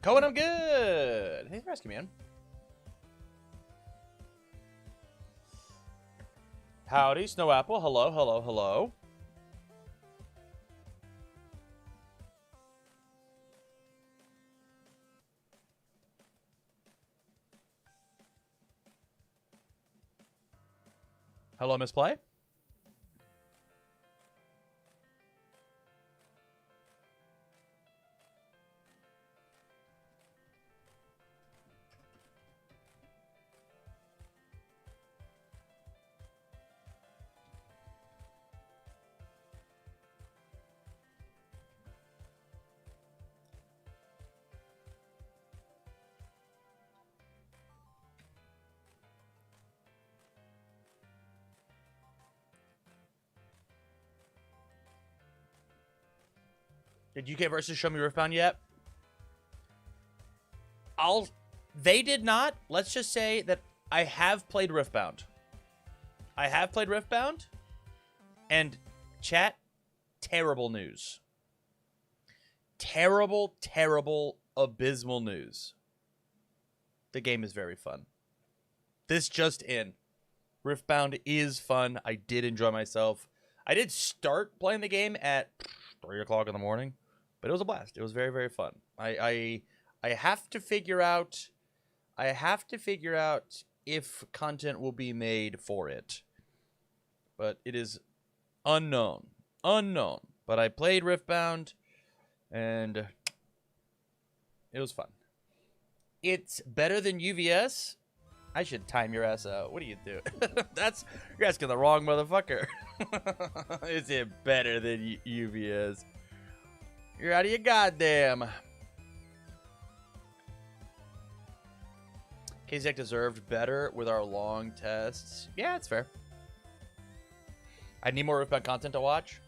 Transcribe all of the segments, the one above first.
Cohen, I'm good. Thanks for asking, man. Howdy, Snow Apple. Hello, hello, hello. Hello, Miss Play. Did UK versus show me Riftbound yet? They did not. Let's just say that I have played Riftbound. I have played Riftbound. And chat, terrible news. Terrible, terrible, abysmal news. The game is very fun. This just in. Riftbound is fun. I did enjoy myself. I did start playing the game at 3 o'clock in the morning. But it was a blast. It was very, very fun. I have to figure out if content will be made for it. But it is unknown. Unknown. But I played Riftbound and it was fun. It's better than UVS. I should time your ass out. What do you do? You're asking the wrong motherfucker. Is it better than UVS? You're out of your goddamn. KZek deserved better with our long tests. Yeah, it's fair. I need more Riftbound content to watch.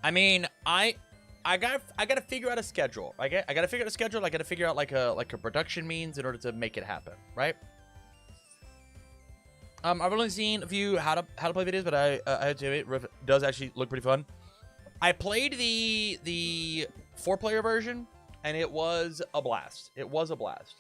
I mean, I gotta figure out a schedule. I gotta figure out a schedule. I gotta figure out like a production means in order to make it happen, right? I've only seen a few how to play videos, but I had to admit, Rift does actually look pretty fun. I played the 4-player version, and it was a blast. It was a blast.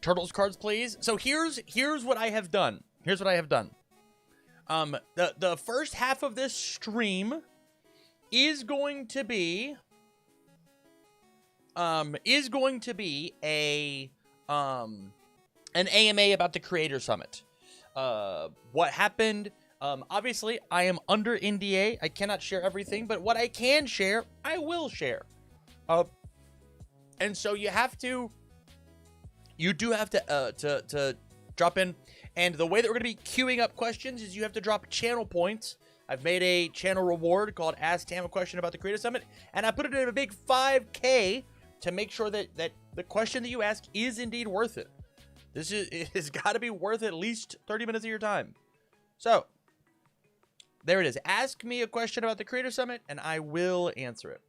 Turtles cards, please. So here's what I have done. Here's what I have done. The first half of this stream is going to be a an AMA about the Creator Summit. What happened? Obviously, I am under NDA. I cannot share everything, but what I can share, I will share. And so you do have to drop in. And the way that we're going to be queuing up questions is you have to drop channel points. I've made a channel reward called Ask Tam a Question about the Creator Summit, and I put it in a big 5K to make sure that the question that you ask is indeed worth it. It has got to be worth at least 30 minutes of your time. So, there it is. Ask me a question about the Creator Summit, and I will answer it.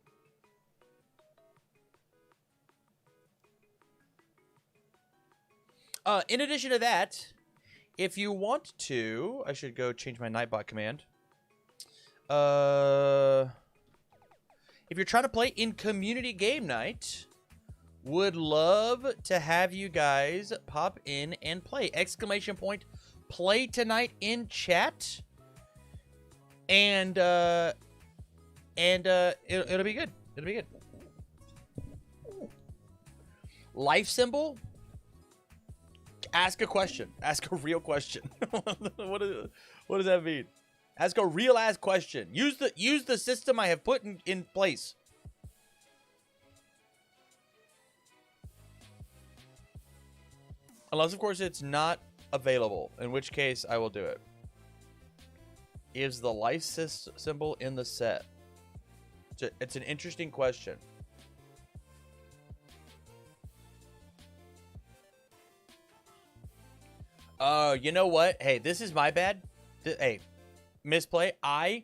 In addition to that, if you want to, I should go change my Nightbot command. If you're trying to play in Community Game Night, would love to have you guys pop in and play. Exclamation point, play tonight in chat. And it'll be good. It'll be good. Life symbol. Ask a question. Ask a real question. What does that mean? Ask a real ass question. Use the system I have put in place. Unless, of course, it's not available, in which case I will do it. Is the life symbol in the set? It's an interesting question. You know what? Hey, this is my bad. Hey, misplay. I'm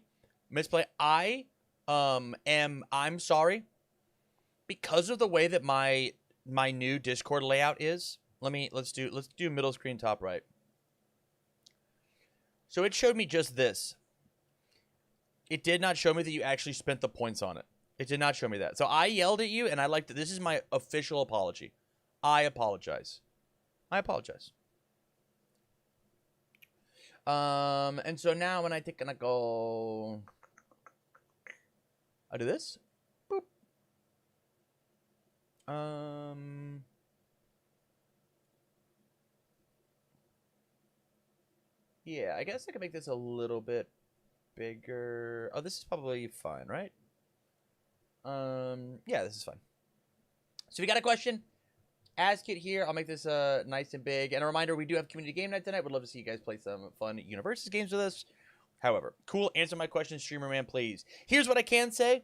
sorry. Because of the way that my new Discord layout is. Let's do middle screen top right. So it showed me just this. It did not show me that you actually spent the points on it. It did not show me that. So I yelled at you, and I like that. This is my official apology. I apologize. And so now when I think gonna go, I do this. Boop. Yeah, I guess I can make this a little bit bigger. Oh, this is probably fine, right? Yeah, this is fine. So if you got a question, ask it here. I'll make this nice and big. And a reminder, we do have community game night tonight. Would love to see you guys play some fun Universes games with us. However, cool. Answer my question, streamer man, please. Here's what I can say.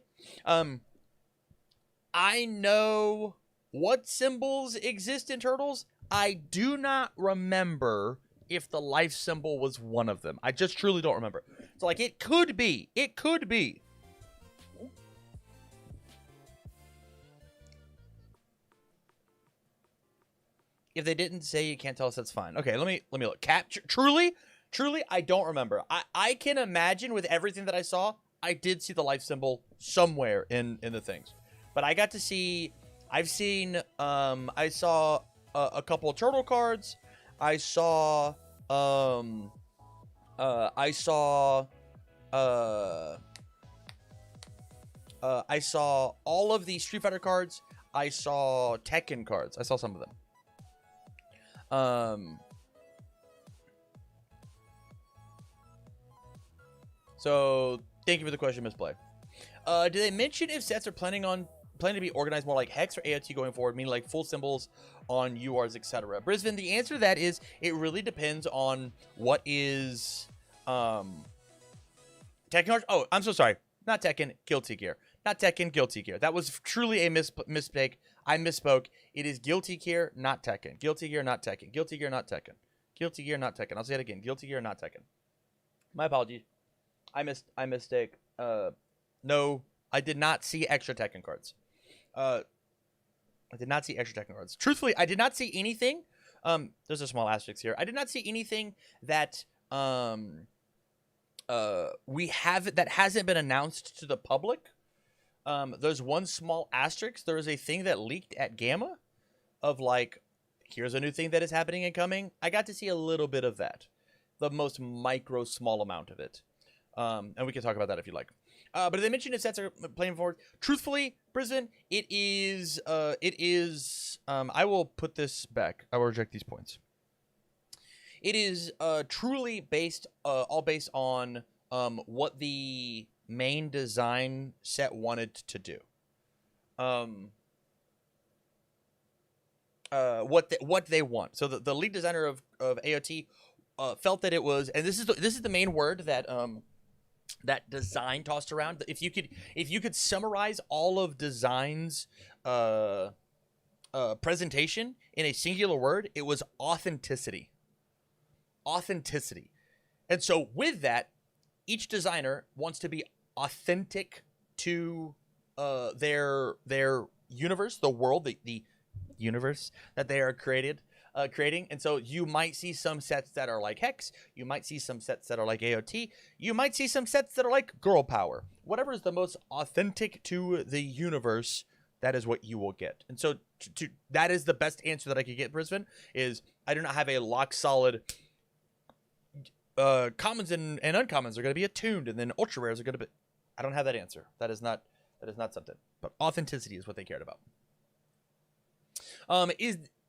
I know what symbols exist in Turtles. I do not remember if the life symbol was one of them. I just truly don't remember. So, like, it could be. It could be. If they didn't say you can't tell us, that's fine. Okay, let me look. Truly, I don't remember. I can imagine with everything that I saw, I did see the life symbol somewhere in the things. But I got to see, I saw a couple of turtle cards. I saw all of the Street Fighter cards. I saw Tekken cards. I saw some of them. So thank you for the question, Misplay. Do they mention if sets are planning to be organized more like Hex or AOT going forward, meaning like full symbols on URs, etc.? Brisbane, the answer to that is it really depends on what is Tekken cards. Oh, I'm so sorry. Not Tekken, Guilty Gear. Not Tekken, Guilty Gear. That was truly a mistake. I misspoke. It is Guilty Gear, not Tekken. Guilty Gear, not Tekken. Guilty Gear, not Tekken. Guilty Gear, not Tekken. I'll say it again. Guilty Gear, not Tekken. My apologies. I mistake. No, I did not see extra Tekken cards. I did not see extra Tekken cards. Truthfully, I did not see anything. There's a small asterisk here. I did not see anything that we have that hasn't been announced to the public. There's one small asterisk. There is a thing that leaked at Gamma of like, here's a new thing that is happening and coming. I got to see a little bit of that. The most micro small amount of it. And we can talk about that if you like. But they mentioned if sets are playing forward. Truthfully, Brisbane, it is, I will put this back. I will reject these points. It is, truly based, all based on, what the main design set wanted to do. What they want. So the lead designer of AOT felt that it was, and this is the main word that that design tossed around. If you could summarize all of design's presentation in a singular word, it was authenticity. Authenticity. And so with that, each designer wants to be authentic to their universe, the world, the universe that they are creating. And so you might see some sets that are like Hex. You might see some sets that are like AOT. You might see some sets that are like Girl Power. Whatever is the most authentic to the universe, that is what you will get. And so that is the best answer that I could get, Brisbane, is I do not have a lock solid commons and uncommons are going to be attuned, and then ultra rares are going to be. I don't have that answer. That is not something. But authenticity is what they cared about.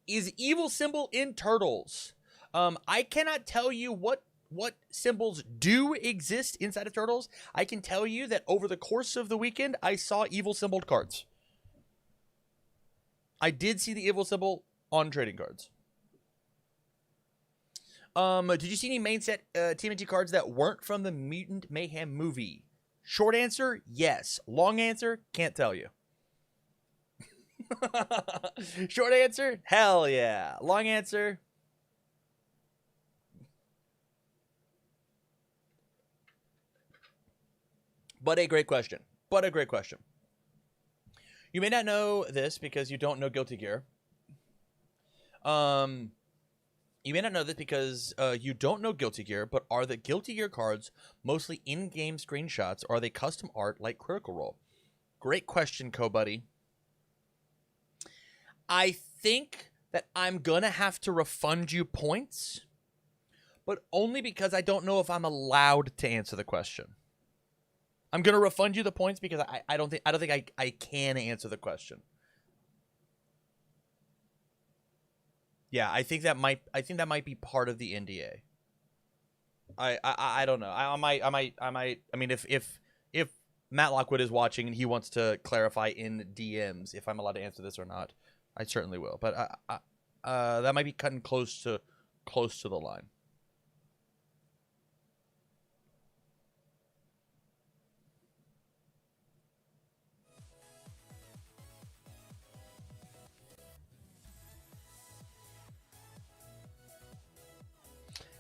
Is evil symbol in Turtles? I cannot tell you what symbols do exist inside of Turtles. I can tell you that over the course of the weekend, I saw evil symboled cards. I did see the evil symbol on trading cards. Did you see any main set TMNT cards that weren't from the Mutant Mayhem movie? Short answer, yes. Long answer, can't tell you. Short answer, hell yeah. Long answer, But a great question. But a great question. You may not know this because you don't know Guilty Gear. You may not know this because you don't know Guilty Gear, but are the Guilty Gear cards mostly in-game screenshots, or are they custom art like Critical Role? Great question, Co-Buddy. I think that I'm going to have to refund you points, but only because I don't know if I'm allowed to answer the question. I'm going to refund you the points because I don't think I can answer the question. Yeah, I think that might be part of the NDA. I don't know. I might. I mean, if Matt Lockwood is watching and he wants to clarify in DMs if I'm allowed to answer this or not, I certainly will. But that might be cutting close to the line.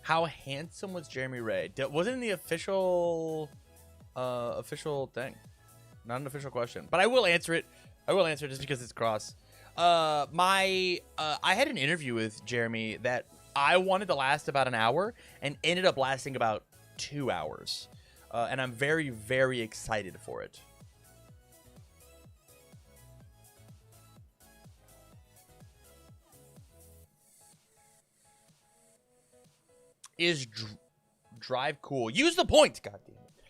How handsome was Jeremy Ray? Wasn't in the official thing. Not an official question, but I will answer it. I will answer it just because it's Cross. I had an interview with Jeremy that I wanted to last about an hour and ended up lasting about 2 hours. And I'm very, very excited for it. Is drive cool? Use the points, goddamn it.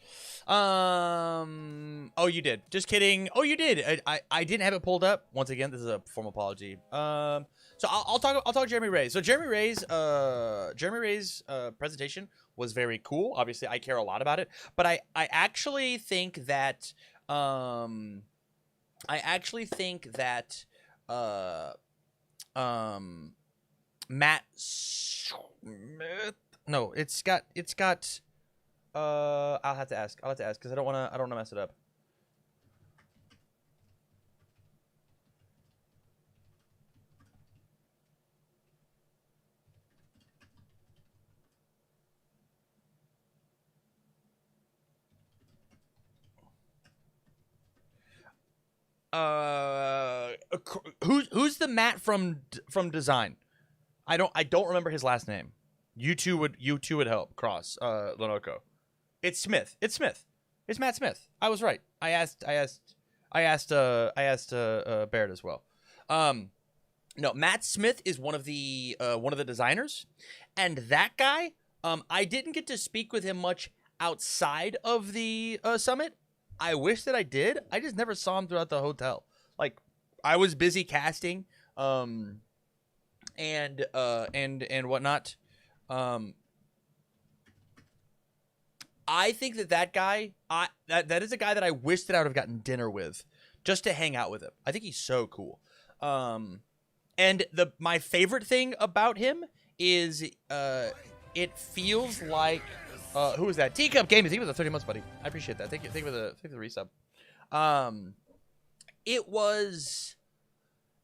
Oh, you did. Just kidding. Oh, you did. I didn't have it pulled up. Once again, this is a formal apology. So I'll talk Jeremy Ray. So Jeremy Ray's presentation was very cool. Obviously, I care a lot about it, but I actually think that Matt Smith. No, it's got. I'll have to ask because I don't want to mess it up. Who's the Matt from design? I don't remember his last name. You two would help. Cross Lenoco. It's Smith. It's Matt Smith. I was right. I asked Barrett as well. No, Matt Smith is one of the designers, and that guy. I didn't get to speak with him much outside of the summit. I wish that I did. I just never saw him throughout the hotel. Like, I was busy casting, and whatnot. I think that guy, that is a guy that I wish that I would have gotten dinner with, just to hang out with him. I think he's so cool. And my favorite thing about him is, it feels like, who was that? Teacup Gaming. Thank you for the 30 months, buddy. I appreciate that. Thank you for the resub. It was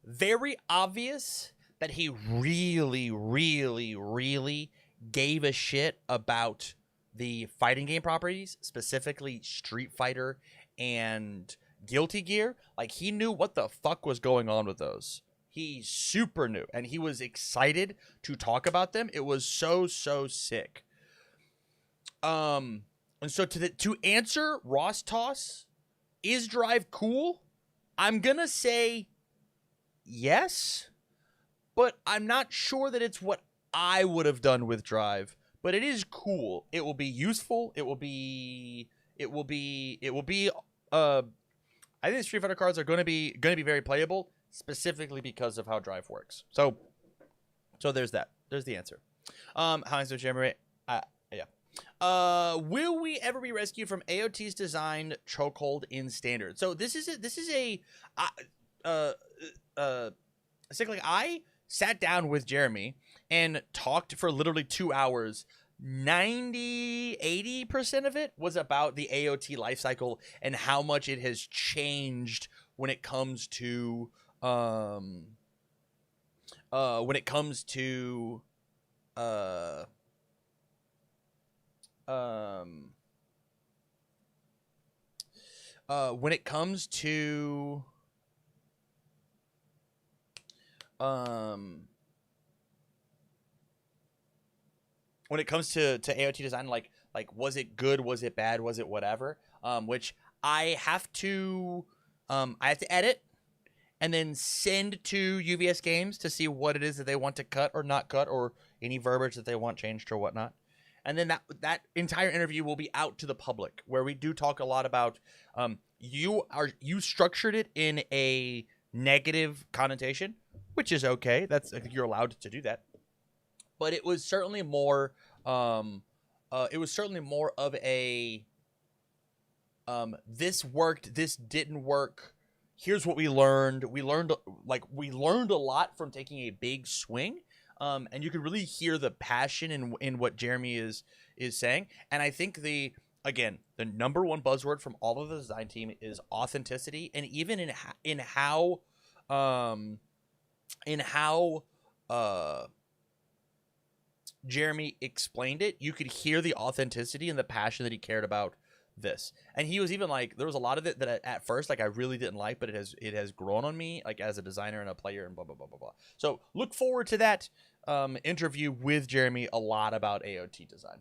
very obvious that he really, really, really gave a shit about the fighting game properties, specifically Street Fighter and Guilty Gear. Like, he knew what the fuck was going on with those. He super knew, and he was excited to talk about them. It was so sick. And so to answer Ross Toss, is Drive cool? I'm gonna say yes, but I'm not sure that it's what I would have done with Drive. But it is cool. It will be useful. It will be. I think the Street Fighter cards are going to be very playable, specifically because of how Drive works. So there's that. There's the answer. How is it, Jeremy? Yeah. Will we ever be rescued from AOT's designed chokehold in standard? So this is a like, I sat down with Jeremy and talked for literally 2 hours. 80% of it was about the AOT lifecycle and how much it has changed when it comes to when it comes to AOT design, like was it good, was it bad, was it whatever, which I have to edit and then send to UVS Games to see what it is that they want to cut or not cut, or any verbiage that they want changed or whatnot. And then that entire interview will be out to the public, where we do talk a lot about you structured it in a negative connotation, which is okay. I think you're allowed to do that. But it was certainly more of a this worked, this didn't work. Here's what we learned. We learned a lot from taking a big swing. And you can really hear the passion in what Jeremy is saying. And I think the number one buzzword from all of the design team is authenticity. And even in how Jeremy explained it, you could hear the authenticity and the passion that he cared about this. And he was even like, there was a lot of it that at first, like, I really didn't like, but it has grown on me, like, as a designer and a player and blah blah blah blah blah. So look forward to that interview with Jeremy, a lot about AOT design.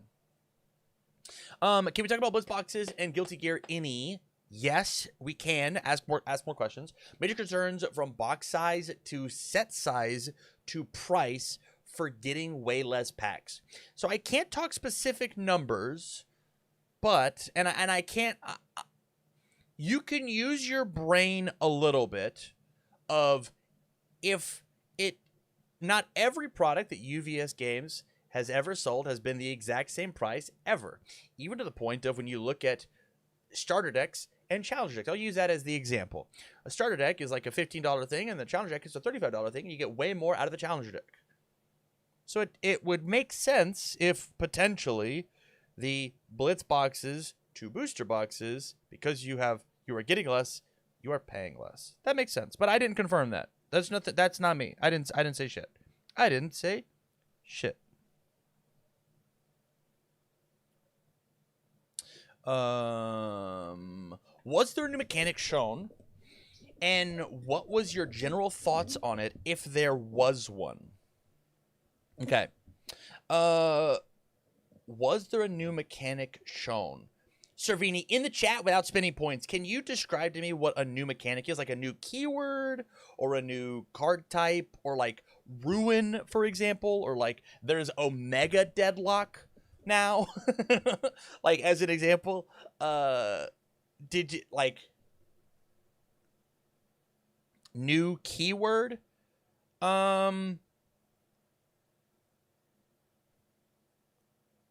Can we talk about blitz boxes and Guilty Gear any? Yes, we can. Ask more questions. Major concerns from box size to set size to price for getting way less packs. So I can't talk specific numbers, but I can't. You can use your brain a little bit of if it. Not every product that UVS Games has ever sold has been the exact same price ever, even to the point of when you look at starter decks and challenger decks. I'll use that as the example. A starter deck is like a $15 thing, and the challenger deck is a $35 thing, and you get way more out of the challenger deck. So it would make sense if potentially the blitz boxes to booster boxes, because you are getting less, you are paying less. That makes sense, but I didn't confirm that. That's not me. I didn't say shit. I didn't say shit. Was there a new mechanic shown? And what was your general thoughts on it if there was one? Okay. Was there a new mechanic shown? Servini, in the chat without spending points, can you describe to me what a new mechanic is? Like a new keyword or a new card type, or like Ruin, for example, or like there's Omega Deadlock now? Like, as an example, did you like new keyword?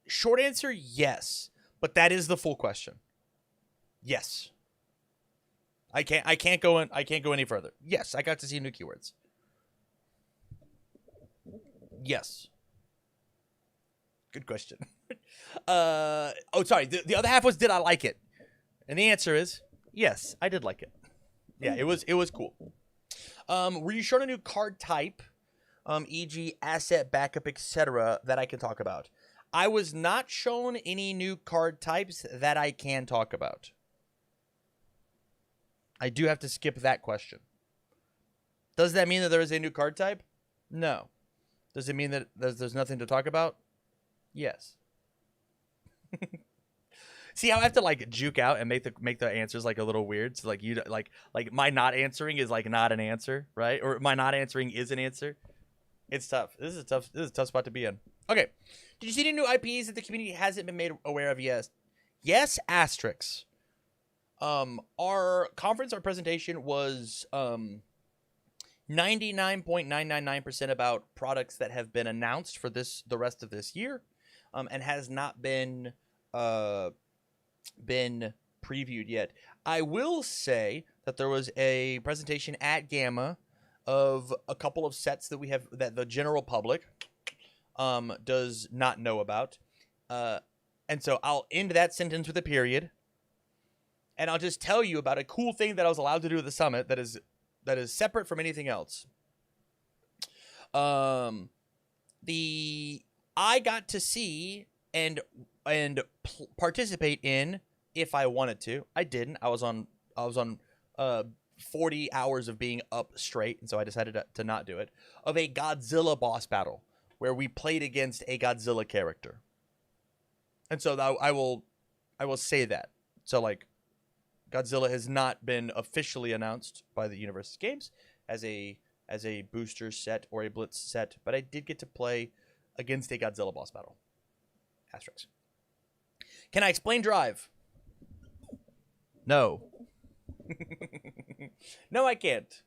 Short answer, yes. But that is the full question. Yes. I can't go any further. Yes, I got to see new keywords. Yes. Good question. Sorry. The other half was, did I like it? And the answer is yes, I did like it. Yeah, it was cool. Were you shown a new card type, e.g. asset, backup, etc., that I can talk about? I was not shown any new card types that I can talk about. I do have to skip that question. Does that mean that there is a new card type? No. Does it mean that there's nothing to talk about? Yes. See how I have to like juke out and make the answers like a little weird? So like you like my not answering is like not an answer, right? Or my not answering is an answer. It's tough. This is a tough spot to be in. Okay. Did you see any new IPs that the community hasn't been made aware of yet? Yes, asterisks. Our presentation was 99.999% about products that have been announced for the rest of this year, and has not been previewed yet. I will say that there was a presentation at Gamma of a couple of sets that we have that the general public does not know about. And so I'll end that sentence with a period. And I'll just tell you about a cool thing that I was allowed to do at the summit that is separate from anything else. I got to see and participate in, if I wanted to. I didn't. I was on 40 hours of being up straight, and so I decided to not do it, of a Godzilla boss battle where we played against a Godzilla character. And so I will say that. So like Godzilla has not been officially announced by the Universe Games as a booster set or a blitz set, but I did get to play against a Godzilla boss battle. Asterisks. Can I explain Drive? No. No, I can't.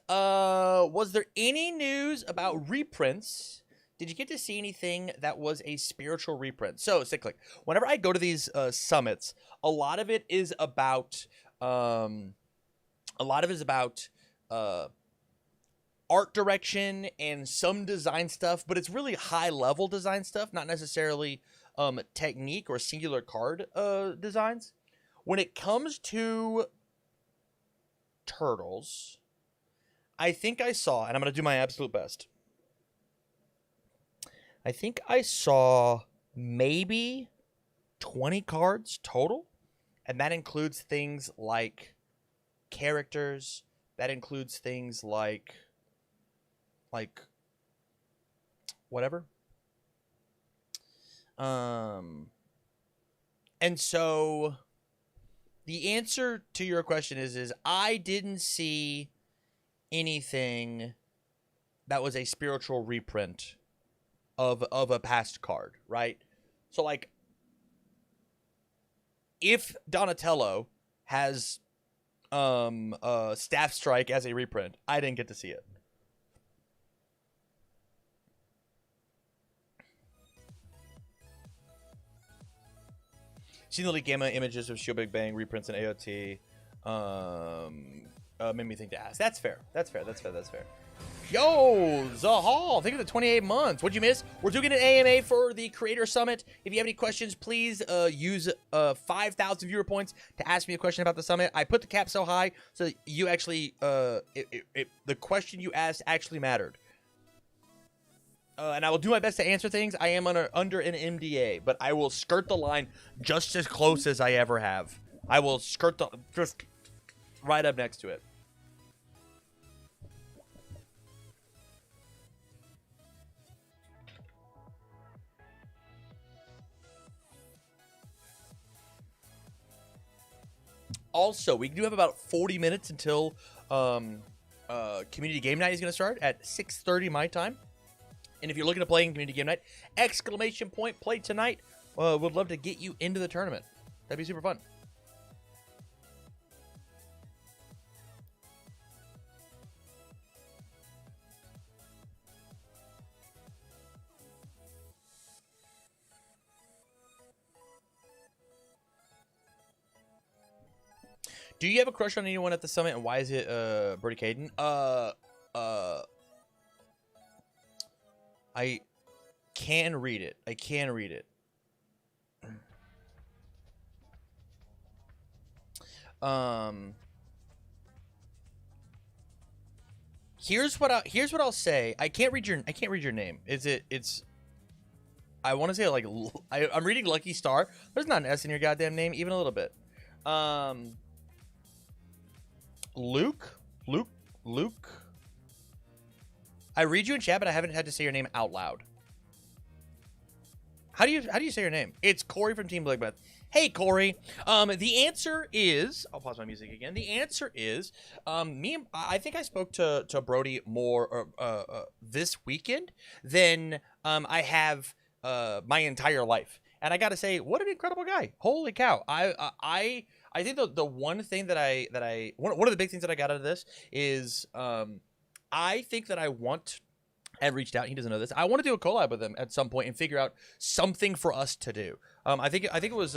Was there any news about reprints? Did you get to see anything that was a spiritual reprint? So, Cyclic, whenever I go to these summits, a lot of it is about art direction and some design stuff, but it's really high level design stuff, not necessarily technique or singular card designs. When it comes to turtles, I think I saw, and I'm going to do my absolute best, I think I saw maybe 20 cards total, and that includes things like characters, that includes things like whatever. And so the answer to your question is I didn't see anything that was a spiritual reprint of a past card, right? So like if Donatello has Staff Strike as a reprint, I didn't get to see it. Seen the League Gamma images of Shield Big Bang reprints and AOT. Made me think to ask. That's fair. That's fair. Yo, Zahal, think of the 28 months. What'd you miss? We're doing an AMA for the Creator Summit. If you have any questions, please use 5,000 viewer points to ask me a question about the summit. I put the cap so high so you actually, the question you asked actually mattered. And I will do my best to answer things. I am under an MDA, but I will skirt the line just as close as I ever have. I will skirt just right up next to it. Also, we do have about 40 minutes until Community Game Night is going to start at 6:30 my time. And if you're looking to play in Community Game Night, ! Play tonight. Would love to get you into the tournament. That'd be super fun. Do you have a crush on anyone at the summit, and why is it Brody Caden? I can read it. Here's what I'll say. I can't read your name. I want to say like I'm reading Lucky Star. There's not an S in your goddamn name, even a little bit. Luke. I read you in chat, but I haven't had to say your name out loud. How do you say your name? It's Corey from Team Bligbeth. Hey, Corey. The answer is, I'll pause my music again. The answer is, I think I spoke to Brody more this weekend than I have my entire life. And I got to say, what an incredible guy. Holy cow. I think the one thing one of the big things that I got out of this is, I think that I reached out. He doesn't know this. I want to do a collab with him at some point and figure out something for us to do. I think it was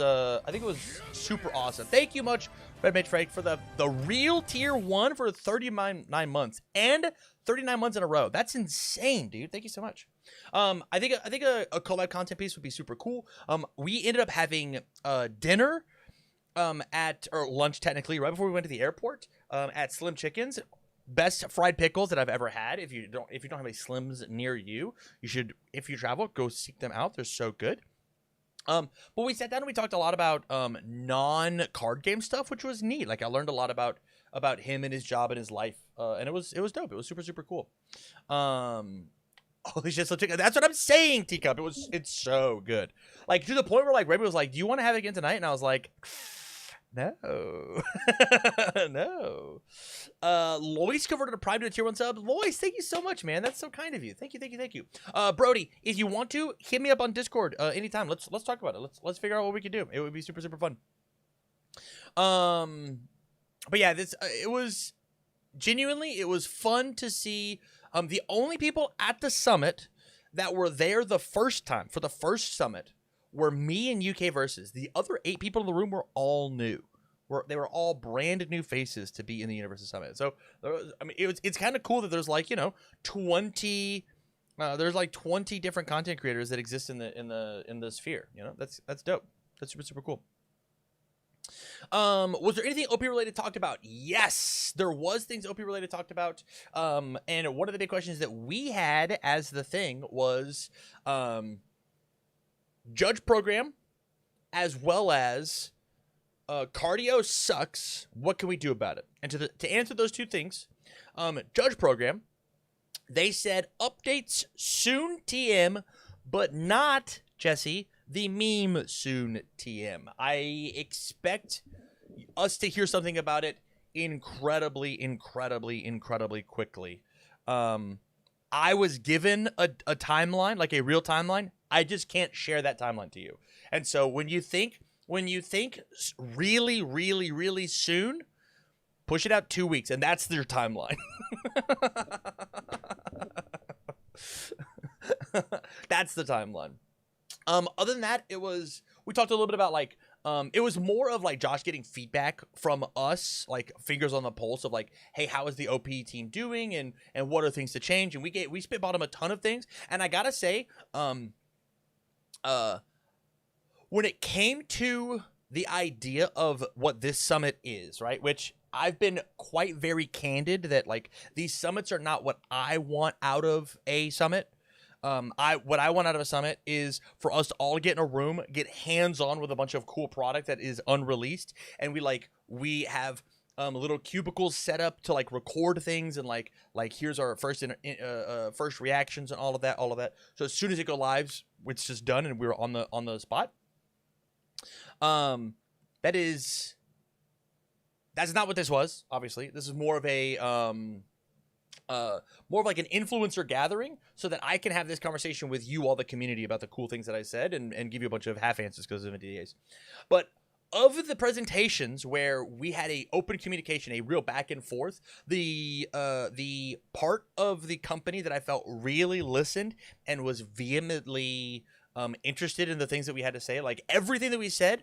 super awesome. Thank you much, Red Mage Frank, for the real tier 1 for 39 months and 39 months in a row. That's insane, dude. Thank you so much. I think a collab content piece would be super cool. We ended up having dinner or lunch technically right before we went to the airport at Slim Chickens. Best fried pickles that I've ever had. If you don't have any Slims near you, you should, if you travel, go seek them out. They're so good. But we sat down and we talked a lot about non-card game stuff, which was neat. Like I learned a lot about him and his job and his life, and it was dope. It was super super cool. Holy shit! So that's what I'm saying, Teacup. It's so good. Like to the point where like Remy was like, "Do you want to have it again tonight?" And I was like, "No, no." Lois converted a Prime to a Tier 1 sub. Lois, thank you so much, man. That's so kind of you. Thank you, thank you, thank you. Brody, if you want to, hit me up on Discord anytime. Let's talk about it. Let's figure out what we can do. It would be super super fun. But yeah, it was genuinely, it was fun to see the only people at the summit that were there the first time for the first summit were me and UK Versus. The other 8 people in the room were all new. They were all brand new faces to be in the Universal Summit. So I mean, it's kind of cool that there's like 20 there's like 20 different content creators that exist in the sphere. That's dope. That's super super cool. Was there anything OP related talked about? Yes, there was things OP related talked about. And one of the big questions that we had as the thing was judge program, as well as cardio sucks. What can we do about it? And to answer those two things, judge program, they said updates soon TM, but not, Jesse, the meme soon TM. I expect us to hear something about it incredibly quickly. I was given a timeline, like a real timeline. I just can't share that timeline to you. And so when you think really soon, push it out 2 weeks, and that's their timeline. That's the timeline. Other than that, we talked a little bit about like it was more of like Josh getting feedback from us, like fingers on the pulse of like, hey, how is the OP team doing, and what are things to change? And we spitballed him a ton of things, and I gotta say, when it came to the idea of what this summit is, right, which I've been quite very candid that like these summits are not what I want out of a summit. What I want out of a summit is for us to all get in a room, get hands-on with a bunch of cool product that is unreleased, and we have little cubicles set up to like record things, and like here's our first reactions and all of that. So as soon as it go live, it's just done, and we're on the spot. That's not what this was. Obviously, this is more of a more of like an influencer gathering, so that I can have this conversation with you, all the community, about the cool things that I said, and give you a bunch of half answers because of NDAs. But of the presentations where we had a open communication, a real back and forth, the part of the company that I felt really listened and was vehemently interested in the things that we had to say, like everything that we said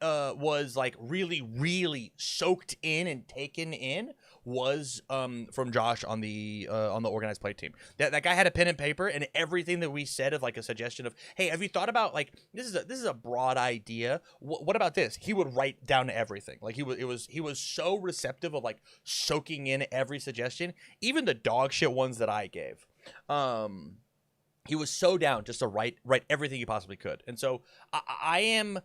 was like really soaked in and taken in, was from Josh on the organized play team. That guy had a pen and paper, and everything that we said of like a suggestion of, hey, have you thought about like this is a broad idea, what about this, he would write down everything. Like he was so receptive of like soaking in every suggestion, even the dog shit ones that I gave. He was so down just to write everything he possibly could. And so I am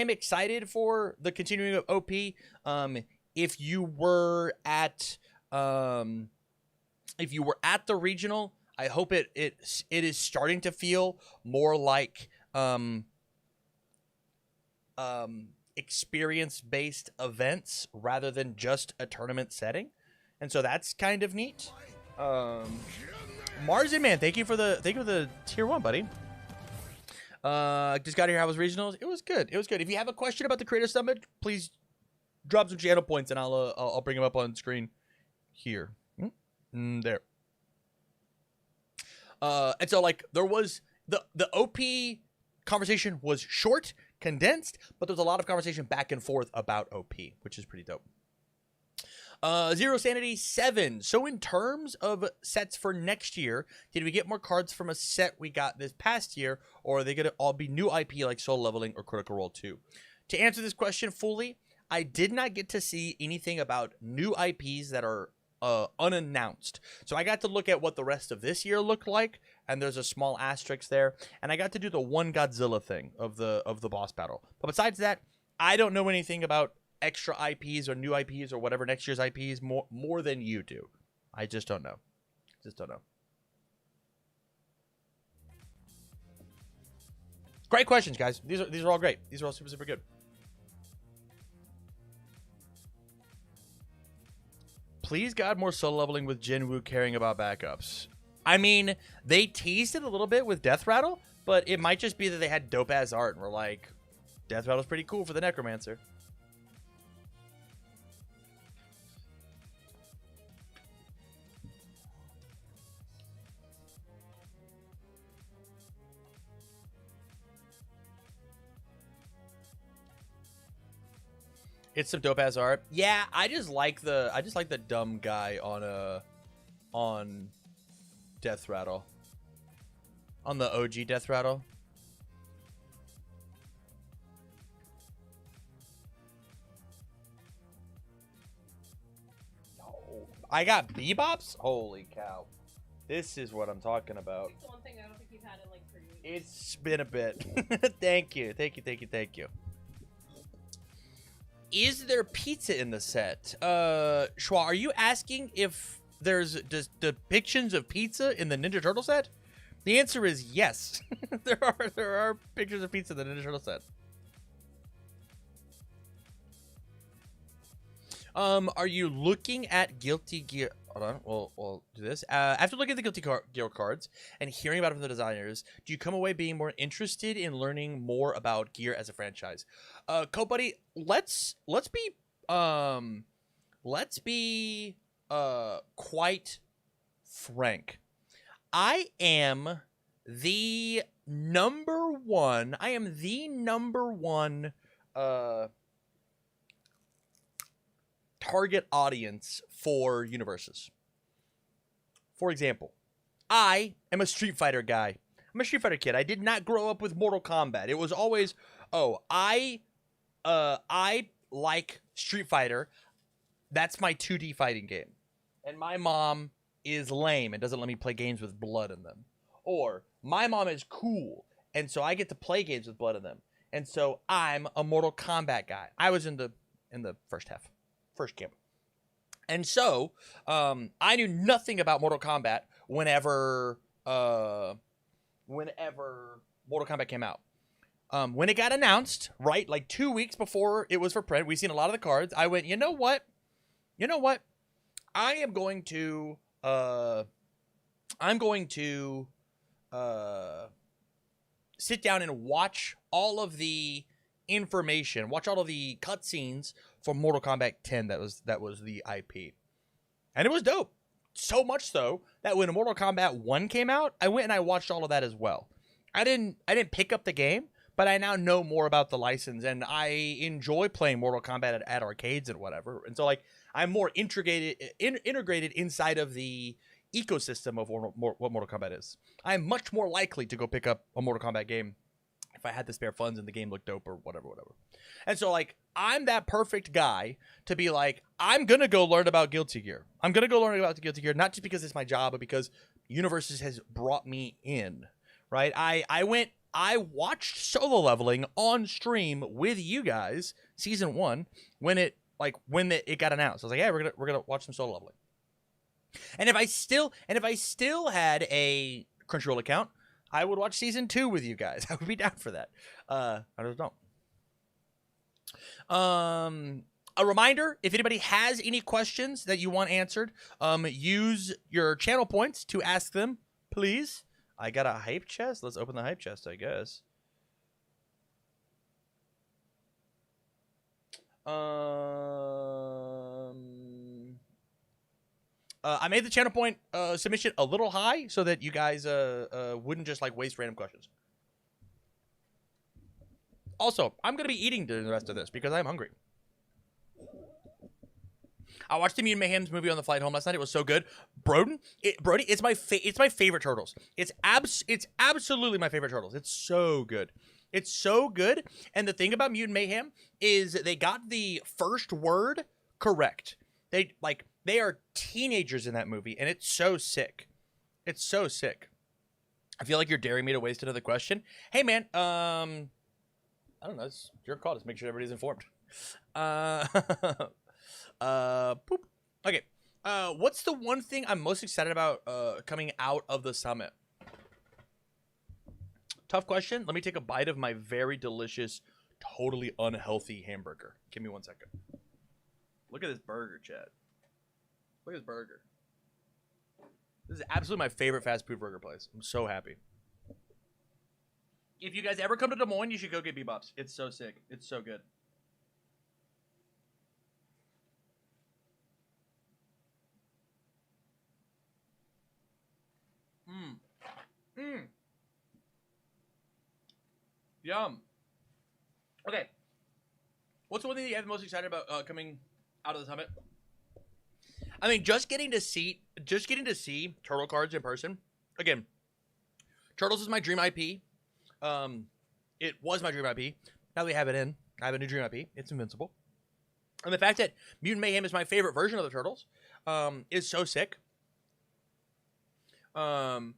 excited for the continuing of OP. If you were at the regional, I hope it is starting to feel more like experience-based events rather than just a tournament setting. And so that's kind of neat. Marzian Man, thank you for the tier 1, buddy. Just got here. How was regionals? It was good. If you have a question about the Creator Summit, please drop some channel points, and I'll bring them up on screen here. There. And so like there was the OP conversation was short, condensed, but there's a lot of conversation back and forth about OP, which is pretty dope. Zero Sanity 7. So in terms of sets for next year, did we get more cards from a set we got this past year, or are they going to all be new IP like Soul Leveling or Critical Role 2? To answer this question fully, I did not get to see anything about new IPs that are unannounced. So I got to look at what the rest of this year looked like, and there's a small asterisk there. And I got to do the one Godzilla thing of the boss battle. But besides that, I don't know anything about extra IPs or new IPs or whatever next year's IPs more than you do. I just don't know. Great questions, guys. These are all great. These are all super, super good. Please, God, more solo leveling with Jinwoo caring about backups. I mean, they teased it a little bit with Death Rattle, but it might just be that they had dope-ass art and were like, Death Rattle's pretty cool for the Necromancer. It's some dope ass art. Yeah, I just like the dumb guy on Death Rattle. On the OG Death Rattle. Oh, I got Bebops? Holy cow. This is what I'm talking about. It's one thing I don't think you've had in like 3 weeks. It's been a bit. Thank you. Is there pizza in the set? Schwa, are you asking if there's depictions of pizza in the Ninja Turtle set? The answer is yes. there are pictures of pizza in the Ninja Turtle set. Are you looking at Guilty Gear? Hold on, we'll do this. After looking at the Guilty Gear cards and hearing about it from the designers, do you come away being more interested in learning more about Gear as a franchise? Code Buddy, let's be quite frank. I am the number one target audience for universes. For example, I am a Street Fighter guy. I'm a Street Fighter kid. I did not grow up with Mortal Kombat. It was always, I like Street Fighter. That's my 2D fighting game. And my mom is lame and doesn't let me play games with blood in them. Or my mom is cool, and so I get to play games with blood in them. And so I'm a Mortal Kombat guy. I was in the first game. And so I knew nothing about Mortal Kombat whenever Mortal Kombat came out. When it got announced, right, like 2 weeks before it was for print, we've seen a lot of the cards. I went, you know what? I am going to sit down and watch all of the information, watch all of the cutscenes for Mortal Kombat 10 that was the IP. And it was dope. So much so that when Mortal Kombat 1 came out, I went and I watched all of that as well. I didn't pick up the game, but I now know more about the license, and I enjoy playing Mortal Kombat at arcades and whatever. And so, like, I'm more integrated inside of the ecosystem of what Mortal Kombat is. I'm much more likely to go pick up a Mortal Kombat game if I had the spare funds and the game looked dope or whatever. And so, like, I'm that perfect guy to be like, I'm going to go learn about Guilty Gear. I'm going to go learn about the Guilty Gear, not just because it's my job, but because Universes has brought me in, right? I watched Solo Leveling on stream with you guys, season 1, when it got announced. I was like, yeah, we're gonna watch some Solo Leveling. And if I still had a Crunchyroll account, I would watch season 2 with you guys. I would be down for that. I just don't. A reminder, if anybody has any questions that you want answered, use your channel points to ask them, please. I got a hype chest. Let's open the hype chest, I guess. I made the channel point submission a little high so that you guys wouldn't just like waste random questions. Also, I'm going to be eating during the rest of this because I'm hungry. I watched the Mutant Mayhem's movie on the flight home last night. It was so good. Brody, it's my favorite Turtles. It's absolutely my favorite Turtles. It's so good. It's so good. And the thing about Mutant Mayhem is they got the first word correct. They are teenagers in that movie, and it's so sick. It's so sick. I feel like you're daring me to waste another question. Hey man, I don't know. It's your call. Just make sure everybody's informed. Poop. Okay. What's the one thing I'm most excited about coming out of the summit? Tough question. Let me take a bite of my very delicious, totally unhealthy hamburger. Give me 1 second. Look at this burger, Chad. Look at this burger. This is absolutely my favorite fast food burger place. I'm so happy. If you guys ever come to Des Moines, you should go get Bebop's. It's so sick. It's so good. Yum. Okay. What's the one thing that you have the most excited about coming out of the summit? I mean, just getting to see Turtle cards in person. Again, Turtles is my dream IP. It was my dream IP. Now we have it in. I have a new dream IP. It's Invincible. And the fact that Mutant Mayhem is my favorite version of the Turtles is so sick. And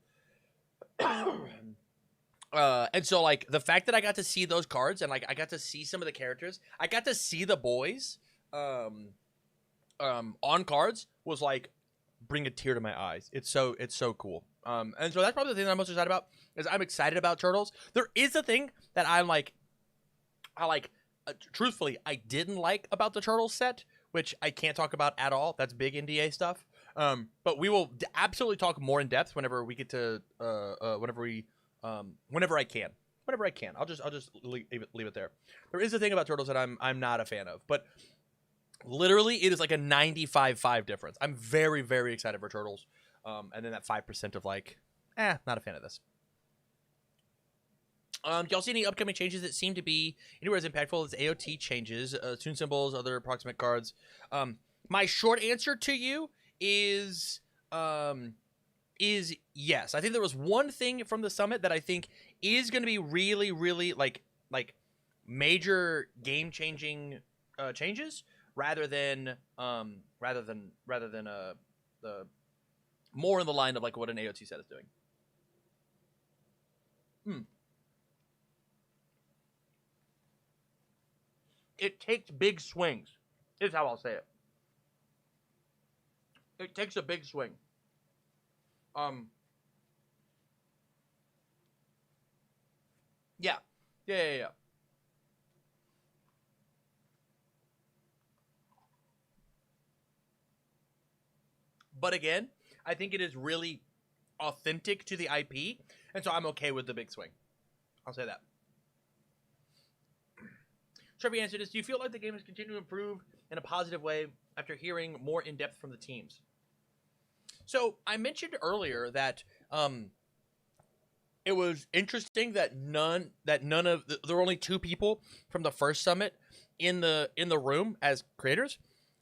so like the fact that I got to see those cards and like I got to see some of the characters, I got to see the boys on cards was like bring a tear to my eyes. It's so cool. And so that's probably the thing that I'm most excited about is I'm excited about Turtles. There is a thing that truthfully I didn't like about the Turtles set, which I can't talk about at all. That's big NDA stuff. But we will absolutely talk more in depth whenever we get to whenever I can. I'll just leave it there. There is a thing about Turtles that I'm not a fan of, but literally it is like a 95-5 difference. I'm very, very excited for Turtles. And then that 5% of like, not a fan of this. Do y'all see any upcoming changes that seem to be anywhere as impactful as AOT changes, tune symbols, other approximate cards? My short answer to you is yes. I think there was one thing from the summit that I think is going to be really, really like major game changing changes rather than the more in the line of like what an AOT set is doing. It takes big swings, is how I'll say it. It takes a big swing. Yeah. But again, I think it is really authentic to the IP, and so I'm okay with the big swing. I'll say that. Trevor answered this. Do you feel like the game has continued to improve in a positive way after hearing more in depth from the teams? So I mentioned earlier that it was interesting that there were only 2 people from the first summit in the room as creators.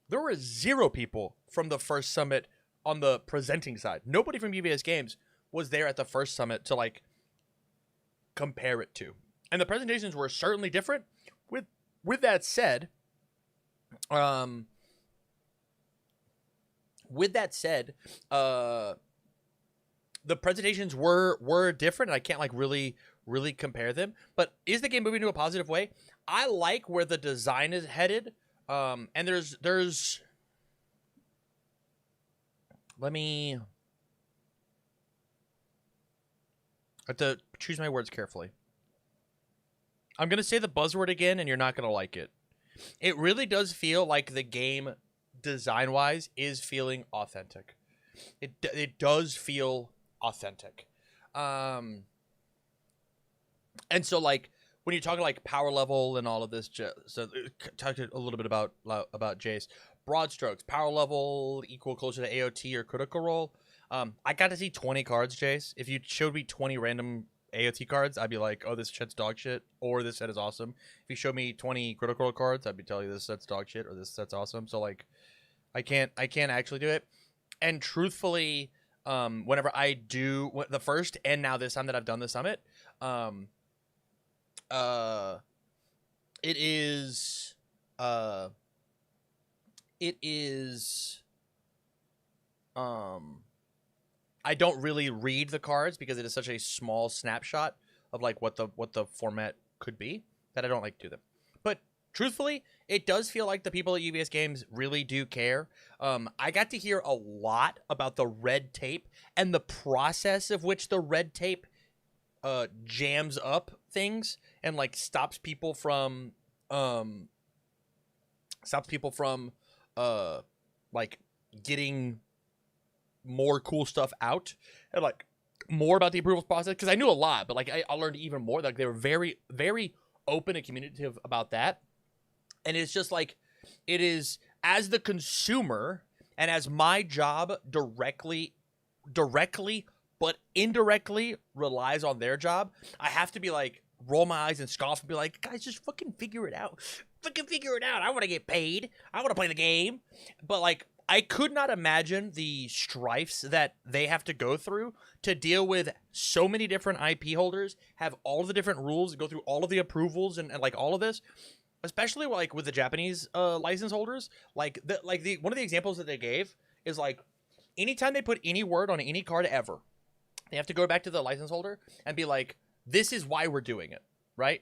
There were 0 people from the first summit on the presenting side. Nobody from UVS Games was there at the first summit to like compare it to. And the presentations were certainly different. With that said, the presentations were different, and I can't like really compare them. But is the game moving to a positive way? I like where the design is headed. And there's let me I have to choose my words carefully. I'm going to say the buzzword again, and you're not going to like it. It really does feel like the game, design-wise, is feeling authentic. It does feel authentic. And so, like, when you're talking, like, power level and all of this, so talked a little bit about Jace. Broad strokes, power level equal closer to AOT or critical role. I got to see 20 cards, Jace. If you showed me 20 random AOT cards, I'd be like, oh, this set's dog shit, or this set is awesome. If you showed me 20 critical cards, I'd be telling you this set's dog shit, or this set's awesome. So like, I can't actually do it. And truthfully, whenever I do the first and now this time that I've done the summit, it is it is I don't really read the cards because it is such a small snapshot of like what the format could be that I don't like to do them. But truthfully, it does feel like the people at UVS Games really do care. I got to hear a lot about the red tape and the process of which the red tape jams up things and like stops people from like getting more cool stuff out and like more about the approvals process, because I knew a lot, but like I learned even more. Like they were very, very open and communicative about that. And it's just like, it is, as the consumer and as my job directly but indirectly relies on their job, I have to be like, roll my eyes and scoff and be like, guys, just fucking figure it out. Fucking figure it out. I want to get paid. I want to play the game. But like, I could not imagine the strifes that they have to go through to deal with so many different IP holders, have all the different rules, go through all of the approvals and like all of this, especially like with the Japanese license holders. Like the one of the examples that they gave is like, anytime they put any word on any card ever, they have to go back to the license holder and be like, this is why we're doing it. Right?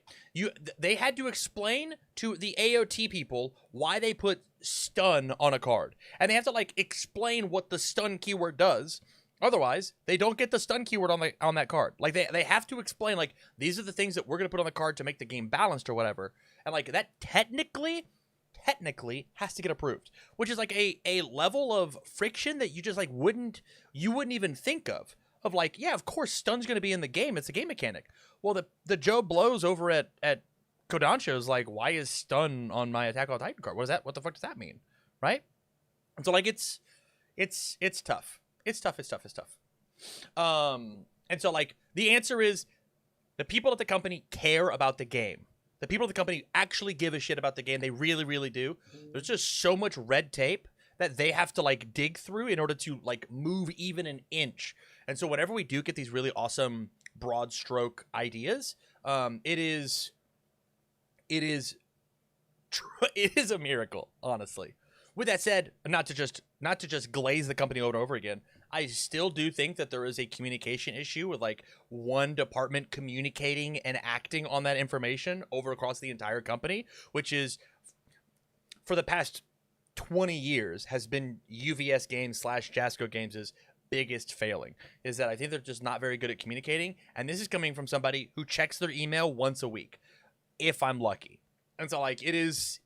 They had to explain to the AOT people why they put stun on a card. And they have to like explain what the stun keyword does. Otherwise, they don't get the stun keyword on that card. Like they have to explain like, these are the things that we're going to put on the card to make the game balanced or whatever. And like that technically has to get approved, which is like a level of friction that you just like wouldn't even think of like, yeah, of course stun's going to be in the game. It's a game mechanic. Well, the Joe Blows over at Kodansha is like, why is stun on my Attack on Titan card? What the fuck does that mean? Right? And so like it's tough. It's tough. And so like the answer is, the people at the company care about the game. The people at the company actually give a shit about the game. They really, really do. There's just so much red tape that they have to like dig through in order to like move even an inch. And so whenever we do get these really awesome broad stroke ideas, it is a miracle, honestly. With that said, not to just glaze the company over and over again, I still do think that there is a communication issue with like one department communicating and acting on that information over across the entire company, which is, for the past 20 years, has been UVS Games / Jasco Games' biggest failing. Is that I think they're just not very good at communicating, and this is coming from somebody who checks their email once a week, if I'm lucky. And so like it's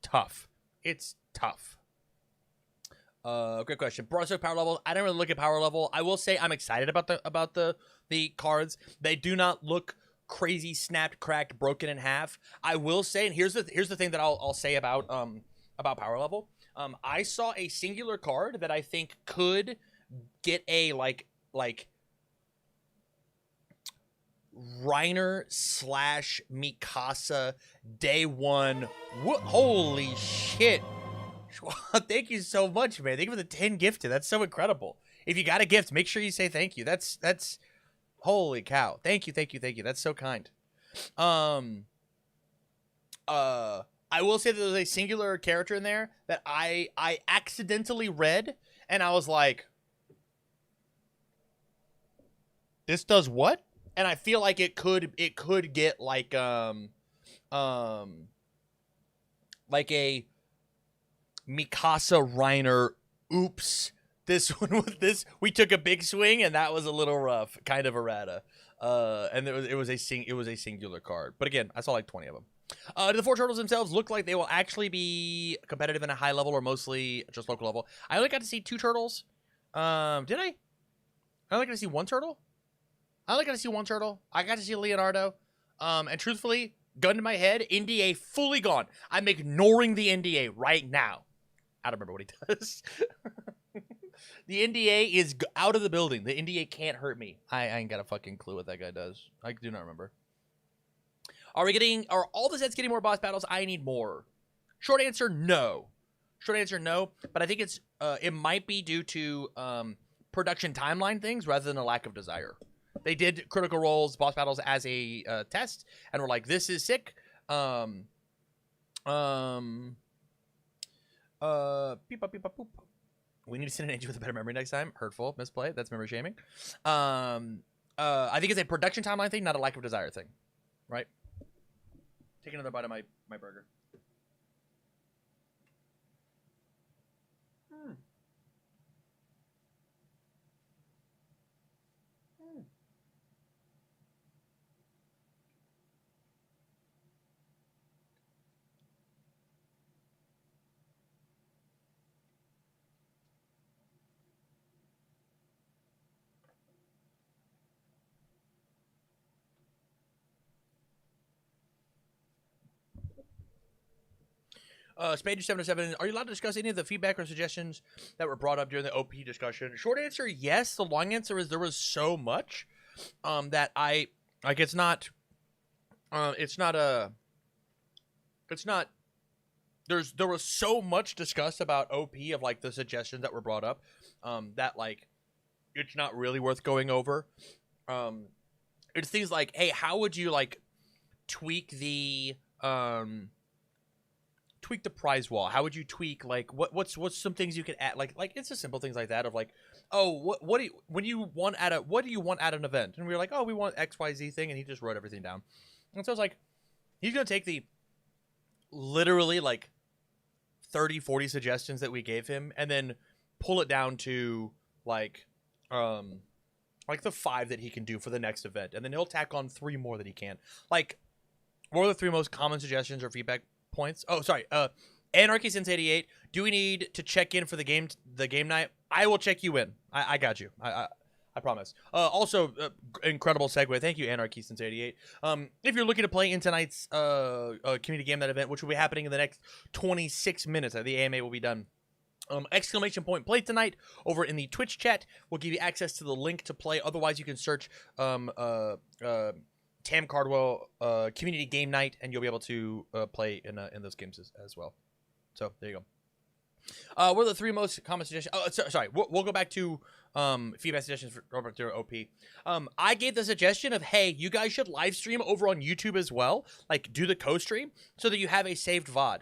tough. It's tough. Great question. Broadstroke power level. I don't really look at power level. I will say I'm excited about the cards. They do not look crazy, snapped, cracked, broken in half. I will say, and here's the thing that I'll say about power level. I saw a singular card that I think could get a like Reiner / Mikasa day one. Holy shit. Thank you so much, man. Thank you for the 10 gifted. That's so incredible. If you got a gift, make sure you say thank you. That's holy cow. Thank you. That's so kind. I will say that there's a singular character in there that I accidentally read, and I was like, this does what? And I feel like it could get like a Mikasa Reiner, oops, this one with this, we took a big swing and that was a little rough, kind of errata. And it was a singular card. But again, I saw like 20 of them. Do the 4 turtles themselves look like they will actually be competitive in a high level or mostly just local level? I only got to see 2 turtles. Did I? I only got to see 1 turtle? I only got to see 1 turtle. I got to see Leonardo. And truthfully, gun to my head, NDA fully gone. I'm ignoring the NDA right now. I don't remember what he does. The NDA is out of the building. The NDA can't hurt me. I ain't got a fucking clue what that guy does. I do not remember. Are all the sets getting more boss battles? I need more. Short answer, no. But I think it might be due to production timeline things rather than a lack of desire. They did Critical Role's boss battles as a test, and were like, this is sick. Beep, beep, beep, boop. We need to send an agent with a better memory next time. Hurtful, misplay. That's memory shaming. I think it's a production timeline thing, not a lack of desire thing. Right? Take another bite of my burger. Spade707, are you allowed to discuss any of the feedback or suggestions that were brought up during the OP discussion? Short answer, yes. The long answer is there was so much that I like. It's not. There was so much discussed about OP of like the suggestions that were brought up that like it's not really worth going over. It's things like, hey, how would you like tweak the prize wall? How would you tweak like what's some things you could add? Like it's just simple things like that of like, oh, what do you want at an event? And we were like, oh, we want XYZ thing, and he just wrote everything down. And so I was like, he's gonna take the literally like 30, 40 suggestions that we gave him and then pull it down to like the 5 that he can do for the next event, and then he'll tack on 3 more that he can. Like, what are the 3 most common suggestions or feedback points? Oh, sorry. Anarchy since 88. Do we need to check in for the game night? I will check you in. I got you. I promise. Also, incredible segue. Thank you, Anarchy since 88. If you're looking to play in tonight's community game night event, which will be happening in the next 26 minutes, the AMA will be done. Exclamation point play tonight over in the Twitch chat will give you access to the link to play. Otherwise, you can search Tam Cardwell community game night, and you'll be able to play in those games as well. So there you go. What are the 3 most common suggestions? Oh, sorry. We'll go back to feedback suggestions for Robert through OP. I gave the suggestion of, hey, you guys should live stream over on YouTube as well. Like, do the co-stream so that you have a saved VOD.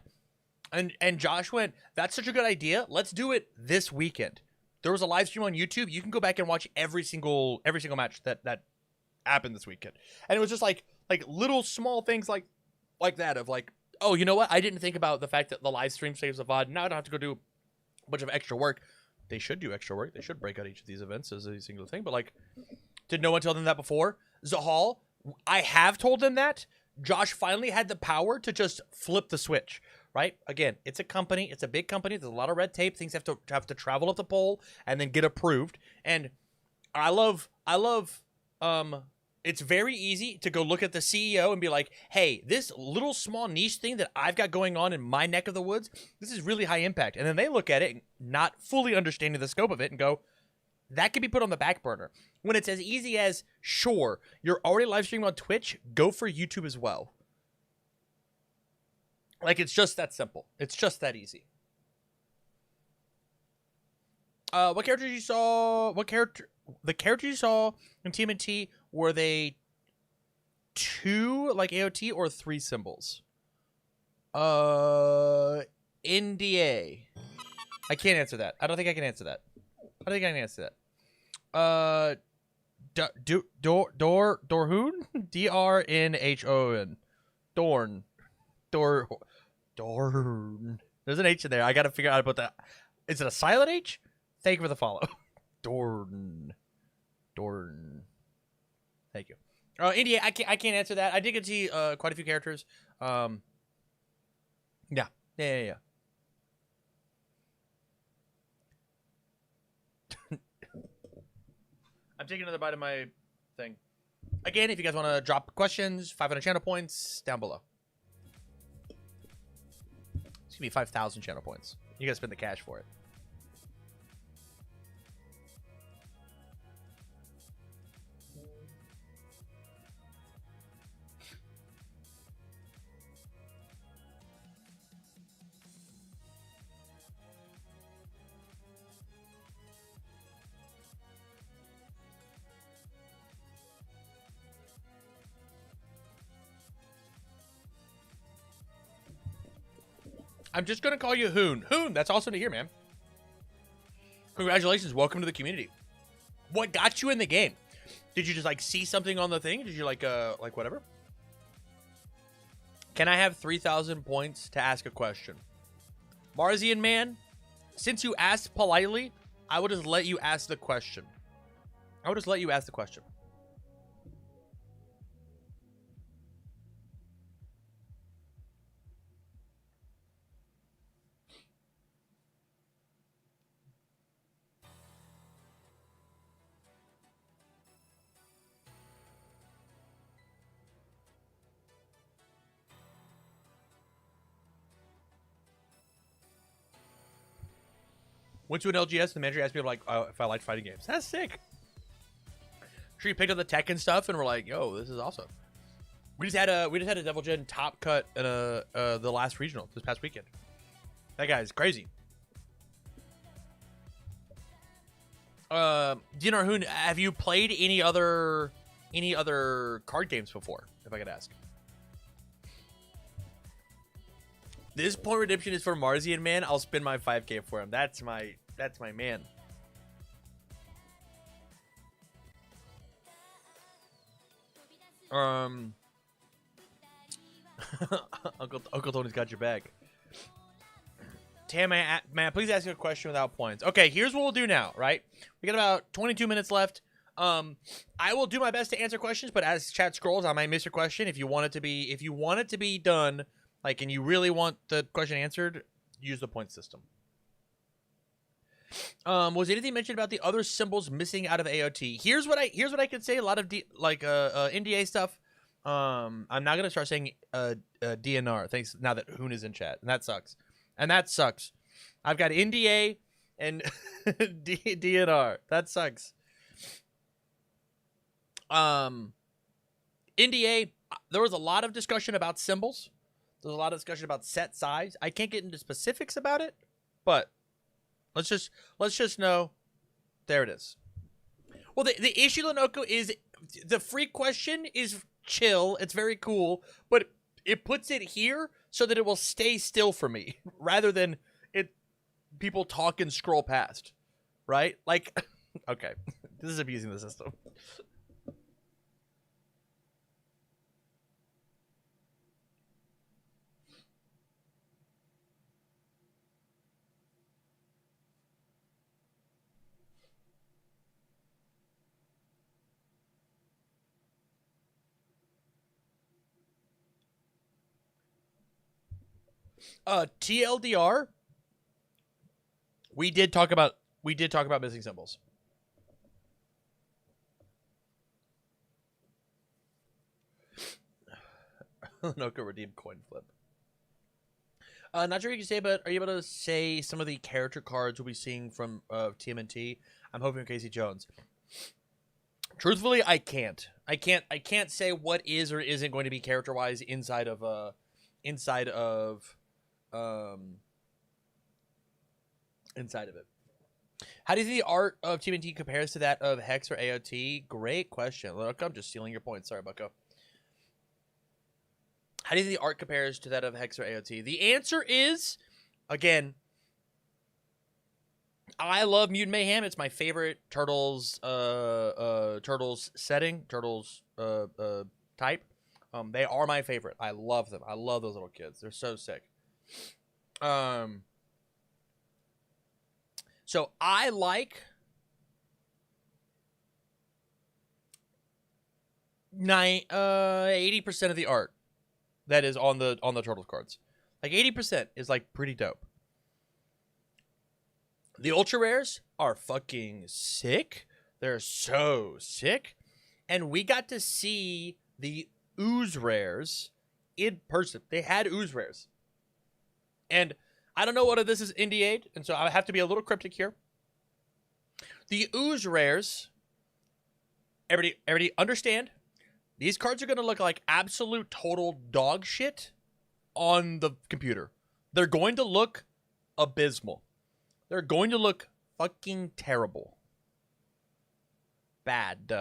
And Josh went, that's such a good idea. Let's do it this weekend. There was a live stream on YouTube. You can go back and watch every single match that happened this weekend. And it was just like little small things like that of like, oh, you know what? I didn't think about the fact that the live stream saves a VOD. Now I don't have to go do a bunch of extra work. They should do extra work. They should break out each of these events as a single thing. But like, did no one tell them that before? Zahal, I have told them that. Josh finally had the power to just flip the switch. Right? Again, it's a company. It's a big company. There's a lot of red tape. Things have to travel up the pole and then get approved. And I love. It's very easy to go look at the CEO and be like, hey, this little small niche thing that I've got going on in my neck of the woods, this is really high impact. And then they look at it, not fully understanding the scope of it, and go, that could be put on the back burner. When it's as easy as, sure, you're already live streaming on Twitch, go for YouTube as well. Like, it's just that simple. It's just that easy. What characters you saw? The characters you saw in TMNT, were they 2 like AOT or 3 symbols? NDA. I can't answer that. I don't think I can answer that. Dorhoon? DRNHON. Dorn. There's an H in there. I gotta figure out how to put that. Is it a silent H? Thank you for the follow. Dorn. Thank you. India, I can't answer that. I did get to see quite a few characters. Yeah. I'm taking another bite of my thing. Again, if you guys want to drop questions, 500 channel points down below. It's gonna be 5,000 channel points. You gotta spend the cash for it. I'm just going to call you Hoon. Hoon, that's awesome to hear, man. Congratulations. Welcome to the community. What got you in the game? Did you just, like, see something on the thing? Did you, like whatever? Can I have 3,000 points to ask a question? Marzian man, since you asked politely, I will just let you ask the question. Went to an LGS and the manager asked me, like, if I liked fighting games. That's sick. Sure, you picked up the tech and stuff, and we're like, yo, this is awesome. We just had a Devil Gen top cut in the last regional this past weekend. That guy is crazy. DNR Hoon, have you played any other card games before? If I could ask. This point redemption is for Marzian man. I'll spend my 5K for him. That's my man. Uncle Tony's got your back. Tam, man, please ask you a question without points. Okay, here's what we'll do now, right? We got about 22 minutes left. I will do my best to answer questions, but as chat scrolls, I might miss your question. If you want it to be done, like, and you really want the question answered, use the point system. Was anything mentioned about the other symbols missing out of AOT? Here's what I could say. A lot of NDA stuff. I'm not gonna start saying DNR. Thanks. Now that Hoon is in chat, and that sucks. I've got NDA and DNR. That sucks. NDA. There was a lot of discussion about symbols. There's a lot of discussion about set size. I can't get into specifics about it, but let's just know. There it is. Well, the issue, Lenoco, is the free question is chill. It's very cool, but it puts it here so that it will stay still for me rather than people talk and scroll past, right? Like, okay, this is abusing the system. TLDR, we did talk about missing symbols. Noka redeemed coin flip. Not sure you can say, but are you able to say some of the character cards we'll be seeing from TMNT? I'm hoping Casey Jones. Truthfully, I can't say what is or isn't going to be character wise inside of it. How do you think the art of TMNT compares to that of Hex or AOT? Great question. Look, I'm just stealing your points. Sorry, Bucko. How do you think the art compares to that of Hex or AOT? The answer is, again, I love Mutant Mayhem. It's my favorite Turtles setting, Turtles type. They are my favorite. I love them. I love those little kids. They're so sick. So I like 80% of the art that is on the Turtles cards. Like 80% is like pretty dope. The ultra rares are fucking sick. They're so sick. And we got to see the ooze rares in person. They had ooze rares. And I don't know what this is NDA'd, and so I have to be a little cryptic here. The ooze rares, everybody understand, these cards are going to look like absolute total dog shit on the computer. They're going to look abysmal. They're going to look fucking terrible. Bad.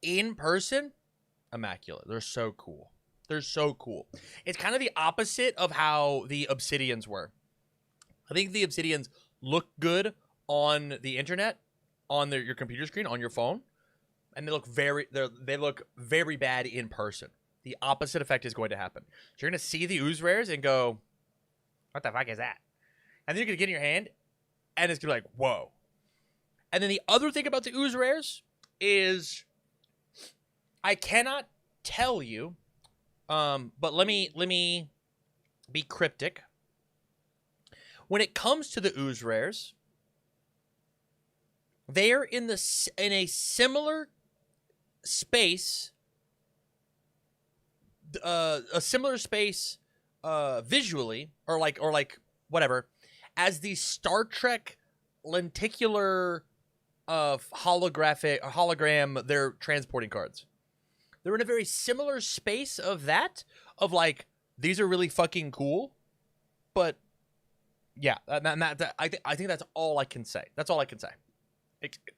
In person, immaculate. They're so cool. They're so cool. It's kind of the opposite of how the Obsidians were. I think the Obsidians look good on the internet, on your computer screen, on your phone, and they look very bad in person. The opposite effect is going to happen. So you're going to see the ooze rares and go, what the fuck is that? And then you're going to get in your hand, and it's going to be like, whoa. And then the other thing about the ooze rares is I cannot tell you, but let me be cryptic. When it comes to the ooze rares, they're in a similar space, visually, or like whatever, as the Star Trek lenticular hologram they're transporting cards. They're in a very similar space of that, of like, these are really fucking cool, but yeah, I think that's all I can say. That's all I can say.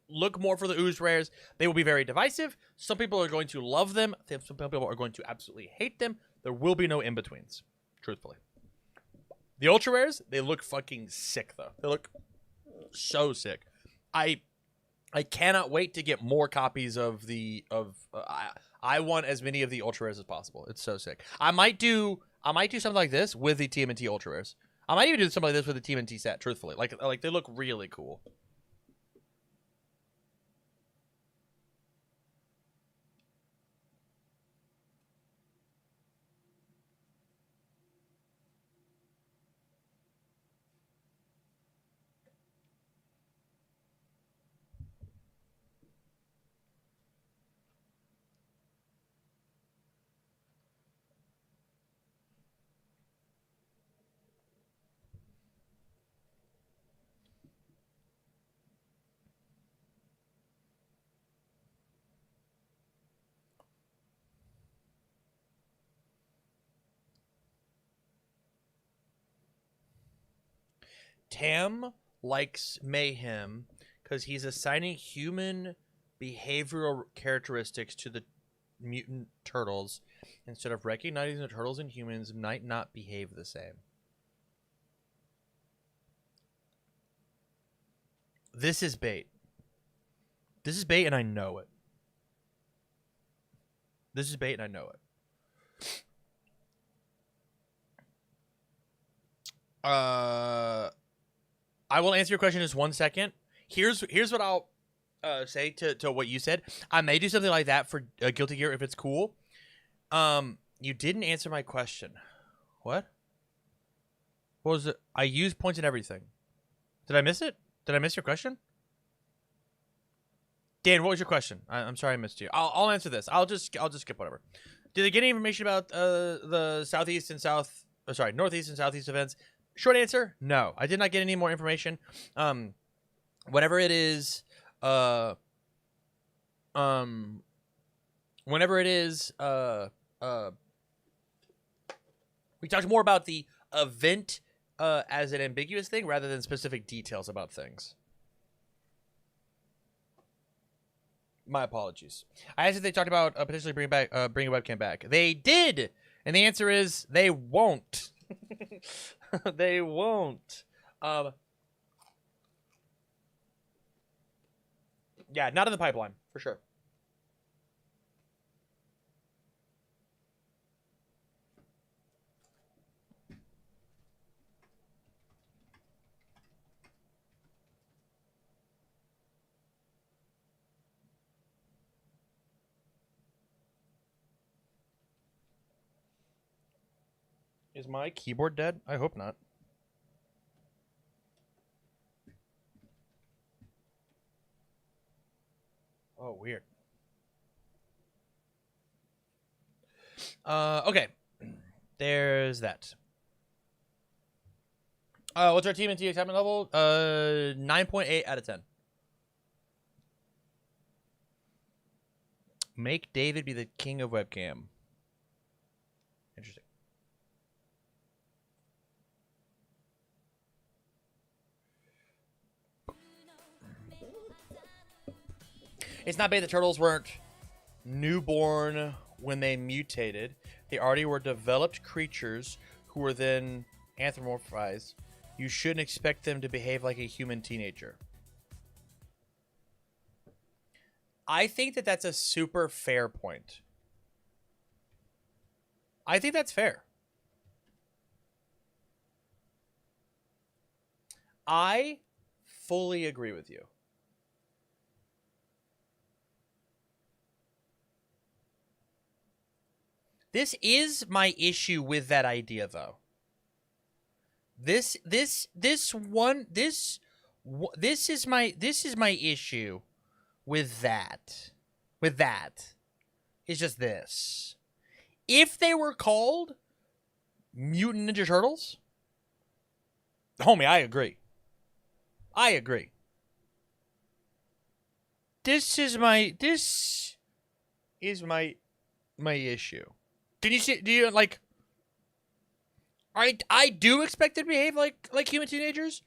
Look more for the ooze rares. They will be very divisive. Some people are going to love them. Some people are going to absolutely hate them. There will be no in-betweens, truthfully. The ultra rares, they look fucking sick, though. They look so sick. I cannot wait to get more copies of I want as many of the ultra rares as possible. It's so sick. I might do something like this with the TMNT ultra rares. I might even do something like this with the TMNT set, truthfully. Like they look really cool. Tam likes mayhem because he's assigning human behavioral characteristics to the mutant turtles instead of recognizing the turtles and humans might not behave the same. This is bait. This is bait, and I know it. This is bait, and I know it. I will answer your question in just 1 second. Here's what I'll say to what you said. I may do something like that for Guilty Gear if it's cool. You didn't answer my question. What? What was it? I used points in everything. Did I miss it? Did I miss your question? Dan, what was your question? I'm sorry I missed you. I'll answer this. I'll just skip whatever. Did they get any information about the northeast and southeast events? Short answer, no. I did not get any more information. Whenever it is, whenever it is, we talked more about the event as an ambiguous thing rather than specific details about things. My apologies. I asked if they talked about potentially bringing a webcam back. They did, and the answer is they won't. They won't. Yeah, not in the pipeline, for sure. Is my keyboard dead? I hope not. Oh, weird. Okay. There's that. What's our TMNT excitement level? 9.8 out of 10. Make David be the king of webcam. Interesting. It's not bad the turtles weren't newborn when they mutated, they already were developed creatures who were then anthropomorphized. You shouldn't expect them to behave like a human teenager. I think that that's a super fair point. I think that's fair. I fully agree with you. This is my issue with that idea, though. This is my issue with that. With that. It's just this. If they were called Mutant Ninja Turtles, homie, I agree. I agree. This is my issue. Can you see? Do you like? I do expect them to behave like human teenagers,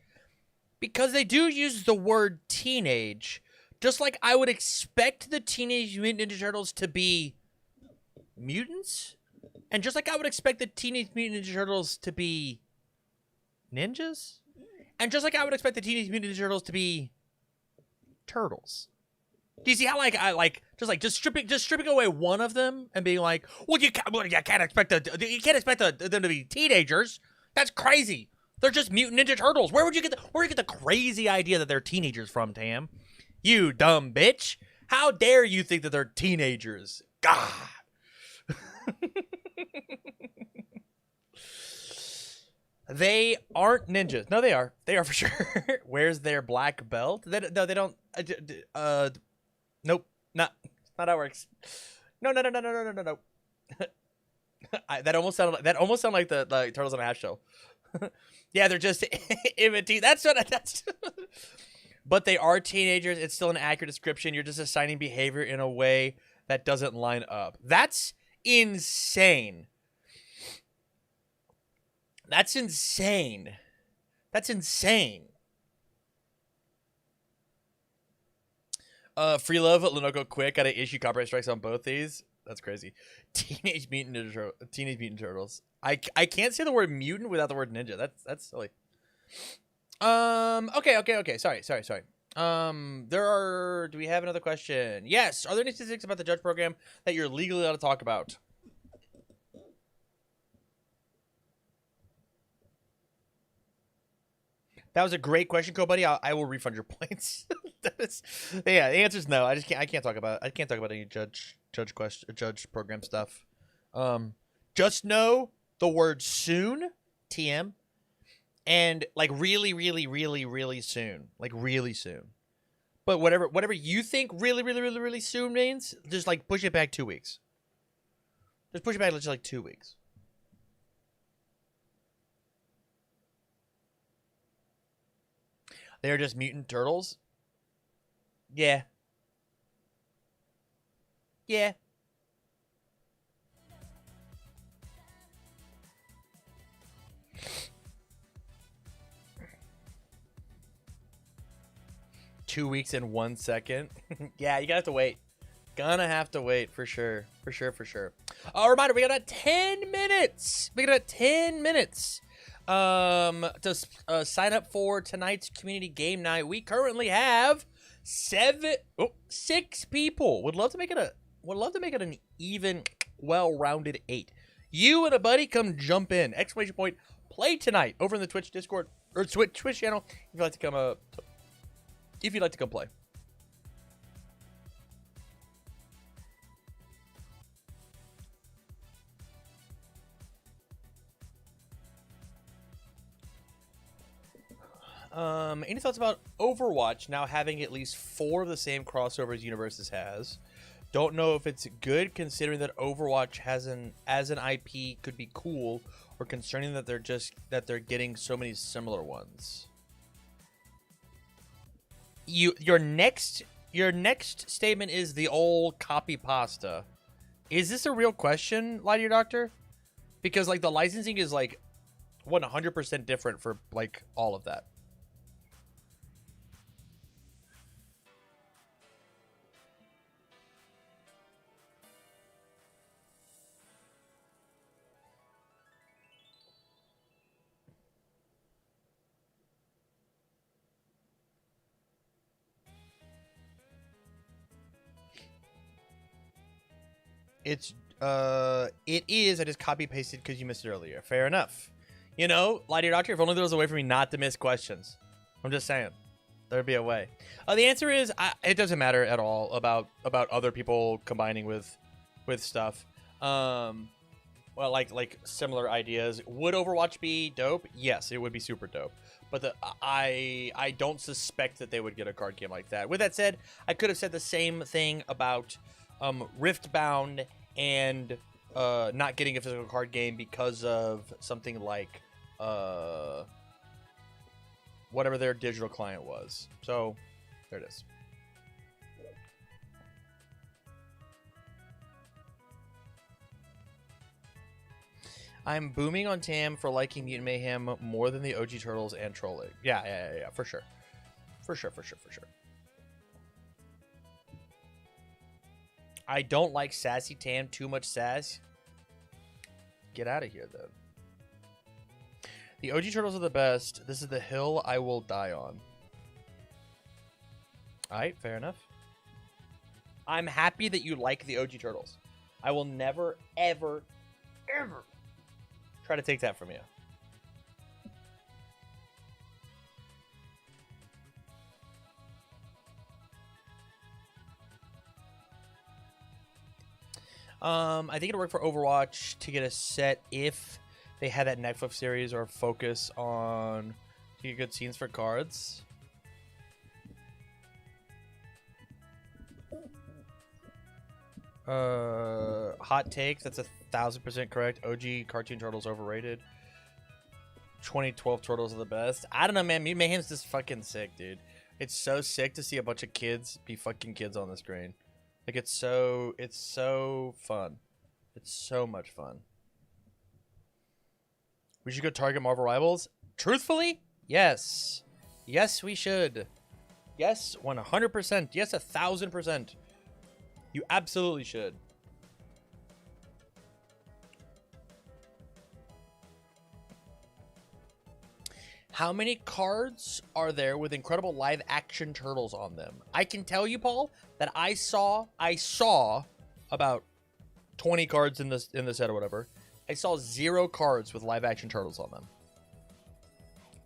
because they do use the word teenage, just like I would expect the Teenage Mutant Ninja Turtles to be mutants, and just like I would expect the Teenage Mutant Ninja Turtles to be ninjas, and just like I would expect the Teenage Mutant Ninja Turtles to be turtles. Do you see how just stripping away one of them and being like, well, you can't expect them to be teenagers. That's crazy. They're just Mutant Ninja Turtles. Where would you get the crazy idea that they're teenagers from, Tam? You dumb bitch. How dare you think that they're teenagers? God. They aren't ninjas. No, they are. They are for sure. Where's their black belt? They don't. Nope. Not how it works. No. That almost sounded like the Turtles on a Half Shell. Yeah, they're just imitating. That's. But they are teenagers. It's still an accurate description. You're just assigning behavior in a way that doesn't line up. That's insane. That's insane. Free love, Lenoco quick. Gotta issue copyright strikes on both these. That's crazy. Teenage Mutant Turtles. I can't say the word mutant without the word ninja. That's silly. Okay. Sorry. Do we have another question? Yes. Are there any statistics about the judge program that you're legally allowed to talk about? That was a great question, buddy. I will refund your points. Yeah, the answer is no. I can't talk about any judge program stuff. Just know the word soon, TM, and like really soon, like really soon. But whatever you think really soon means, just like push it back 2 weeks. Just push it back just like 2 weeks. They're just mutant turtles? Yeah. 2 weeks and 1 second. Yeah, you gotta have to wait. Gonna have to wait for sure. Reminder, we got about 10 minutes. To sign up for tonight's community game night. We currently have 6 people. Would love to make it an even, well-rounded 8. You and a buddy come jump in. ! Play tonight over in the Twitch Discord or Twitch channel if you'd like to come play. Any thoughts about Overwatch now having at least 4 of the same crossovers Universes has? Don't know if it's good considering that Overwatch as an IP could be cool, or concerning that they're getting so many similar ones. Your next statement is the old copy pasta. Is this a real question, Lie to Your Doctor? Because like the licensing is like 100% different for like all of that. It is. I just copy pasted because you missed it earlier. Fair enough. You know, lie to your doctor. If only there was a way for me not to miss questions. I'm just saying, there'd be a way. The answer is, it doesn't matter at all about other people combining with stuff. Well, like similar ideas. Would Overwatch be dope? Yes, it would be super dope. But I don't suspect that they would get a card game like that. With that said, I could have said the same thing about Riftbound and not getting a physical card game because of something like whatever their digital client was. So there it is. I'm booming on Tam for liking Mutant Mayhem more than the OG Turtles and trolling. Yeah, for sure. For sure. I don't like sassy Tam, too much sass. Get out of here, then. The OG Turtles are the best. This is the hill I will die on. Alright, fair enough. I'm happy that you like the OG Turtles. I will never, ever, ever try to take that from you. I think it'll work for Overwatch to get a set if they had that Netflix series or focus on to get good scenes for cards. Hot take, that's 1,000% correct. OG Cartoon Turtles overrated. 2012 Turtles are the best. I don't know, man. Mutant Mayhem's just fucking sick, dude. It's so sick to see a bunch of kids be fucking kids on the screen. Like, it's so fun. It's so much fun. We should go target Marvel Rivals? Truthfully? Yes. Yes, we should. Yes, 100%. Yes, 1,000%. You absolutely should. How many cards are there with incredible live action turtles on them? I can tell you, Paul, that I saw about 20 cards in the set or whatever. I saw 0 cards with live action turtles on them.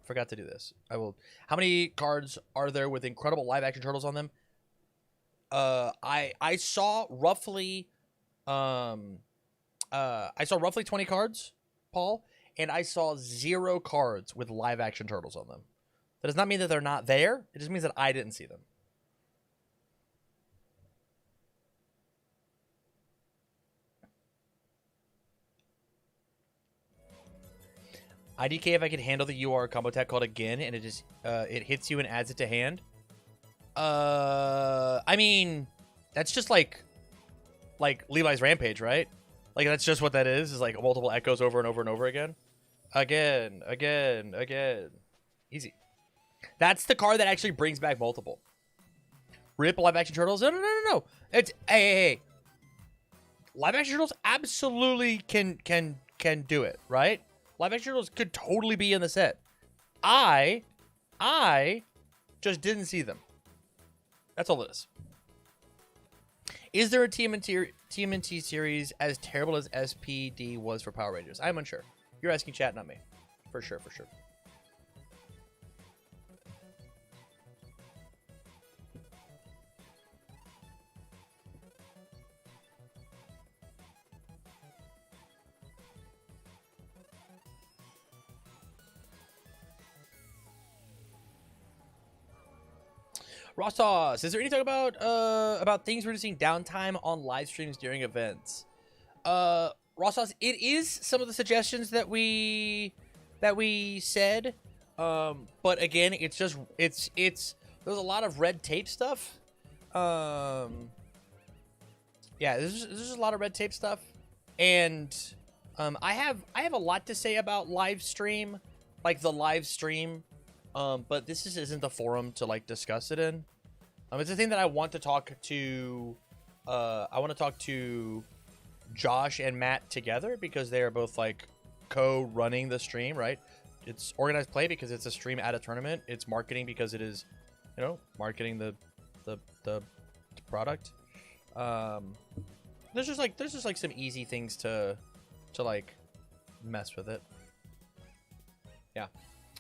Forgot to do this. I will. How many cards are there with incredible live action turtles on them? I saw roughly 20 cards, Paul, and I saw 0 cards with live action turtles on them. That does not mean that they're not there. It just means that I didn't see them. IDK if I could handle the UR combo attack called again and it just it hits you and adds it to hand. I mean, that's just like Levi's Rampage, right? Like that's just what that is like multiple echoes over and over and over again. Again. Easy. That's the card that actually brings back multiple. Rip live action turtles? No. It's hey. Live action turtles absolutely can do it, right? Live action turtles could totally be in the set. I just didn't see them. That's all it is. Is there a TMNT series as terrible as SPD was for Power Rangers? I'm unsure. You're asking chat, not me. For sure. Raw Sauce, is there any talk about things reducing downtime on live streams during events? Raw Sauce, it is some of the suggestions that we said, but again, it's there's a lot of red tape stuff. Yeah, there's just a lot of red tape stuff, and I have a lot to say about live stream, like the live stream. But this isn't the forum to like discuss it in. It's a thing that I want to talk to. I want to talk to Josh and Matt together because they are both like co-running the stream, right? It's organized play because it's a stream at a tournament. It's marketing because it is, marketing the product. there's just like some easy things to like mess with it. Yeah.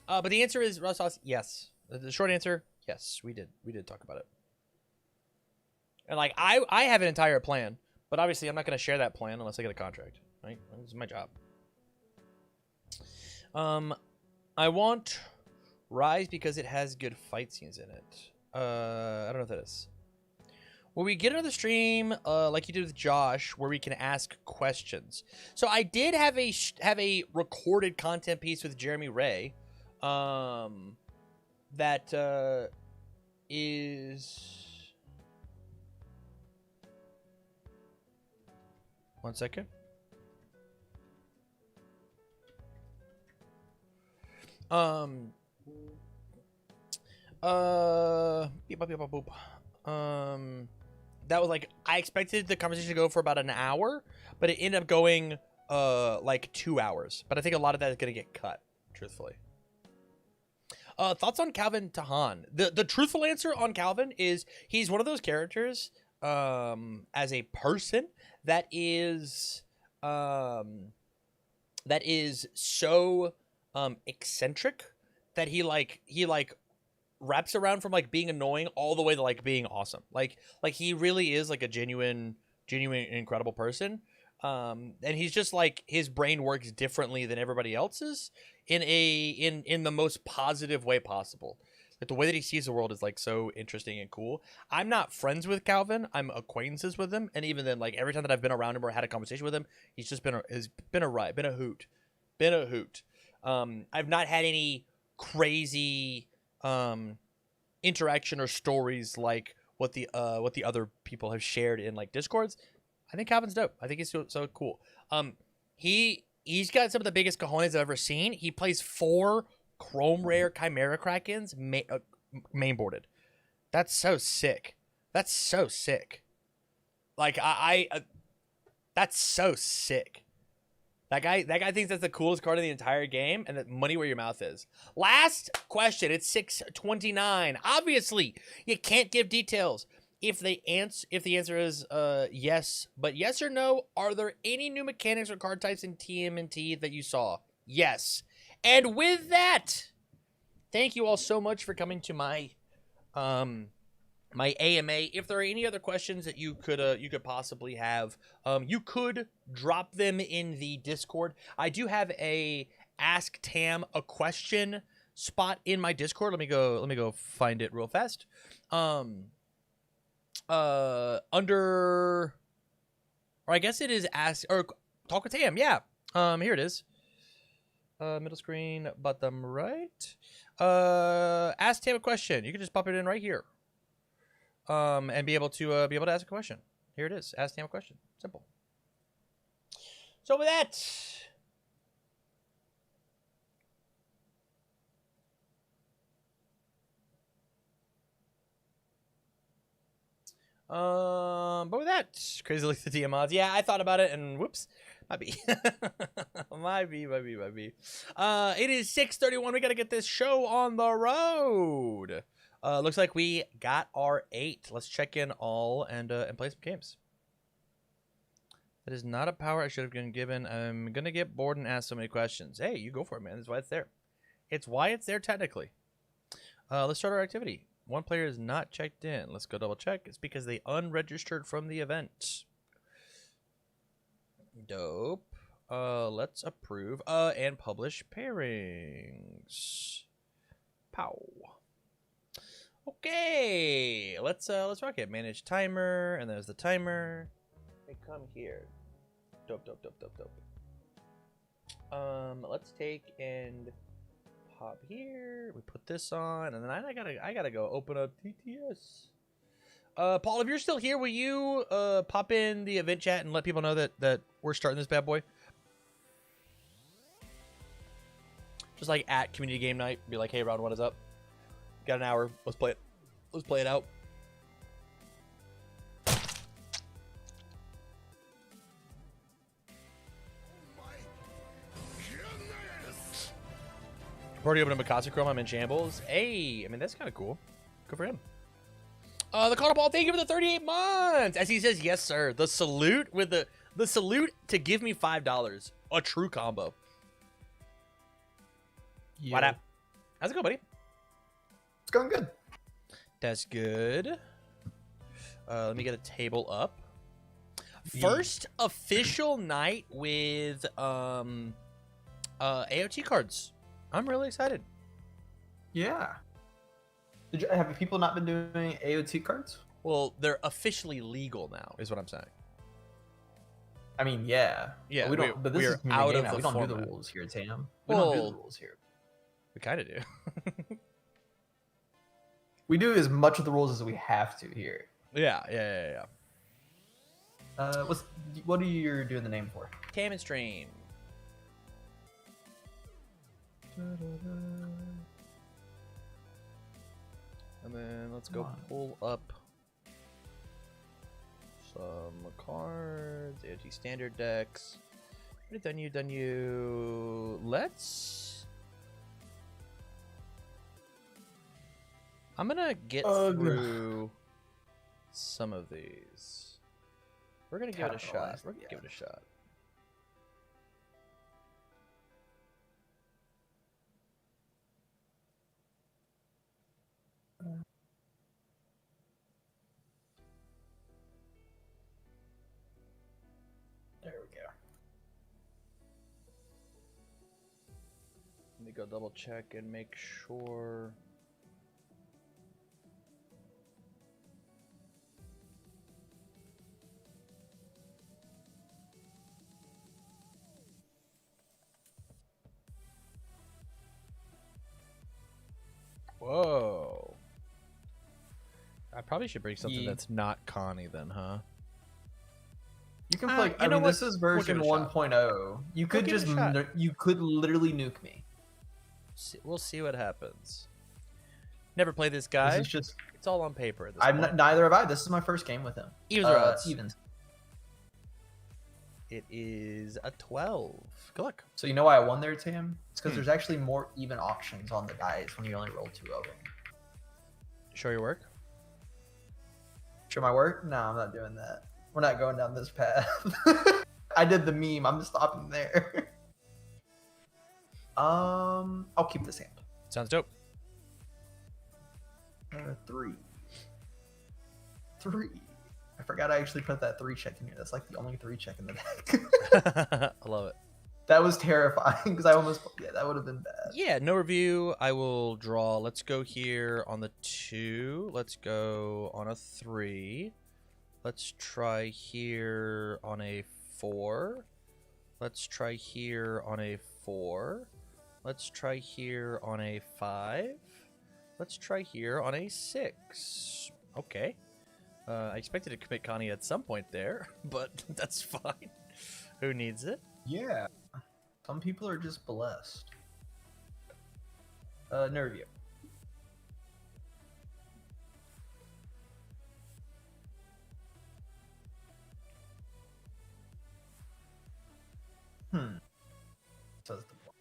But the answer is raw sauce. Yes. The short answer, yes, we did talk about it. And like I have an entire plan, but obviously I'm not going to share that plan unless I get a contract, right? This is my job. I want Rise because it has good fight scenes in it. I don't know what that is. Will we get another stream like you did with Josh where we can ask questions? So I did have a recorded content piece with Jeremy Ray that is... One second. Beep, beep, beep, boop. That was like, I expected the conversation to go for about an hour, but it ended up going like 2 hours. But I think a lot of that is gonna get cut, truthfully. Thoughts on Calvin Tahan? The truthful answer on Calvin is he's one of those characters as a person that is so eccentric that he wraps around from like being annoying all the way to like being awesome. Like he really is like a genuine incredible person. And he's just like, his brain works differently than everybody else's in the most positive way possible. Like the way that he sees the world is like so interesting and cool. I'm not friends with Calvin. I'm acquaintances with him, and even then, like every time that I've been around him or had a conversation with him, he's just been a riot, been a hoot. I've not had any crazy interaction or stories like what the other people have shared in like Discords. I think Calvin's dope. I think he's so cool. He's got some of the biggest cojones I've ever seen. He plays 4 Chrome Rare Chimera Krakens mainboarded. That's so sick. Like that's so sick. That guy thinks that's the coolest card in the entire game, and that money where your mouth is. Last question. It's 6:29. Obviously, you can't give details. If the answer is yes, but yes or no, are there any new mechanics or card types in TMNT that you saw? Yes. And with that, thank you all so much for coming to my my AMA. If there are any other questions that you could possibly have, you could drop them in the Discord. I do have a Ask Tam a Question spot in my Discord. Let me go find it real fast. Under, or I guess it is Ask or Talk with Tam. Yeah. Here it is. Middle screen, bottom right. Ask Tam a question. You can just pop it in right here. And be able to ask a question. Here it is. Ask Tam a question. Simple. So with that, but with that, crazy like the DM mods. Yeah, I thought about it, and whoops, might be. Might be. It is 6:31. We got to get this show on the road. Looks like we got our 8. Let's check in all and play some games. That is not a power I should have been given. I'm gonna get bored and ask so many questions. Hey, you go for it, man. That's why it's there. It's why it's there technically. Let's start our activity. One player is not checked in. Let's go double check. It's because they unregistered from the event. Dope. Let's approve and publish pairings. Pow. Okay, let's rock it. Manage timer, and there's the timer. Hey, come here. Dope. Let's take and pop here. We put this on, and then I gotta go open up TTS. Paul, if you're still here, will you pop in the event chat and let people know that we're starting this bad boy? Just like at community game night, be like, hey, round 1 is up. Got an hour. Let's play it. Let's play it out. Already opened a Mikasa Chrome. I'm in shambles. Hey, I mean, that's kind of cool. Good for him. The call ball, thank you for the 38 months. As he says, yes, sir. The salute with the salute to give me $5. A true combo. Yeah. What up? How's it going, buddy? It's going good. That's good. Let me get a table up. Yeah. First official night with AOT cards. I'm really excited. Yeah. Have people not been doing AOT cards? Well, they're officially legal now, is what I'm saying. I mean, yeah. Yeah, But we don't. But this we're is community out game of now. the We don't do format. the rules here, Tam. We don't do Well- the rules here. We kind of do. We do as much of the rules as we have to here. Yeah. What are you doing the name for? Cam and stream. And then let's go Come on. pull up some cards, AOT standard decks. Done you. Let's. I'm gonna get through some of these. We're gonna give it a shot. Capitalize, We're gonna yeah. give it a shot. There we go. Let me go double check and make sure. Whoa. I probably should bring something Ye- that's not Connie then, huh? You can play. you I know mean, what? this is We'll version give it a shot. 1.0. You could give it just. a shot. You could literally nuke me. We'll see what happens. Never played this guy. This is just. It's all on paper at this I'm point. neither have I. This is my first game with him. Evens or odds? Evens. It is a 12. Good luck. So you know why I won there, Tam? It's because Hmm. there's actually more even options on the dice when you only roll 2 of them. Show your work. Show my work? No, I'm not doing that. We're not going down this path. I did the meme. I'm just stopping there. I'll keep this hand. Sounds dope. 3. I forgot I actually put that 3 check in here. That's like the only 3 check in the deck. I love it. That was terrifying because I almost. Yeah, that would have been bad. Yeah, no review. I will draw. Let's go here on the 2. Let's go on a 3. Let's try here on a 4. Let's try here on a 4. Let's try here on a 5. Let's try here on a 6. Okay. I expected to commit Connie at some point there, but that's fine. Who needs it? Yeah. Some people are just blessed. No review. Says the one.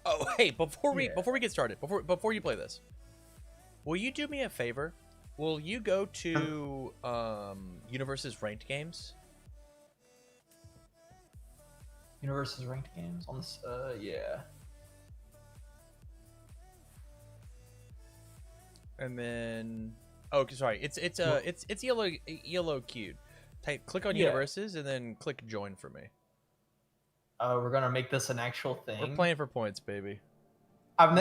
Oh, hey, before we Yeah. get started, before you play this, will you do me a favor? Will you go to Universe's ranked games? Universe's ranked games on this. Yeah. And then sorry, it's yellow queued. Click on Yeah. Universes and then click join for me. We're gonna make this an actual thing. We're playing for points, baby.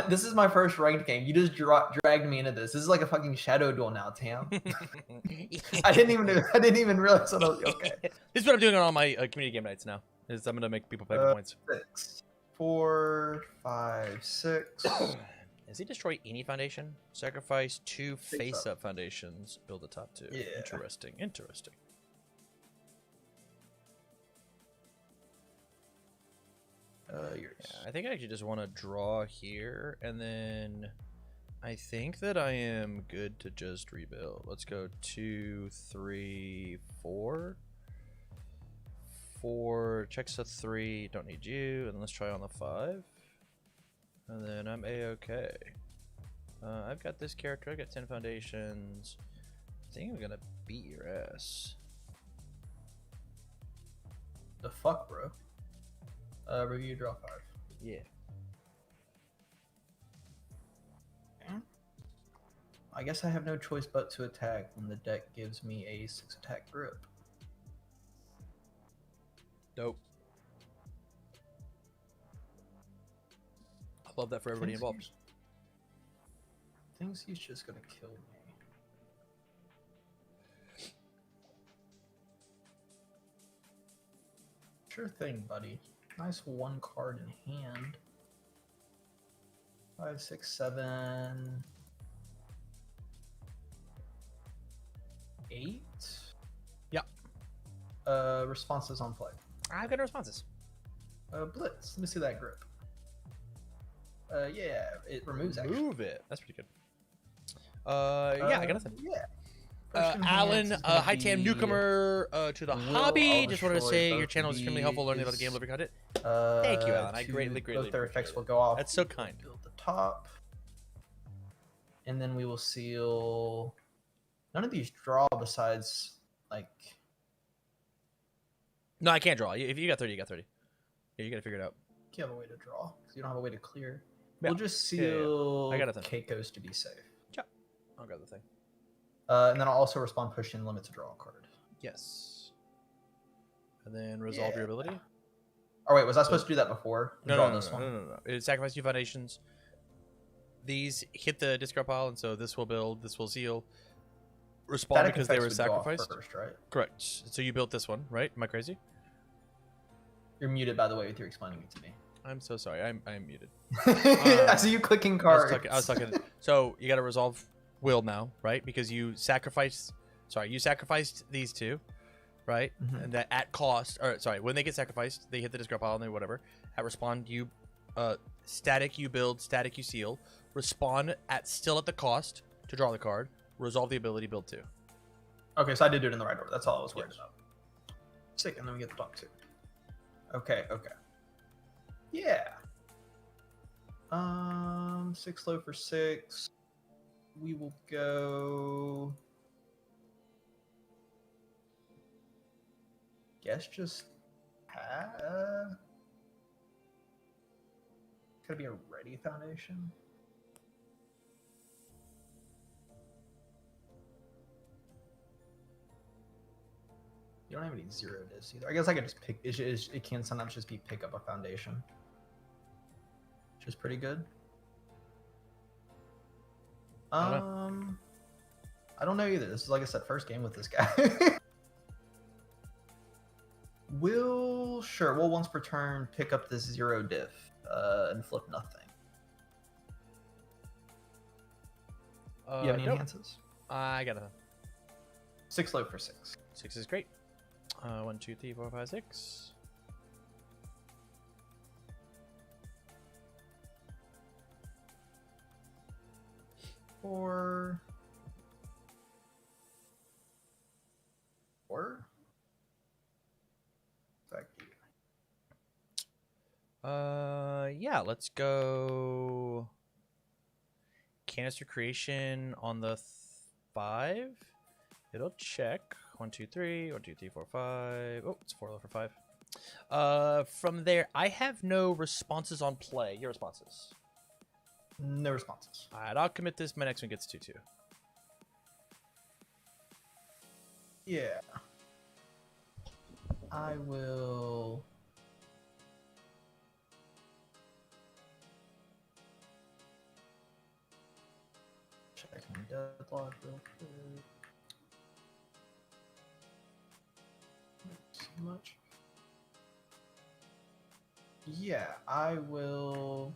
This is my first ranked game. You just dragged me into this. This is like a fucking shadow duel now, Tam. I didn't even realize what I was. Okay. This is what I'm doing on all my community game nights now. Is I'm gonna make people play for points. 6, 4, 5, 6. Does he destroy any foundation? Sacrifice 2 Think so. face-up foundations. Build the top 2. Yeah. Interesting. Yours. Yeah, I think I actually just want to draw here, and then I think that I am good to just rebuild. Let's go 2, 3, 4. 4 checks a 3. Don't need you. And let's try on the 5. And then I'm a-okay. I've got this character. I've got 10 foundations. I think I'm gonna beat your ass. The fuck, bro? Review, draw 5. Yeah. I guess I have no choice but to attack when the deck gives me a 6 attack grip. Dope. I love that for everybody involved. Thinks he's just gonna kill me. Sure thing, buddy. Nice 1 card in hand. 5, 6, 7, 8. Yep. Responses on play. I've got no responses. Blitz. Let me see that grip. Yeah, it removes action. Move it. That's pretty good. Yeah, I got nothing. Yeah. Alan, hi Tam, newcomer to the hobby. Just wanted to say your channel is extremely helpful learning about the game. Love your content. Thank you, Alan. I greatly both their appreciate effects it. will go off. That's so kind. Build the top, and then we will seal. None of these draw besides like. No, I can't draw. If you got 30, you got 30. Yeah, you gotta figure it out. You have a way to draw because you don't have a way to clear. Yeah. We'll just Yeah, yeah, yeah. seal I got a thing. Keiko's to be safe. I'll grab the thing. And then I'll also respond push in limit to draw a card. Yes. And then resolve your ability. Oh wait, was I supposed to do that before? Draw this one. No. It sacrifices 2 foundations. These hit the discard pile, and so this will build, this will seal. Respond Static because they effects were would go off sacrificed. first, right? Correct. So you built this one, right? Am I crazy? You're muted, by the way, with you explaining it to me. I'm so sorry. I'm muted. I see you clicking cards. I was talking. So you got to resolve will now, right? Because you sacrificed. Sorry, you sacrificed these 2, right? Mhm. And that at cost, or sorry, when they get sacrificed, they hit the discard pile and they whatever. At respond, you static you build, static you seal. Respond at still at the cost to draw the card. Resolve the ability, build 2. Okay, so I did do it in the right order. That's all I was worried Yes. about. Sick, and then we get the top 2. Okay. Yeah. 6 low for 6. We will go. Guess just Could be a ready foundation. You don't have any 0 discs either. I guess I could just pick. It can sometimes just be pick up a foundation, which is pretty good. I don't know either. This is, like I said, first game with this guy. We'll once per turn pick up this 0 diff and flip nothing. You have any Nope. enhances? I got a 6 low for 6. 6 is great. 1, 2, 3, 4, 5, 6. Four. Thank you. Yeah, let's go. Canister creation on the 5. It'll check. 1, 2, 3. 1, 2, 3, 4, 5. Oh, it's 4 low for 5. From there, I have no responses on play. Your responses. No responses. All right, I'll commit this. My next one gets 2/2. Yeah. I will. Check my deadlock real quick. Not so much. Yeah, I will.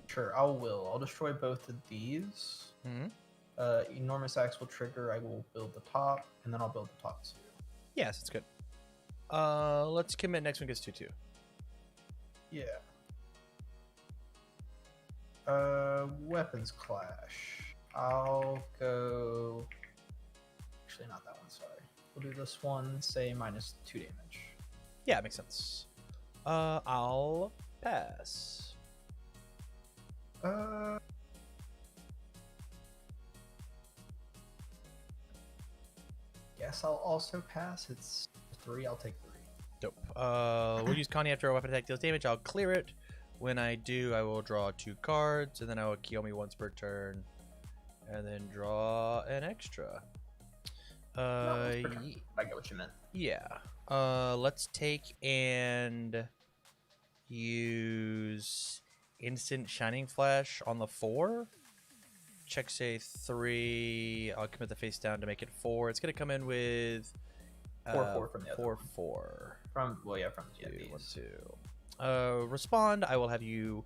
Sure, I'll destroy both of these. Mm-hmm. Enormous axe will trigger. I will build the top, and then I'll build the top 2. Yes, it's good. Let's commit. Next one gets 2/2. Yeah. Weapons clash. I'll go. Actually, not that one. Sorry. We'll do this one. Say -2 damage. Yeah, it makes sense. I'll pass. guess I'll also pass. It's 3. I'll take 3. Dope. We'll use Connie after a weapon attack deals damage. I'll clear it. When I do, I will draw 2 cards, and then I will Kiyomi once per turn, and then draw an extra. I get what you meant. Yeah. Let's take and use instant shining flash on the 4. Checks a 3. I'll commit the face down to make it 4. It's gonna come in with 4/4 from the other 4/4. From from the 2, 1, GFDs. 2. Respond. I will have you.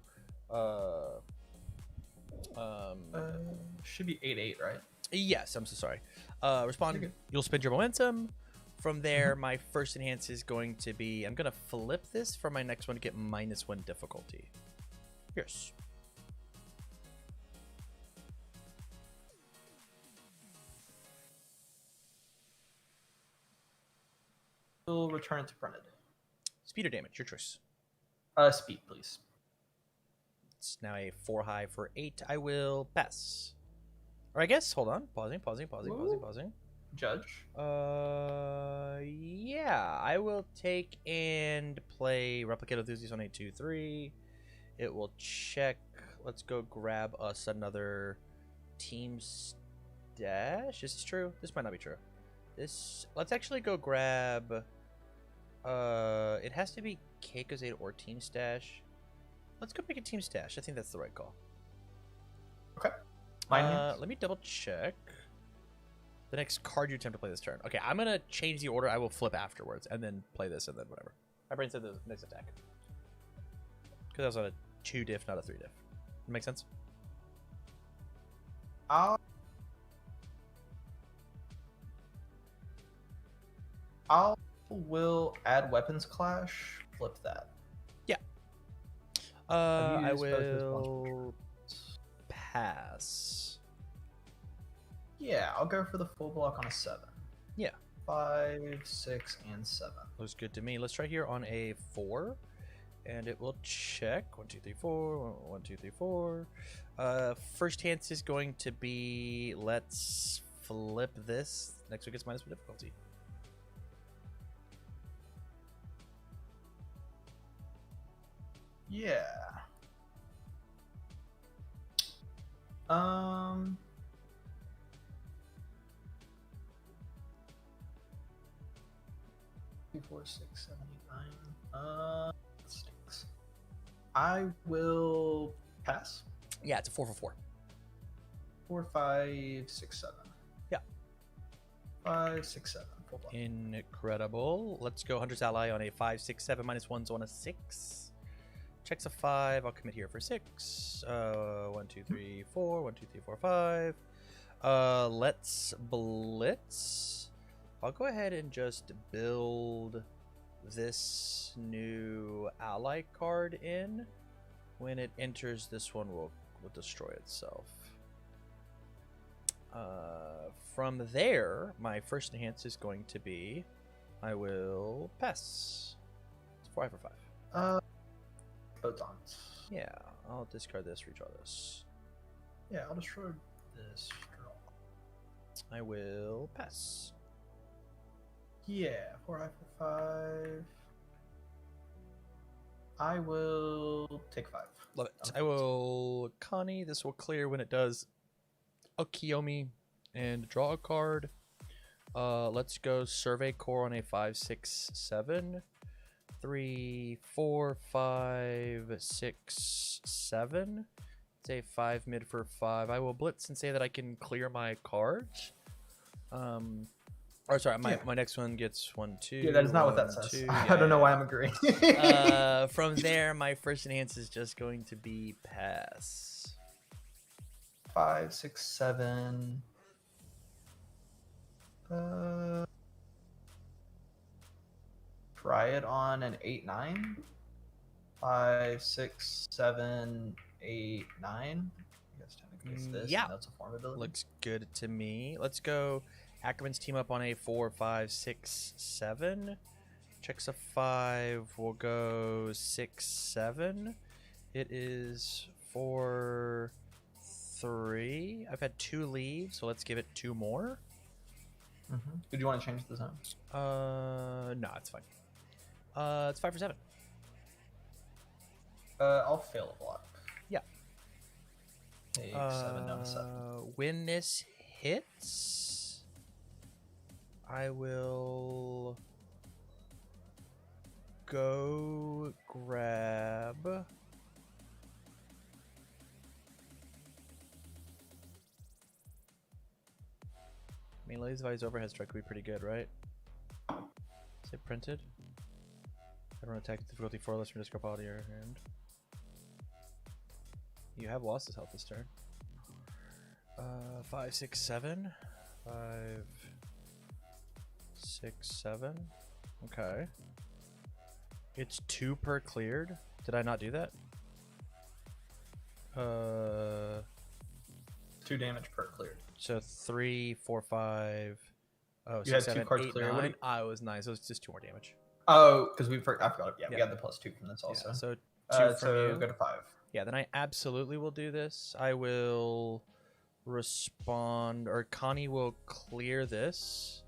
Should be 8/8, right? Yes, I'm so sorry. You're Respond. good. You'll spend your momentum. From there, my first enhance is going to be. I'm gonna flip this for my next one to get -1 difficulty. Yes. We'll return it to printed. Speed or damage, your choice. Speed, please. It's now a 4 high for 8. I will pass. Or I guess, hold on. Pausing. Judge. Yeah. I will take and play Replicate Enthusiast on a 2/3. It will check. Let's go grab us another team stash. Is this true? This might not be true. Let's actually go grab. It has to be Keiko's 8 or team stash. Let's go make a team stash. I think that's the right call. Okay. Mine. Let me double check. The next card you attempt to play this turn. Okay, I'm gonna change the order. I will flip afterwards and then play this and then whatever. My brain said the next attack. Because I was on a 2 diff, not a 3 diff. Make sense? Will add weapons clash. Flip that. Yeah. Have you I used both his will pass. Yeah, I'll go for the full block on a 7. Yeah. 5, 6, and 7. Looks good to me. Let's try here on a 4. And it will check. 1, 2, 3, 4. 1, 2, 3, 4. First chance is going to be. Let's flip this. Next one gets -1 difficulty. Yeah. 2, 4, 6, 7, 8, 9. Stinks. I will pass. Yeah, it's a 4 for 4. 4, 5, 6, 7. Yeah. 5, 6, 7. Full block. Incredible. Let's go Hunter's Ally on a 5, 6, 7 -1, so on a 6. Checks a 5. I'll commit here for 6. 1, 2, 3, 4. 1, 2, 3, 4, 5. Let's blitz. I'll go ahead and just build this new ally card in. When it enters, this one will destroy itself. From there, my first enhance is going to be, I will pass. It's 4 for 5. Photons. Yeah, I'll discard this, redraw this. Yeah, I'll destroy this draw. I will pass. Yeah, 4 for 5. I will take 5. Love it. I will Connie. This will clear when it does. I'll Kiyomi and draw a card. Let's go Survey Core on a 5, 6, 7. 3, 4, 5, 6, 7. It's a 5 mid for 5. I will blitz and say that I can clear my cards. Or sorry, my next one gets 1, 2. Yeah, that is not what that 1, says. 2. I don't know why I'm agreeing. From there, my first enhance is just going to be pass. 5, 6, 7. Try it on an 8, 9. 5, 6, 7, 8, 9. I guess technically it's this. Yeah. And that's a form ability. Looks good to me. Let's go Ackerman's team up on a 4, 5, 6, 7. Checks a 5. We'll go 6, 7. It is 4, 3. I've had 2 leaves, so let's give it 2 more. Did you want to change the zone? No, it's fine. It's 5 for 7. I'll fail a block. Yeah. Take 7 down to 7. When this hits, I will go grab. I mean, Lazy Vi's overhead strike could be pretty good, right? Is it printed? Everyone attack difficulty 4 less from discard pile to your hand. You have lost this health this turn. 5, 6, 7. 5, 6, 7. Okay. It's 2 per cleared. Did I not do that? 2 damage per cleared. So 3, 4, 5. Oh, You 6, had 2 7, cards 8, clear. What do 9. you- I was 9, so it's just 2 more damage. Oh, because I forgot it. Yeah, we Yeah. got the +2 from this also. Yeah, so 2 from so you. go to 5. Yeah, then I absolutely will do this. I will respond, or Connie will clear this,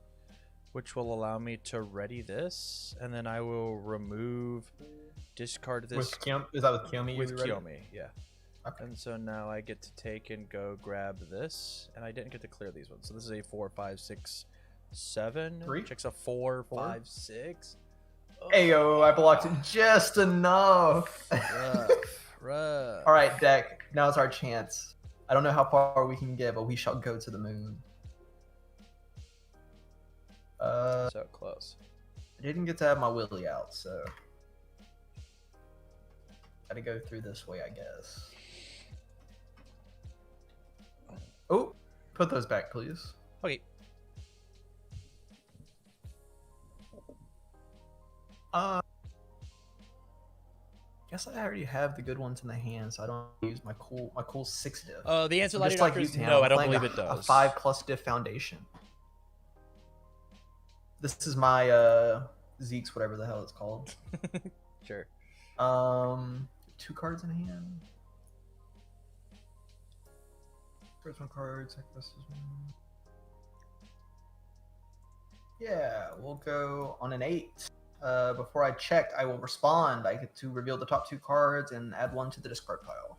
which will allow me to ready this, and then I will remove, discard this With Kiyomi, is that with Kiyomi? with you ready? Kiyomi. Yeah. Okay. And so now I get to take and go grab this, and I didn't get to clear these ones. So this is a 4, 5, 6, 7. 3? Checks a 4, 4? 5, 6. Ayo, I blocked it just enough. Rough, rough. All right, deck. Now's our chance. I don't know how far we can get, but we shall go to the moon. So close. I didn't get to have my willy out, so gotta go through this way, I guess. Oh, put those back, please. Okay. Guess I already have the good ones in the hand, so I don't use my cool 6 diff. The answer, I'm Lottie just like Doctor, you, is Tam. no. I'm I don't playing believe it a does. 5+ diff foundation. This is my Zeke's whatever the hell it's called. Sure. 2 cards in hand. First one card, second this is one. Yeah, we'll go on an 8. Before I check, I will respond. I get to reveal the top 2 cards and add 1 to the discard pile.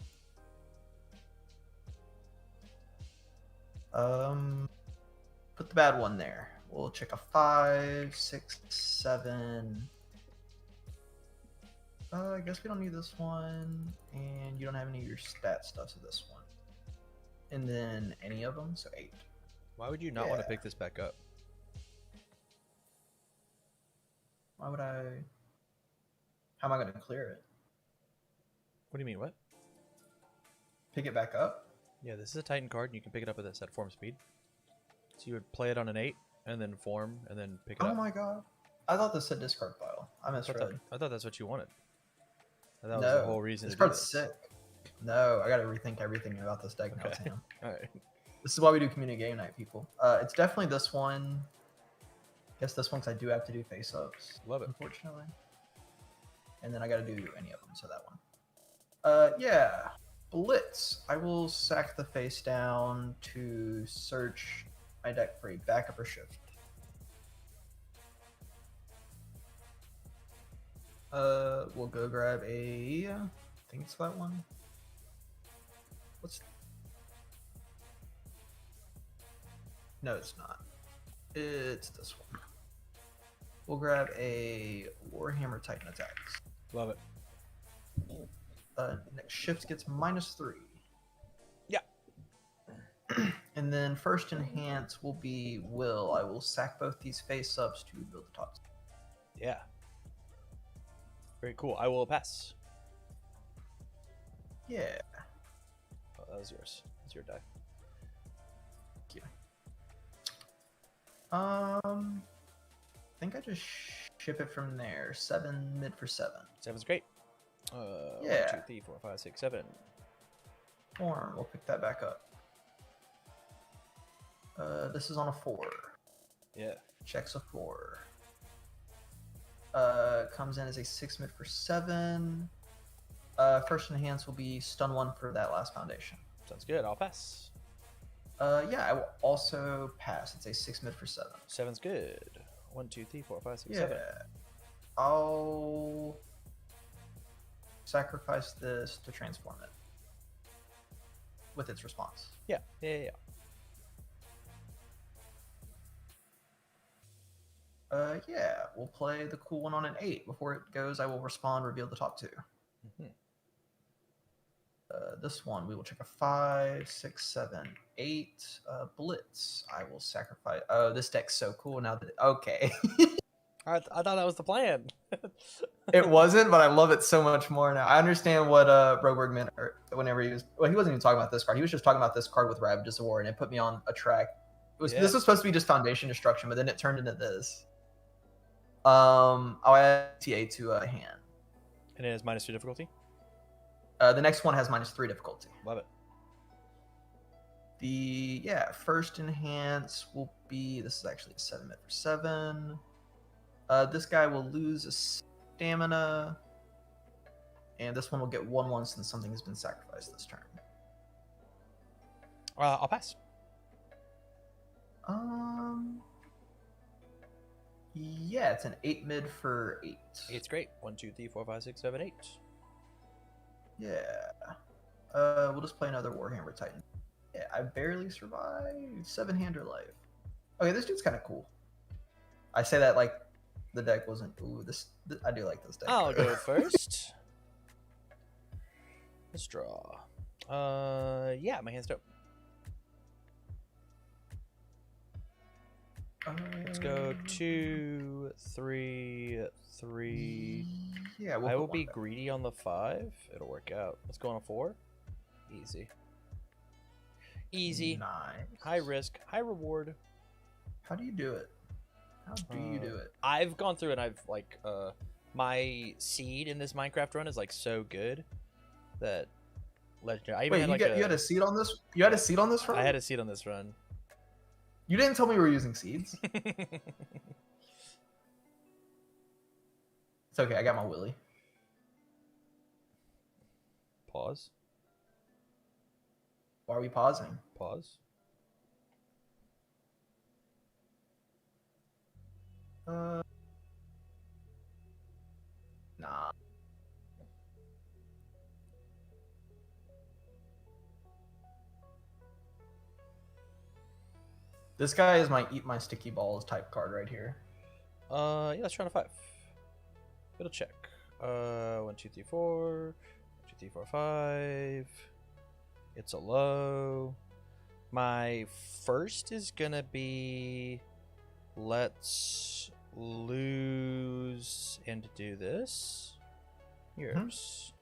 Put the bad one there. We'll check a 5, 6, 7. I guess we don't need this one, and you don't have any of your stat stuff, so this one. And then any of them, so 8. Why would you not want to Yeah. pick this back up? Why would I? How am I going to clear it? What do you mean? What? Pick it back up? Yeah, this is a Titan card, and you can pick it up at this at form speed. So you would play it on an 8, and then form, and then pick it Oh up. my god. I thought this said discard pile. I misread. I thought that's what you wanted. That was No, the whole reason this to do card's sick. No, I got to rethink everything about this deck now, Okay. Sam. Alright. This is why we do community game night, people. It's definitely this one. Guess this one because I do have to do face-ups. Love it. Unfortunately. And then I got to do any of them, so that one. Yeah. Blitz. I will sack the face down to search my deck for a backup or shift. We'll go grab a. I think it's that one. What's? No, it's not. It's this one. We'll grab a Warhammer Titan Attacks. Love it. Next shift gets -3. Yeah. And then first enhance will be Will. I will sack both these face ups to build the top. Yeah. Very cool. I will pass. Yeah. Oh, that was yours. That's your die. I think I just ship it from there. 7 mid for 7. 7's great. Yeah. 1, 2, 3, 4, 5, 6, 7. Form. We'll pick that back up. This is on a 4. Yeah. Checks a 4. Comes in as a 6 mid for 7. First enhance will be stun 1 for that last foundation. Sounds good. I'll pass. Yeah, I will also pass. It's a 6 mid for 7. 7's good. 1, 2, 3, 4, 5, 6, Yeah. 7. I'll sacrifice this to transform it with its response. Yeah, yeah, yeah. Yeah, we'll play the cool one on an 8. Before it goes, I will respond, reveal the top 2. Mhm. This one, we will check a 5, 6, 7, 8. Blitz. I will sacrifice. Oh, this deck's so cool now that. Okay. I thought that was the plan. It wasn't, but I love it so much more now. I understand what Broberg meant whenever he was. Well, he wasn't even talking about this card. He was just talking about this card with Ravages of War, and it put me on a track. Yeah. This was supposed to be just Foundation Destruction, but then it turned into this. I'll add TA to a hand. And it is -2 difficulty. The next one has -3 difficulty. Love it. The first enhance will be. This is actually a 7 mid for 7. This guy will lose a stamina, and this one will get 1/1 since something has been sacrificed this turn. I'll pass. Yeah, it's an 8 mid for 8. 8's great. 1, 2, 3, 4, 5, 6, 7, 8. Yeah. We'll just play another Warhammer Titan. Yeah, I barely survived. 7-hander life. Okay, this dude's kind of cool. I say that like the deck wasn't. Ooh, I do like this deck. I'll go first. Let's draw. Yeah, my hand's dope. Let's go 2, 3, 3. Yeah, I will be greedy on the 5. It'll work out. Let's go on a 4. Easy. Easy. Nice. High risk, high reward. How do you do it? How do you do it? I've gone through and I've like my seed in this Minecraft run is like so good that legendary. I even Wait, had, like, you had a seed on this? You had a seed on this run? I had a seed on this run. You didn't tell me we were using seeds. It's okay. I got my Willy. Pause. Why are we pausing? Pause. Nah. This guy is my eat my sticky balls type card right here. Yeah, let's try on a 5. It'll check. 1, 2, 3, 4. 1, 2, 3, 4, 5. It's a low. My first is gonna be let's lose and do this. Yours.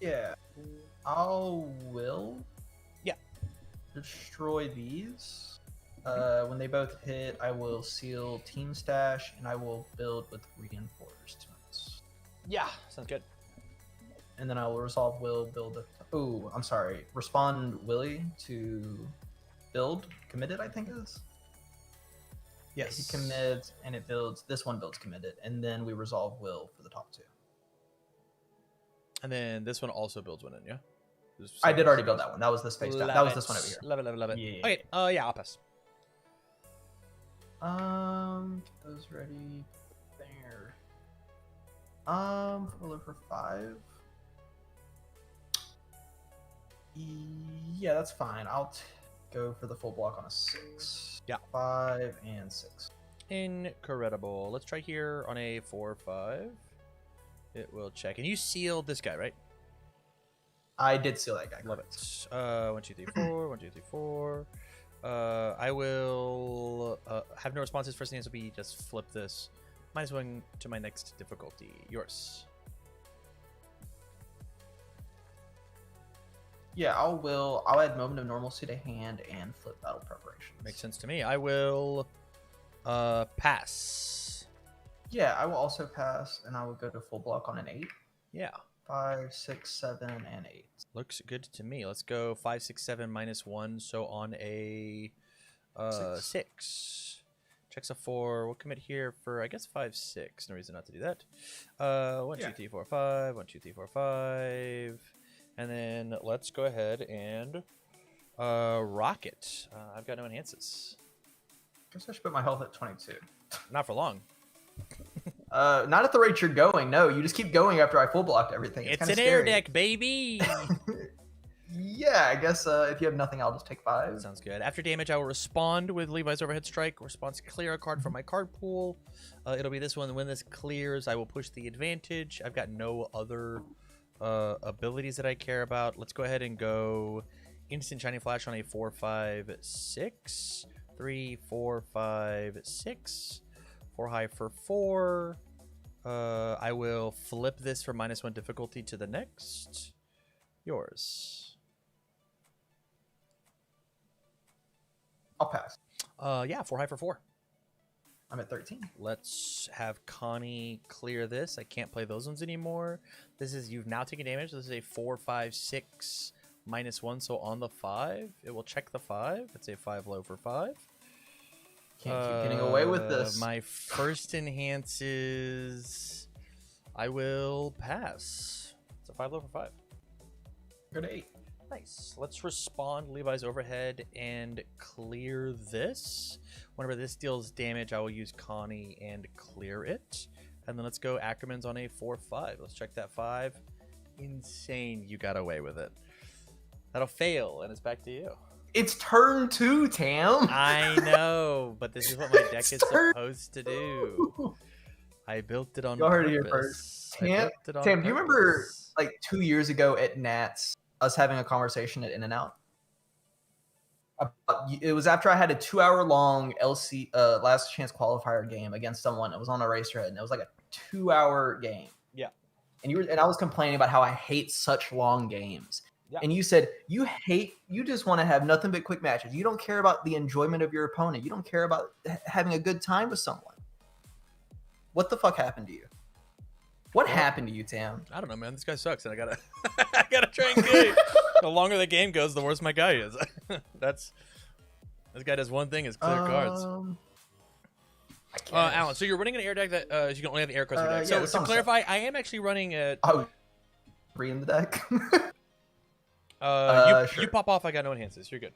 Yeah. Will. Yeah. Destroy these. When they both hit, I will seal Team Stash, and I will build with reinforcements. Yeah, sounds good. And then I will resolve Will, build a... Oh, I'm sorry. Respond Willy to build. Committed, I think it is. Yes. He commits, and it builds. This one builds committed, and then we resolve Will for the top 2. And then this one also builds one in, yeah? I did already build that one. That was this face down. That was this one over here. Love it, love it, love it. Yeah. Okay, yeah, I'll pass. Get those ready. There. We'll look for 5. Yeah, that's fine. I'll go for the full block on a 6. Yeah. 5 and 6. Incredible. Let's try here on a 4, 5. It will check. And you sealed this guy, right? I did seal that guy. Love it. 1, 2, 3, 4. 1, 2, 3, 4. I will have no responses. First thing will be just flip this. -1 to my next difficulty. Yours. Yeah, I'll add Moment of Normalcy to hand and flip Battle Preparations. Makes sense to me. I will pass. Yeah, I will also pass, and I will go to full block on an 8. Yeah. 5, 6, 7, and 8. Looks good to me. Let's go 5, 6, 7 -1. So on a 6. Checks a 4. We'll commit here for I guess 5, 6. No reason not to do that. 1, 2, 3, 4, 5. 1, 2, 3, 4, 5. And then let's go ahead and Rocket. I've got no enhances. Guess I should put my health at 22. Not for long. Not at the rate you're going. No, you just keep going after I full blocked everything. It's kinda an air scary. deck, baby. Yeah, I guess if you have nothing, I'll just take 5. Sounds good. After damage, I will respond with Levi's Overhead Strike. Response, clear a card from my card pool. It'll be this one. When this clears, I will push the advantage. I've got no other abilities that I care about. Let's go ahead and go Instant Shining Flash on a 4, 5, 6. 3, 4, 5, 6. 4 high for 4. I will flip this from -1 difficulty to the next. Yours. I'll pass. Yeah, 4 high for 4. I'm at 13. Let's have Connie clear this. I can't play those ones anymore. This is, you've now taken damage. This is a 4, 5, 6, -1. So on the 5, it will check the 5. It's a 5 low for 5. Can't keep getting away with this. My first enhances. I will pass. It's a 5 low for 5. Go to 8. Nice. Let's respond Levi's Overhead and clear this. Whenever this deals damage, I will use Connie and clear it. And then let's go Ackerman's on a 4, 5. Let's check that 5. Insane. You got away with it. That'll fail, and it's back to you. It's turn 2, Tam. I know, but this is what my deck It's is turn supposed to do. I built it on You heard it purpose. here first. I Tam, built it on Tam, do you remember purpose. like 2 years ago at Nats, us having a conversation at In-N-Out? It was after I had a 2-hour-long LC last chance qualifier game against someone. It was on Eraserhead, and it was like a 2-hour game. Yeah. And I was complaining about how I hate such long games. Yeah. And you said you just want to have nothing but quick matches. You don't care about the enjoyment of your opponent. You don't care about having a good time with someone. What the fuck happened to you? What happened to you, Tam? I don't know, man. This guy sucks, and I gotta, I gotta try and get. The longer the game goes, the worse my guy is. This guy does one thing: is clear cards. I guess. Alan, so you're running an air deck that you can only have the air cards in your deck. yeah, So some to clarify, I am actually running a. Oh, 3 in the deck. You pop off. I got no enhances. You're good.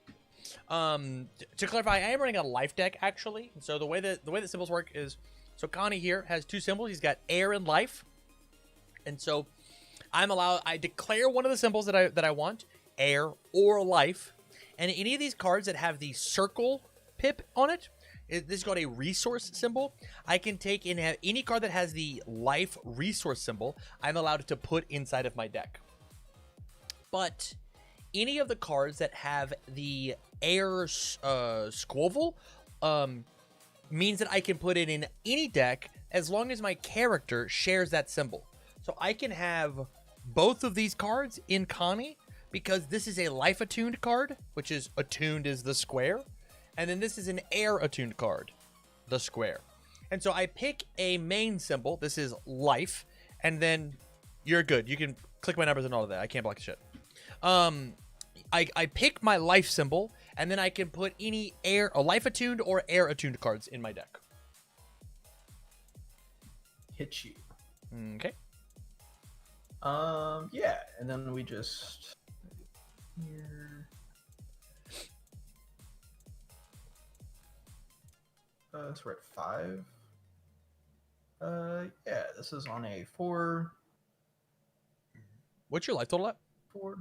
To clarify, I am running a life deck actually. So the way that symbols work is, so Connie here has 2 symbols. He's got air and life, and so I declare one of the symbols that I want, air or life, and any of these cards that have the circle pip on it. This is called a resource symbol. I can take and have any card that has the life resource symbol. I'm allowed to put inside of my deck. But any of the cards that have the air squoval means that I can put it in any deck as long as my character shares that symbol. So I can have both of these cards in Connie because this is a life attuned card, which is attuned is the square. And then this is an air attuned card, the square. And so I pick a main symbol. This is life. And then you're good. You can click my numbers and all of that. I can't block the shit. I pick my life symbol, and then I can put any life attuned or air attuned cards in my deck. Hit you. Okay. Yeah, and then we just here. So we're at 5. Yeah, this is on a 4. What's your life total at? 4.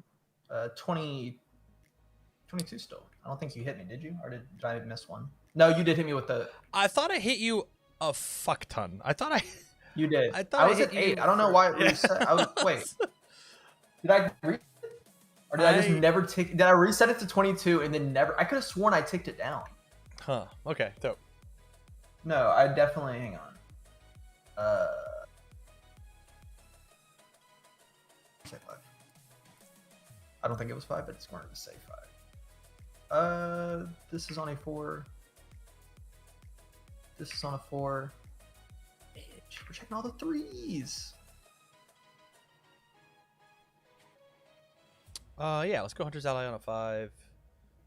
22 still. I don't think you hit me, did you? Or did I miss one? No, you did hit me with the. I thought I hit you a fuck ton. You did. I thought I was I at hit you 8. I don't know why it for- reset. Wait. Did I or did I just never tick? Did I reset it to 22 and then never? I could have sworn I ticked it down. Huh. Okay. So No, I definitely. Hang on. Say 5. I don't think it was 5, but it's smarter to say 5. This is on a 4. This is on a 4. Bitch, we're checking all the 3s. yeah, let's go Hunter's Ally on a 5.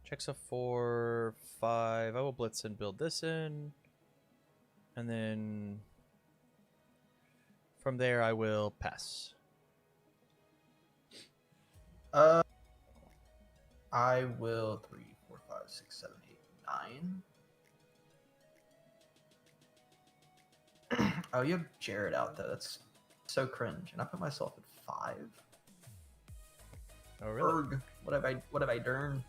Checks a 4, 5. I will blitz and build this in. And then from there I will pass. I I will 3, 4, 5, 6, 7, 8, 9. Oh, you have Jared out though. That's so cringe. And I put myself at 5. Oh, really? Erg. What have I done?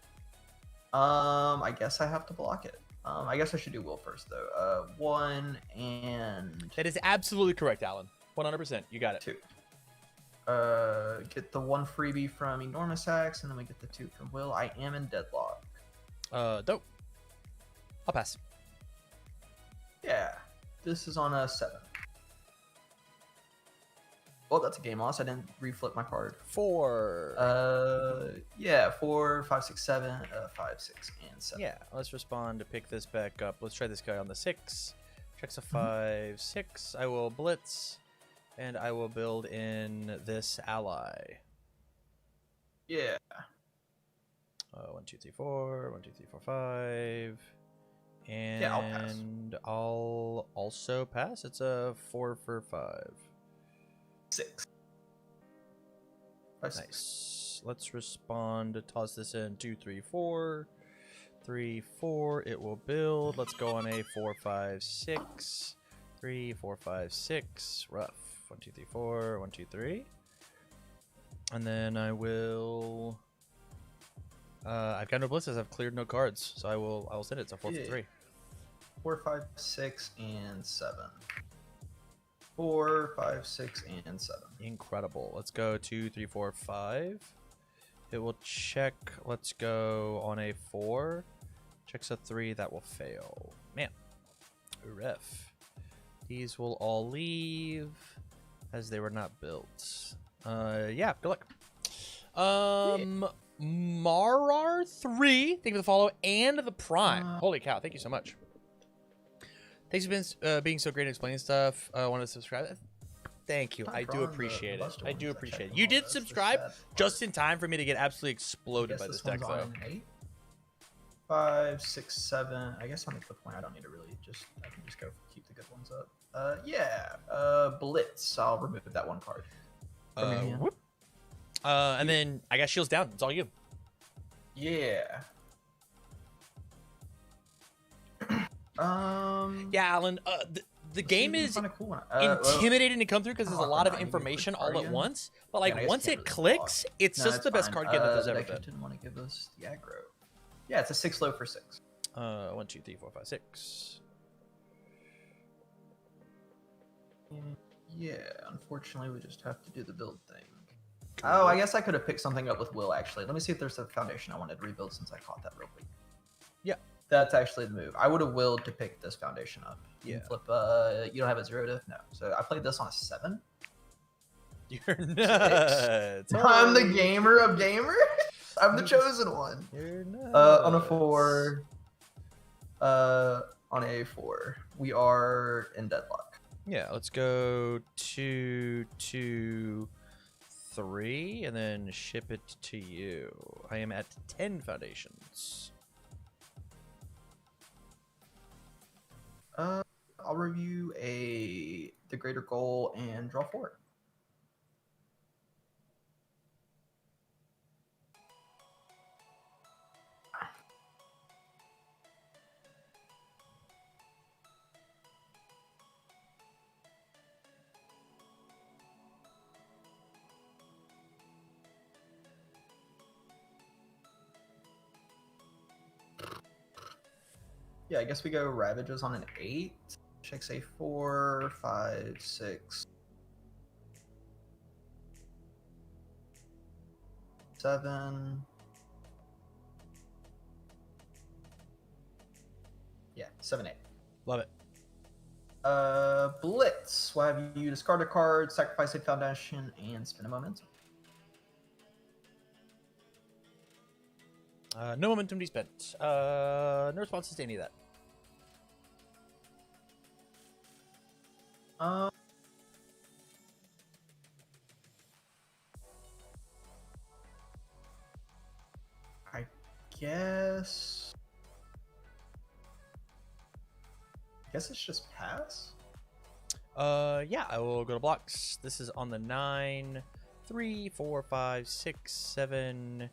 I guess I have to block it. I guess I should do Will first though. 1 and That is absolutely correct, Alan. 100%. You got it. 2. Get the 1 freebie from Enormous Axe, and then we get the 2 from Will. I am in deadlock. Dope. I'll pass. Yeah, this is on a 7. Well, that's a game loss. I didn't reflip my card. 4. Yeah, 4, 5, 6, 7, 5, 6, and 7. Yeah, let's respond to pick this back up. Let's try this guy on the 6. Checks a 5, 6. I will blitz, and I will build in this ally. Yeah. 1, 2, 3, 4. 1, 2, 3, 4, 5. And Yeah, I'll pass. I'll also pass. It's a 4 for 5. 6. 5, 6. Nice. Let's respond. Toss this in. 2, 3, 4. 3, 4. It will build. Let's go on a 4, 5, 6. 3, 4, 5, 6. Rough. 1, 2, 3, 4. 1, 2, 3. And then I will. I've got no blitzes. I've cleared no cards, so I will send it. It's a 4 for 3. 4, 5, 6, and 7. 4, 5, 6, and 7. Incredible. Let's go 2, 3, 4, 5. It will check. Let's go on a 4. Checks a 3. That will fail. Man. Ref. These will all leave as they were not built. Yeah, good luck. Marar 3. Thank you for the follow and the prime. Holy cow. Thank you so much. Thanks for being so great at explaining stuff. I wanted to subscribe. Thank you. I do appreciate it. I do appreciate it. You did subscribe just in time for me to get absolutely exploded by this deck, though. 8, 5, 6, 7. I guess I'm at the point I don't need to really I can just go keep the good ones up. Yeah. Blitz. I'll remove that 1 card. From your hand. Whoop. And then I got shields down. It's all you. Yeah. Yeah, Alan. The game is kind of cool one. intimidating to come through because there's a lot of I need to information click all at Guardian. once. But Yeah, like I guess once you it can't really clicks, block. it's No, just the best fine. card game that there's They ever just been. didn't want to give us the aggro. Yeah, it's a 6 low for 6. 1, 2, 3, 4, 5, 6. Yeah, unfortunately, we just have to do the build thing. Oh, I guess I could have picked something up with Will, actually. Let me see if there's a foundation I wanted to rebuild since I caught that real quick. Yeah. That's actually the move. I would have willed to pick this foundation up. You Yeah. can flip, you don't have a 0 diff? No. So I played this on a 7. You're nuts. I'm the gamer of gamers. I'm the chosen one. You're nuts. On a 4. On a 4. We are in deadlock. Yeah, let's go 2, 2, 3, and then ship it to you. I am at 10 foundations. I'll review the greater goal and draw 4. Yeah, I guess we go Ravages on an 8. Checks a 4, 5, 6, 7. Yeah, 7, 8. Love it. Blitz. We'll have you discard a card, sacrifice a foundation, and spin a momentum. No momentum to be spent. No responses to any of that. I guess it's just pass. Yeah, I will go to blocks. This is on the 9, 3, 4, 5, 6, 7,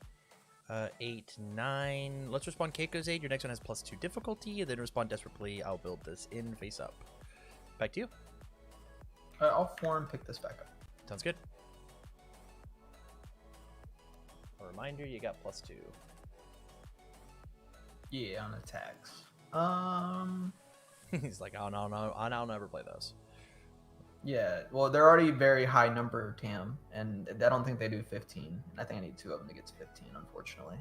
8, 9. Let's respond Keiko's aid. Your next one has +2 difficulty. And then respond desperately. I'll build this in face up. Back to you. I'll form pick this back up. Sounds good. A reminder, you got +2. Yeah, on attacks. He's like, oh no, I'll never play those. Yeah, well, they're already very high number, Tam, and I don't think they do 15. I think I need 2 of them to get to 15, unfortunately.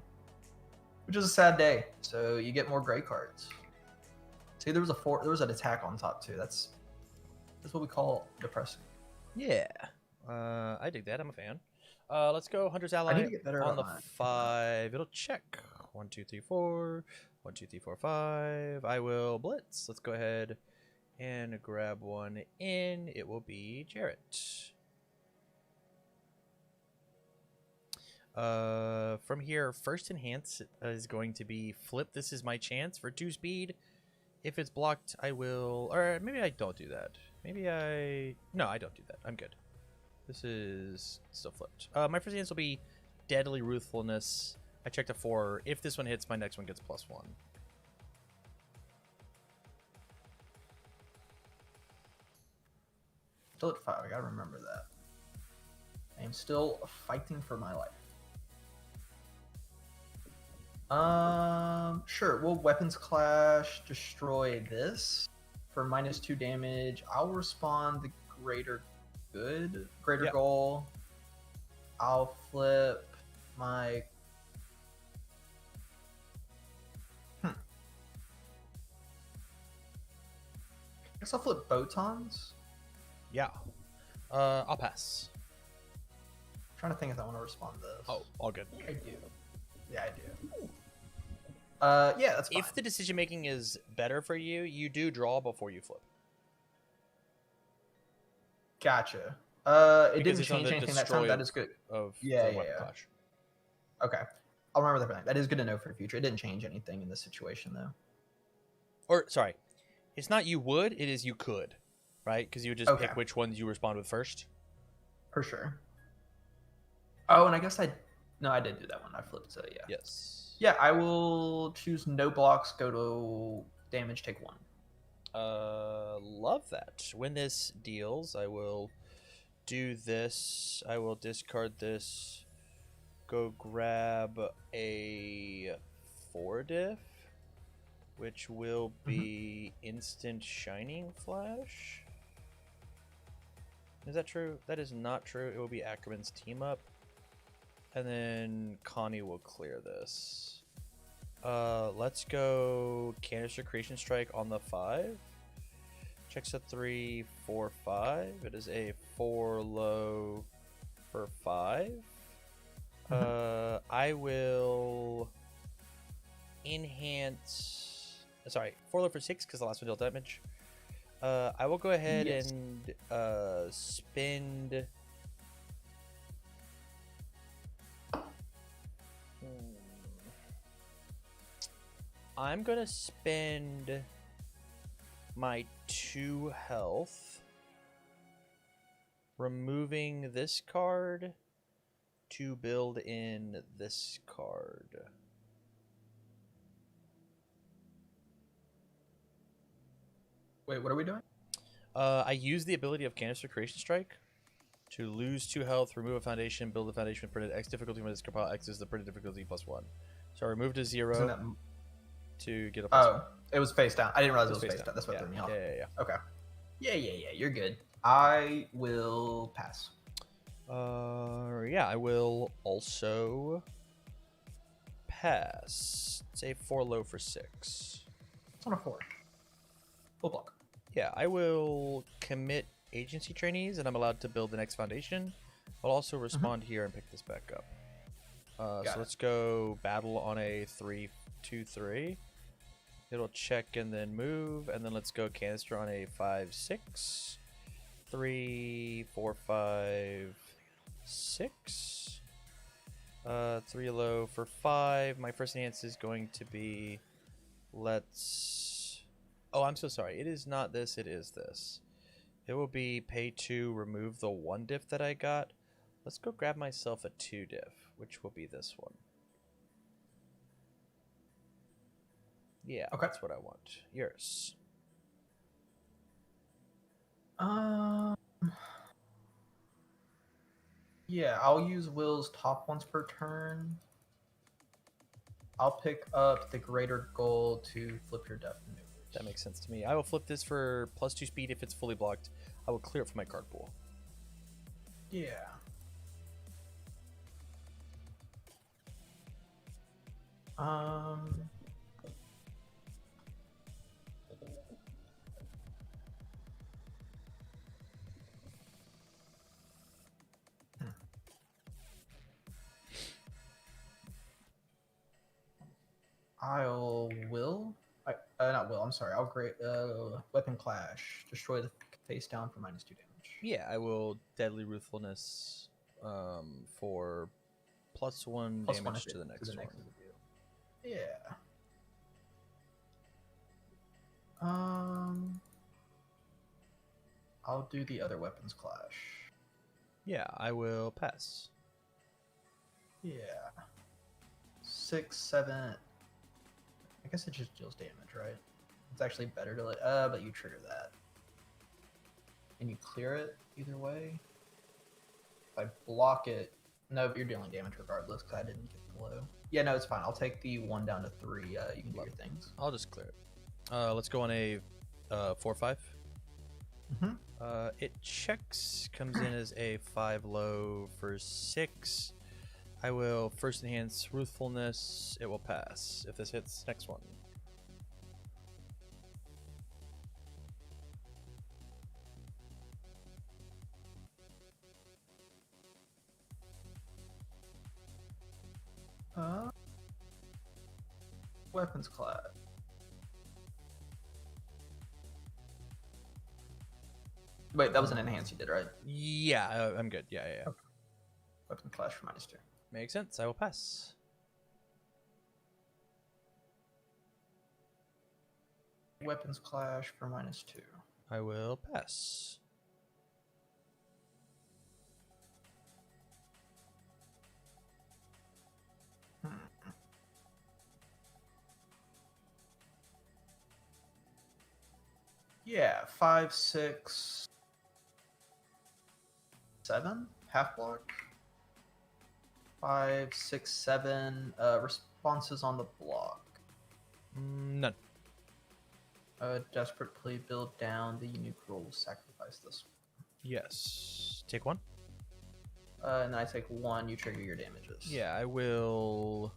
Which is a sad day. So you get more gray cards. See, there was an attack on top too. That's what we call depressing. Yeah. I dig that. I'm a fan. Let's go Hunter's I Ally need to get better on the that. 5. It'll check. 1, 2, 3, 4. 1, 2, 3, 4, 5. I will blitz. Let's go ahead and grab one in. It will be Jarrett. From here, first enhance is going to be flip. This is my chance for 2 speed. If it's blocked, I will, or maybe I don't do that. No, I don't do that. I'm good. This is still flipped. My first enhance will be Deadly Ruthlessness. I checked a 4. If this one hits, my next one gets +1. Still at 5. I gotta remember that. I am still fighting for my life. Sure. We'll weapons clash, destroy this for -2 damage. I'll respond the greater Yep. goal. I'll flip my. I guess I'll flip Botons. Yeah. I'll pass. I'm trying to think if I want to respond to this. Oh, all good. I do. Yeah, I do. Yeah, that's fine. If the decision making is better for you, you do draw before you flip. Gotcha. It Because didn't it's on change the anything that destroy time. That is good. Of Yeah, the weapon yeah. clash. Okay. I'll remember that for that. That is good to know for the future. It didn't change anything in this situation, though. Or sorry, it's not you would, it is you could, right? Because you would just Okay. pick which ones you respond with first. For sure. Oh, and I guess No, I did do that one. I flipped, so yeah. Yes. Yeah, I will choose no blocks, go to damage, take 1. Love that. When this deals, I will do this. I will discard this. Go grab a 4 diff, which will be instant Shining Flash. Is that true? That is not true. It will be Ackerman's team up. And then Connie will clear this. Let's go Canister Creation Strike on the 5. Checks a 3, 4, 5. It is a 4 low for 5. I will enhance. Sorry, 4 low for 6 because the last one dealt damage. I will go ahead and spend. I'm gonna spend my 2 health, removing this card to build in this card. Wait, what are we doing? I use the ability of Canister Creation Strike to lose 2 health, remove a foundation, build a foundation with printed X difficulty. When it's compiled, X is the printed difficulty +1. So I removed a 0 Isn't that... to get a +1. it was face down. I didn't realize it was Face face down. down. That's what Yeah, threw me off. yeah. Okay. Yeah. You're good. I will pass. Yeah, I will also pass. Say 4 low for 6. It's on a 4. Full block. Yeah, I will commit agency trainees, and I'm allowed to build the next foundation. I'll also respond here and pick this back up. So let's go battle on a 3, 2, 3. It'll check and then move, and then let's go canister on a 5, 6. 3, 4, 5, 6. 3 low for 5. My first enhance is going to be, oh, I'm so sorry. It is not this, it is this. It will be pay 2, remove the 1 diff that I got. Let's go grab myself a 2 diff, which will be this one. Yeah, Okay. that's what I want. Yours. Um. Yeah, I'll use Will's top once per turn. I'll pick up the greater goal to flip your death maneuvers. That makes sense to me. I will flip this for +2 speed if it's fully blocked. I will clear it from my card pool. Yeah. Um. I'll will. Not will. I'm sorry. I'll great weapon clash. Destroy the face down for -2 damage. Yeah, I will deadly ruthlessness for +1 Plus one damage if to it- the next one. individual. Yeah. Um. I'll do the other weapons clash. Yeah, I will pass. Yeah. 6, 7. I guess it just deals damage, right? It's actually better to let. But you trigger that, and you clear it either way. If I block it, no, but you're dealing damage regardless because I didn't get the blow. Yeah, no, it's fine. I'll take the 1 down to 3. You can do your things. I'll just clear it. Let's go on a 4/5. Mhm. It checks, comes in as a 5 low for 6. I will first enhance Ruthfulness. It will pass. If this hits, next one. Weapons class. Wait, that was an enhance you did, right? Yeah, I'm good. Yeah. Weapon clash for -2. Makes sense. I will pass. Weapons clash for -2. I will pass. Yeah, 5, 6, 7 half block. 5, 6, 7 responses on the block. None. Desperate plea, build down. The unique roll will sacrifice this. Yes. Take 1. And then I take 1. You trigger your damages. Yeah, I will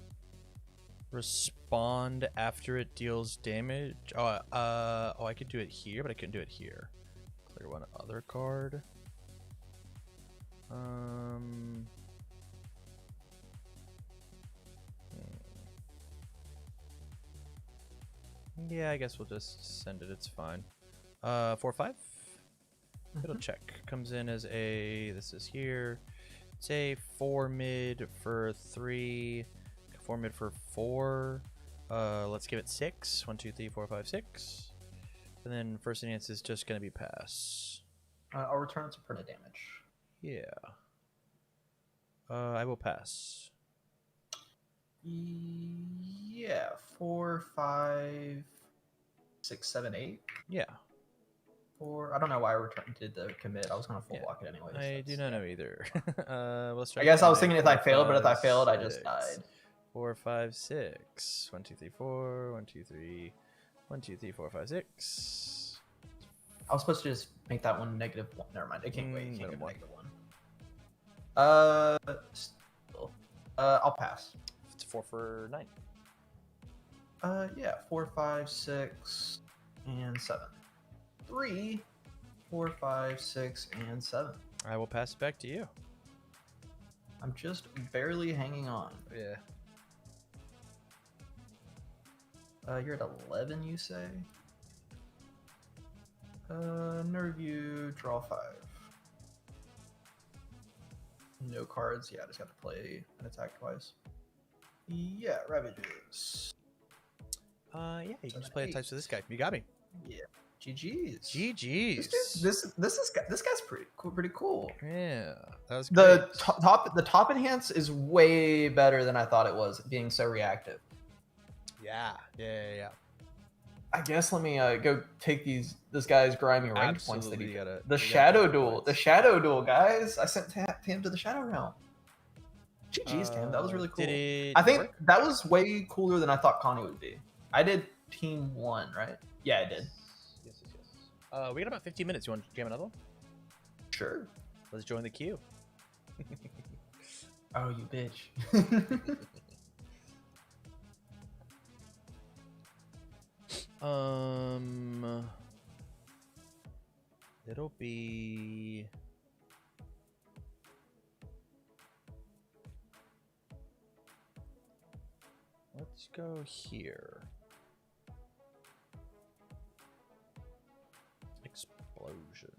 respond after it deals damage. I could do it here, but I couldn't do it here. Clear one other card. Yeah, I guess we'll just send it. It's fine. 4/5. It'll check. Comes in as a. This is here. It's a 4 mid for 3. 4 mid for 4. Let's give it 6. 1, 2, 3, 4, 5, 6. And then first enhance is just gonna be pass. I'll return it to permanent damage. Yeah. I will pass. Yeah, 4, 5, 6, 7, 8. Yeah. 4. I don't know why I did the commit. I was gonna full Yeah. block it anyways. I do not know either. Let's try. I guess I was again. thinking if I 4, failed, but if I 5, failed, I just 6. died. 4, 5, 6. 1, 2, 3, 4. 1, 2, 3. 1, 2, 3, 4, 5, 6. I was supposed to just make that one -1. Never mind. It can't wait. It can't go -1. -1. Still. I'll pass. It's 4 for 9. Yeah, 4, 5, 6, and 7. 3, 4, 5, 6, and 7. I will pass it back to you. I'm just barely hanging on. Yeah. You're at 11, you say? Nerve you, draw 5. No cards. Yeah, I just have to play an attack twice. Yeah, Ravages. Yeah, you can 7, just play the 8. types of this guy. You got me. Yeah. GG's. GG's. This guy's pretty cool. Yeah, that was great. The top enhance is way better than I thought it was, being so reactive. Yeah. I guess let me go take this guy's grimy range points that Absolutely, he you gotta- the you gotta shadow take the duel, points. the shadow duel, guys. I sent Tam to the shadow realm. GG's, Tam. That was really cool. Did it I think work? that was way cooler than I thought Connie would be. I did team 1, right? Yeah, I did. Yes. We got about 15 minutes. You want to jam another one? Sure. Let's join the queue. Oh, you bitch. It'll be. Let's go here. Explosion.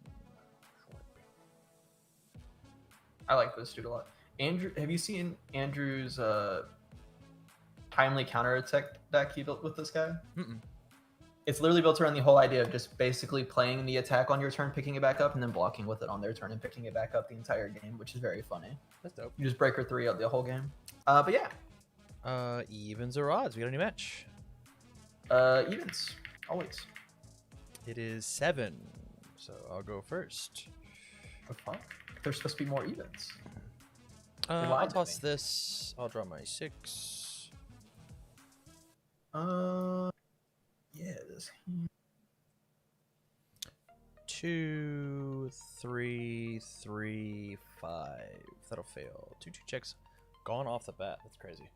I like this dude a lot. Andrew, have you seen Andrew's timely counter attack deck he built with this guy? Mm-mm. It's literally built around the whole idea of just basically playing the attack on your turn, picking it back up, and then blocking with it on their turn and picking it back up the entire game, which is very funny. That's dope. You just breaker 3 out the whole game. But yeah, Evens or odds? We got a new match. evens always. It is 7, so I'll go first. The fuck? There's supposed to be more evens. I'll lied to toss me. this. I'll draw my 6. Yeah, this. 2, 3, 3, 5. That'll fail. 2 checks gone off the bat. That's crazy.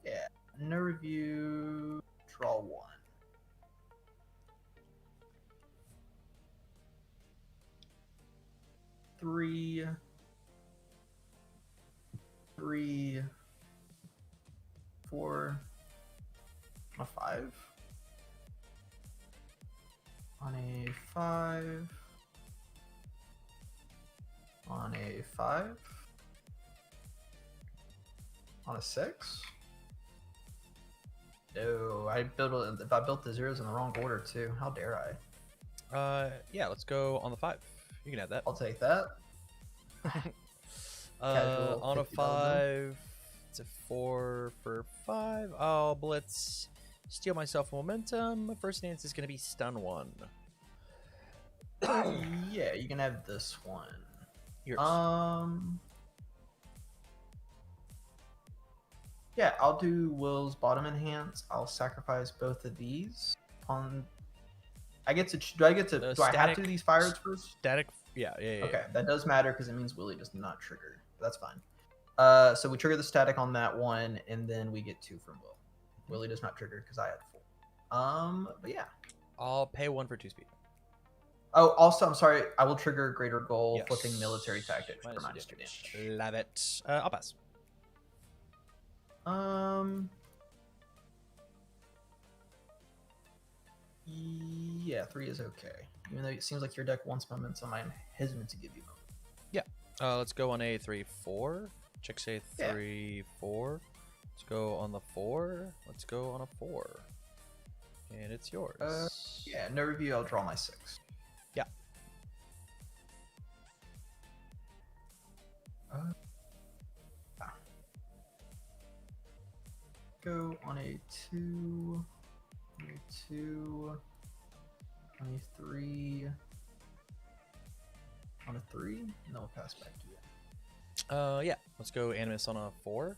Yeah, no review. Draw 1. Three, 4, a 5. On a 5. On a 5. On a 6. No, I built the zeros in the wrong order too. How dare I? Yeah, let's go on the 5. You can have that. I'll take that. Casual On a $50 bill. 5, it's a 4 for 5. I'll blitz, steal myself momentum. First chance is going to be stun 1. Yeah, you can have this one. Yours. Yeah, I'll do Will's bottom enhance. I'll sacrifice both of these. I get to. Do I get to? The Do I have to static- do these fires first? Static. Yeah. Okay, that does matter because it means Willie does not trigger. That's fine. So we trigger the static on that one, and then we get 2 from Will. Willie does not trigger because I had 4. But yeah. I'll pay 1 for 2 speed. Oh, also, I'm sorry. I will trigger Greater Goal, Yes. flipping military tactics for Minus -2 damage. damage. Love it. I'll pass. Yeah, 3 is okay. Even though it seems like your deck wants momentum, I'm hesitant to give you momentum. Let's go on a 3, 4. Check say Yeah. 3, 4. Let's go on the 4. Let's go on a 4. And it's yours. Yeah, no review. I'll draw my 6. Yeah. Go on a 2, on a 2, on a 3, on a 3, and then we'll pass back to you. Yeah. Let's go Animus on a 4.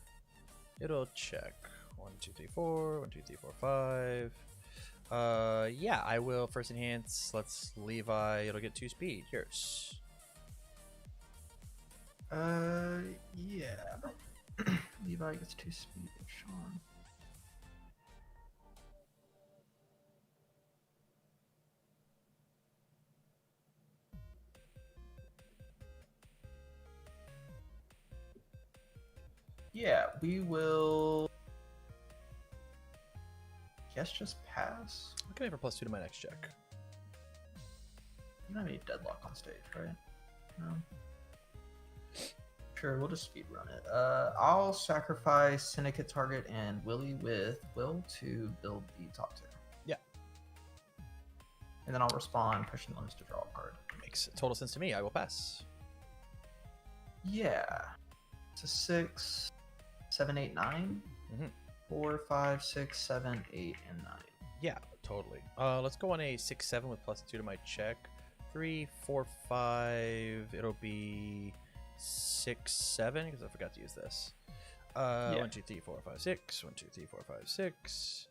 It'll check. 1, 2, 3, 4. 1, 2, 3, 4, 5. Yeah, I will first enhance. Let's Levi. It'll get 2 speed. Yours. Yeah. Levi gets 2 speed. Sean. Yeah, we will. Guess just pass. I'm gonna for +2 to my next check. You don't have any deadlock on stage, right? No. Sure, we'll just speed run it. I'll sacrifice Syndicate target and Willie with Will to build the top 2. Yeah. And then I'll respond, pushing limits to draw a card. Makes total sense to me. I will pass. Yeah. It's a 6, 7, 8, 9. 4, 5, 6, 7, 8, and 9. Yeah, totally. Let's go on a 6-7 with +2 to my check. 3, 4, 5. It'll be 6-7 because I forgot to use this. 1, 2, 3, 4, 5, 6. 1, 2, 3, 4, 5, 6.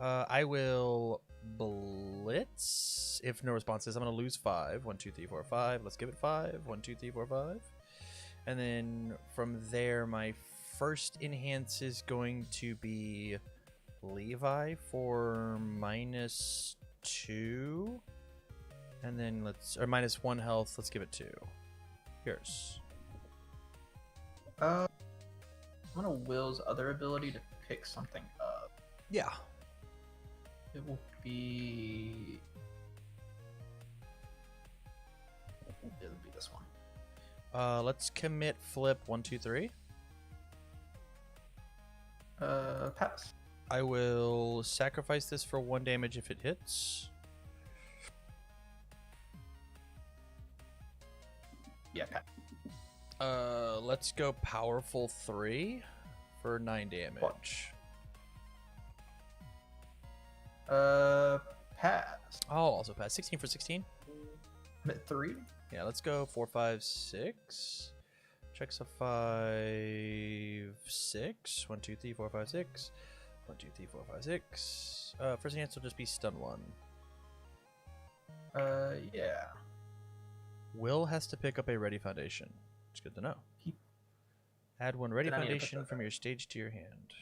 I will blitz. If no response is, I'm gonna lose 5. 1, 2, 3, 4, 5. Let's give it 5. 1, 2, 3, 4, 5. And then from there, my first enhance is going to be Levi for -2. And then -1 health. Let's give it 2. Yours. I'm gonna Will's other ability to pick something up. Yeah. It will be. It'll be this one. Let's commit flip 1, 2, 3. Pass. I will sacrifice this for 1 damage if it hits. Yeah, pass. Let's go powerful 3 for 9 damage. Pass. Oh, also pass. 16 for 16. I'm at 3. Yeah, let's go 4, 5, 6. Checks a 5, 6. 1, 2, 3, 4, 5, 6. 1, 2, 3, 4, 5, 6. First enhance will just be stun 1. Yeah. Will has to pick up a ready foundation. It's good to know. Add 1 ready Then I need to put foundation that from back. your stage to your hand.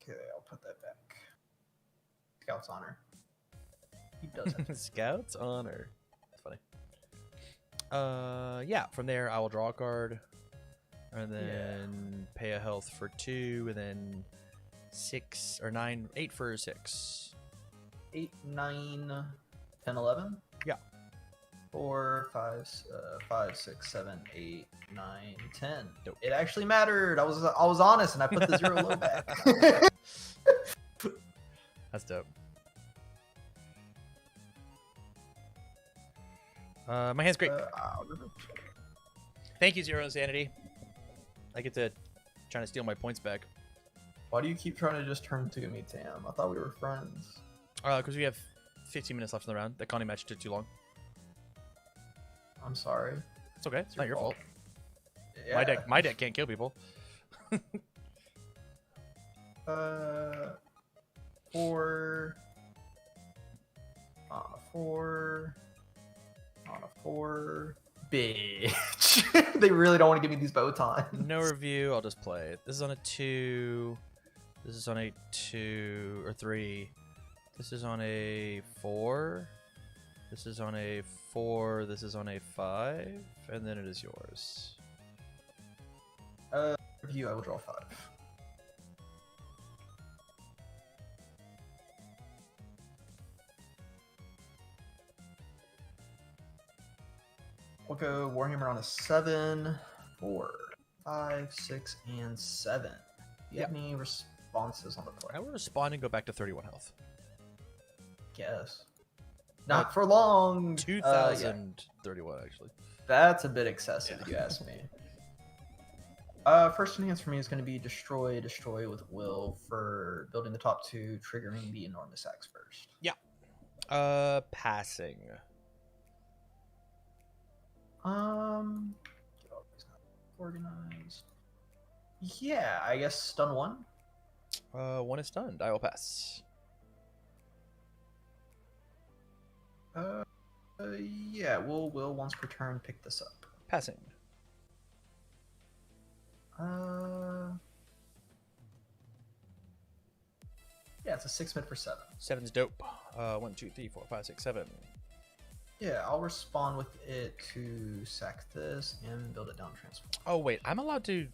Okay, I'll put that back. Scout's honor. He does it. Scout's honor. That's funny. Yeah. From there, I will draw a card, and then pay a health for 2, and then 6 or 9, 8 for 6. 8, 9, 10, 11. Yeah. 4, 5, 6, 7, 8, 9, 10. Dope. It actually mattered. I was honest, and I put the 0 low back. That's dope. My hand's great. Thank you, Zero Insanity. I get to trying to steal my points back. Why do you keep trying to just turn to me, Tam? I thought we were friends. Because we have 15 minutes left in the round. That Connie match took too long. I'm sorry. It's okay. It's not your fault. Yeah. My deck can't kill people. 4 on a 4 on a 4. Bitch. They really don't want to give me these bow times. No review. I'll just play it. This is on a 2. This is on a 2 or 3. This is on a 4. This is on a 4. This is on a 5. And then it is yours. Review, I will draw 5. We'll go Warhammer on a 7, 4, 5, 6, and 7. Do you have any responses on the play? I will respond and go back to 31 health. Guess. Not for long. 2031, actually. That's a bit excessive, if you ask me. First enhance for me is going to be destroy with will for building the top 2, triggering the enormous axe first. Yeah. Passing. Get all these organized. Yeah, I guess stun 1. 1 is stunned. I will pass. Yeah, will once per turn pick this up. Passing. Yeah, it's a 6 mid for 7. 7's dope. 1, 2, 3, 4, 5, 6, 7. Yeah, I'll respond with it to sack this and build it down transform. Oh, wait. I'm allowed to...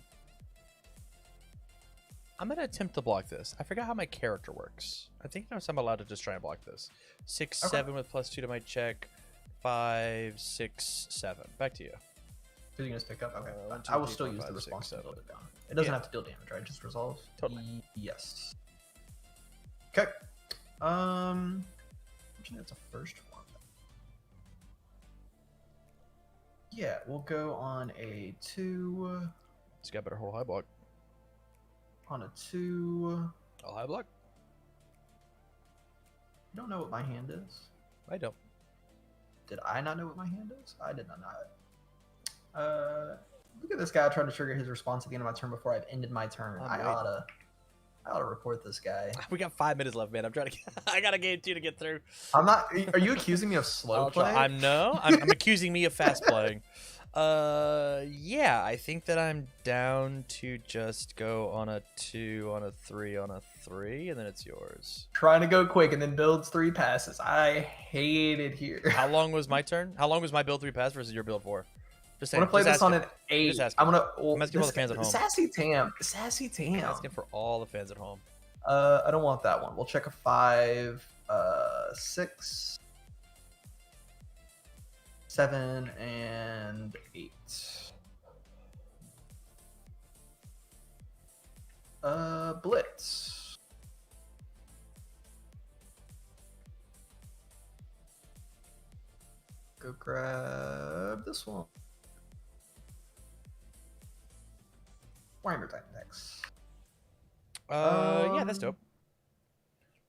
I'm going to attempt to block this. I forgot how my character works. I think I'm allowed to just try and block this. 6, Okay. 7 with +2 to my check. 5, 6, 7. Back to you. So you can just pick up? Okay. 1, 2, I will 3, still 4, use the 5, response 6, to build 7. it down. It doesn't Yeah. have to deal damage, right? It just resolves? Totally. Yes. Okay. Actually, that's a first one. Yeah, we'll go on a 2. It's got better whole high block. On a 2. I'll have luck. You don't know what my hand is? I don't. Did I not know what my hand is? I did not know it. Look at this guy trying to trigger his response at the end of my turn before I've ended my turn. I'm I waiting. oughta report this guy. We got 5 minutes left, man. I'm trying to. I got a game 2 to get through. I'm not. Are you accusing me of slow I'll play? try. I'm accusing me of fast playing. Yeah, I think that I'm down to just go on a 2, on a 3, on a 3, and then it's yours. Trying to go quick and then builds 3 passes. I hate it here. How long was my turn? How long was my build 3 pass versus your build 4? Just I'm gonna play this on an 8. Just asking. I'm gonna. I'm asking for all the fans at home. Sassy Tam. Sassy I'm Tam. asking for all the fans at home. I don't want that one. We'll check a 5, 6, 7, and 8. Blitz. Go grab this one. Warhammer Titan next. Yeah, that's dope.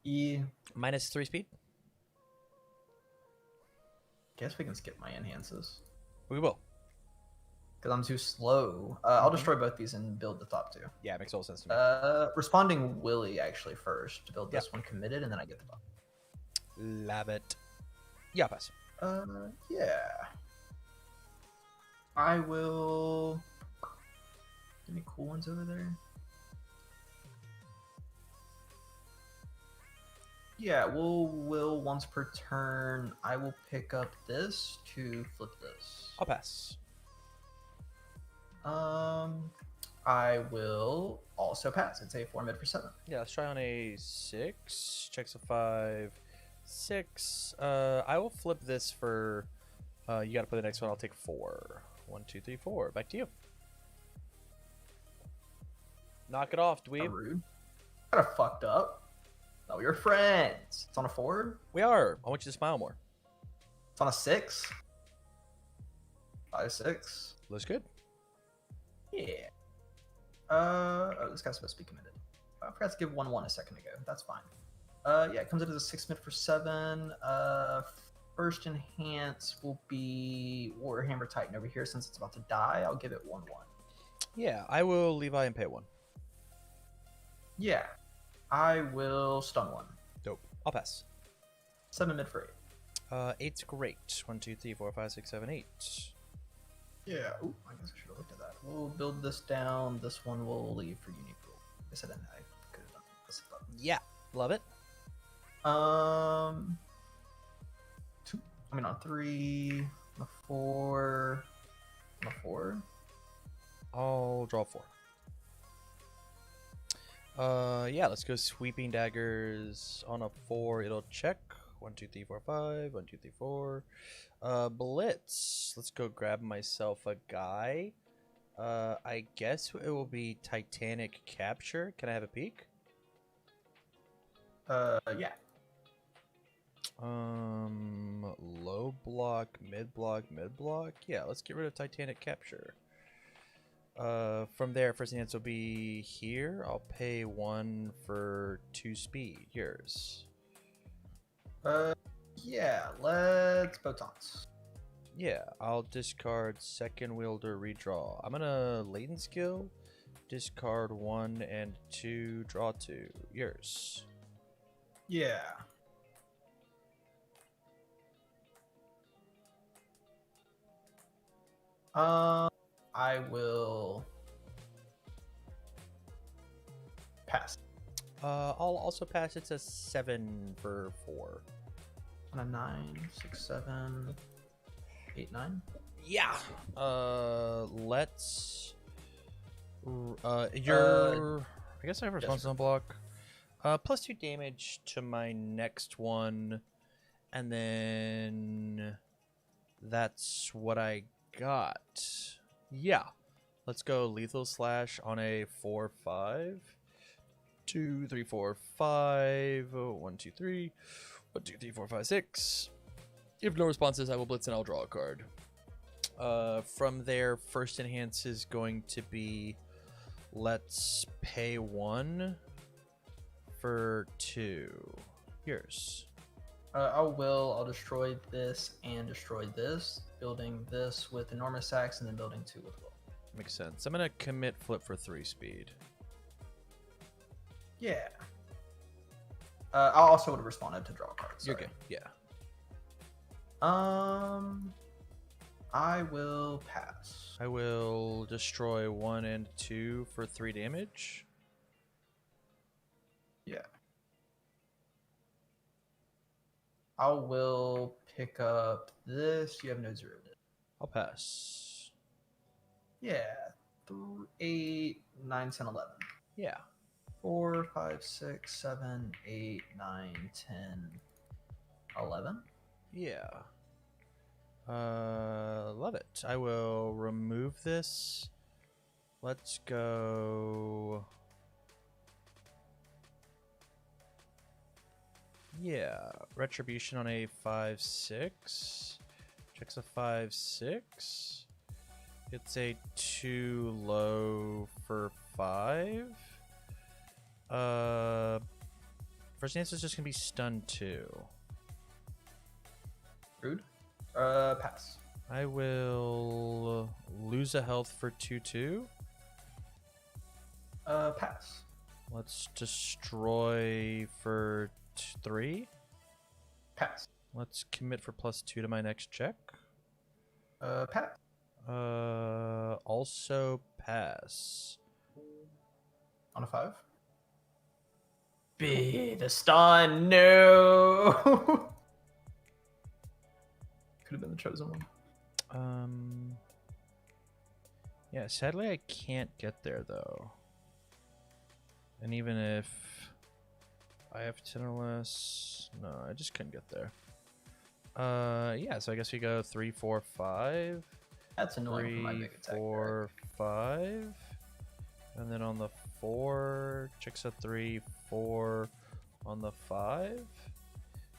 E. Minus 3 speed. Guess we can skip my enhances. We will. Because I'm too slow. I'll destroy both these and build the top 2. Yeah, it makes all sense to me. Responding Willy actually first to build this one committed, and then I get the top. Love it. Yeah, pass. Yeah. I will. Any cool ones over there? Yeah, will once per turn. I will pick up this to flip this. I'll pass. I will also pass. It's a 4 mid for 7. Yeah, let's try on a 6. Checks a 5. 6. I will flip this for. You gotta play the next one. I'll take 4. 1, 2, 3, 4. Back to you. Knock it off, dweeb. Rude. Kind of fucked up. No, we were friends. It's on a 4. We are. I want you to smile more. It's on a 6. 5, 6. Looks good. Yeah. Oh, this guy's supposed to be committed. I forgot to give 1/1 a second ago. That's fine. Yeah, it comes in as a 6 mid for 7. First enhance will be Warhammer Titan over here since it's about to die. I'll give it 1/1. Yeah, I will Levi and pay 1. Yeah. I will stun 1. Dope. I'll pass. 7 mid for 8. 8's great. 1, 2, 3, 4, 5, 6, 7, 8. Yeah. Ooh, I guess I should have looked at that. We'll build this down. This one will leave for unique rule. I guess I didn't. I could have done this. Yeah, love it. 2. I mean on 3. On a 4. On a 4. I'll draw 4. Yeah, let's go sweeping daggers on a 4. It'll check. 1, 2, 3, 4, 5. 1, 2, 3, 4. Blitz. Let's go grab myself a guy. I guess it will be Titanic Capture. Can I have a peek? Yeah. Low block, mid block, mid block. Yeah, let's get rid of Titanic Capture. From there, first enhance will be here. I'll pay 1 for 2 speed. Yours. Yeah, let's Botons. Yeah, I'll discard second wielder, redraw. I'm gonna latent skill, discard 1 and 2, draw 2. Yours. Yeah. I will pass. I'll also pass. It's a 7 for 4. On a 9, 6, 7, 8, 9. Yeah. Let's. Your. I guess I have response on block. Plus 2 damage to my next one, and then that's what I got. Yeah. Let's go lethal slash on a 4, 5. 2, 3, 4, 5. 1, 2, 3. 1, 2, 3, 4, 5, 6. If no responses, I will blitz and I'll draw a card. From there, first enhance is going to be let's pay 1 for 2. Yours. I'll destroy this and destroy this, building this with enormous sacks and then building 2 with will. Makes sense. I'm gonna commit flip for 3 speed. Yeah. I also would have responded to draw cards. You're sorry. good. Yeah. I will pass. I will destroy 1 and 2 for 3 damage. Yeah. I will pick up this. You have no 0. I'll pass. Yeah. 3, 8, 9, 10, 11. Yeah. 4, 5, 6, 7, 8, 9, 10, 11. Yeah. Love it. I will remove this. Let's go. Yeah. Retribution on a 5/6. Checks a 5/6. It's a 2 low for 5. First answer is just gonna be stun 2. Rude. Pass. I will lose a health for 2/2. Pass. Let's destroy for 3. Pass. Let's commit for +2 to my next check. Pass. Also pass. On a 5. B, the stun. No. Could have been the chosen one. Yeah, sadly I can't get there though. And even if I have 10 or less, no, I just couldn't get there. Yeah, so I guess we go 3, 4, 5. That's annoying for my 3, big attack. 4, 5. And then on the 4, checks a 3, 4 on the 5.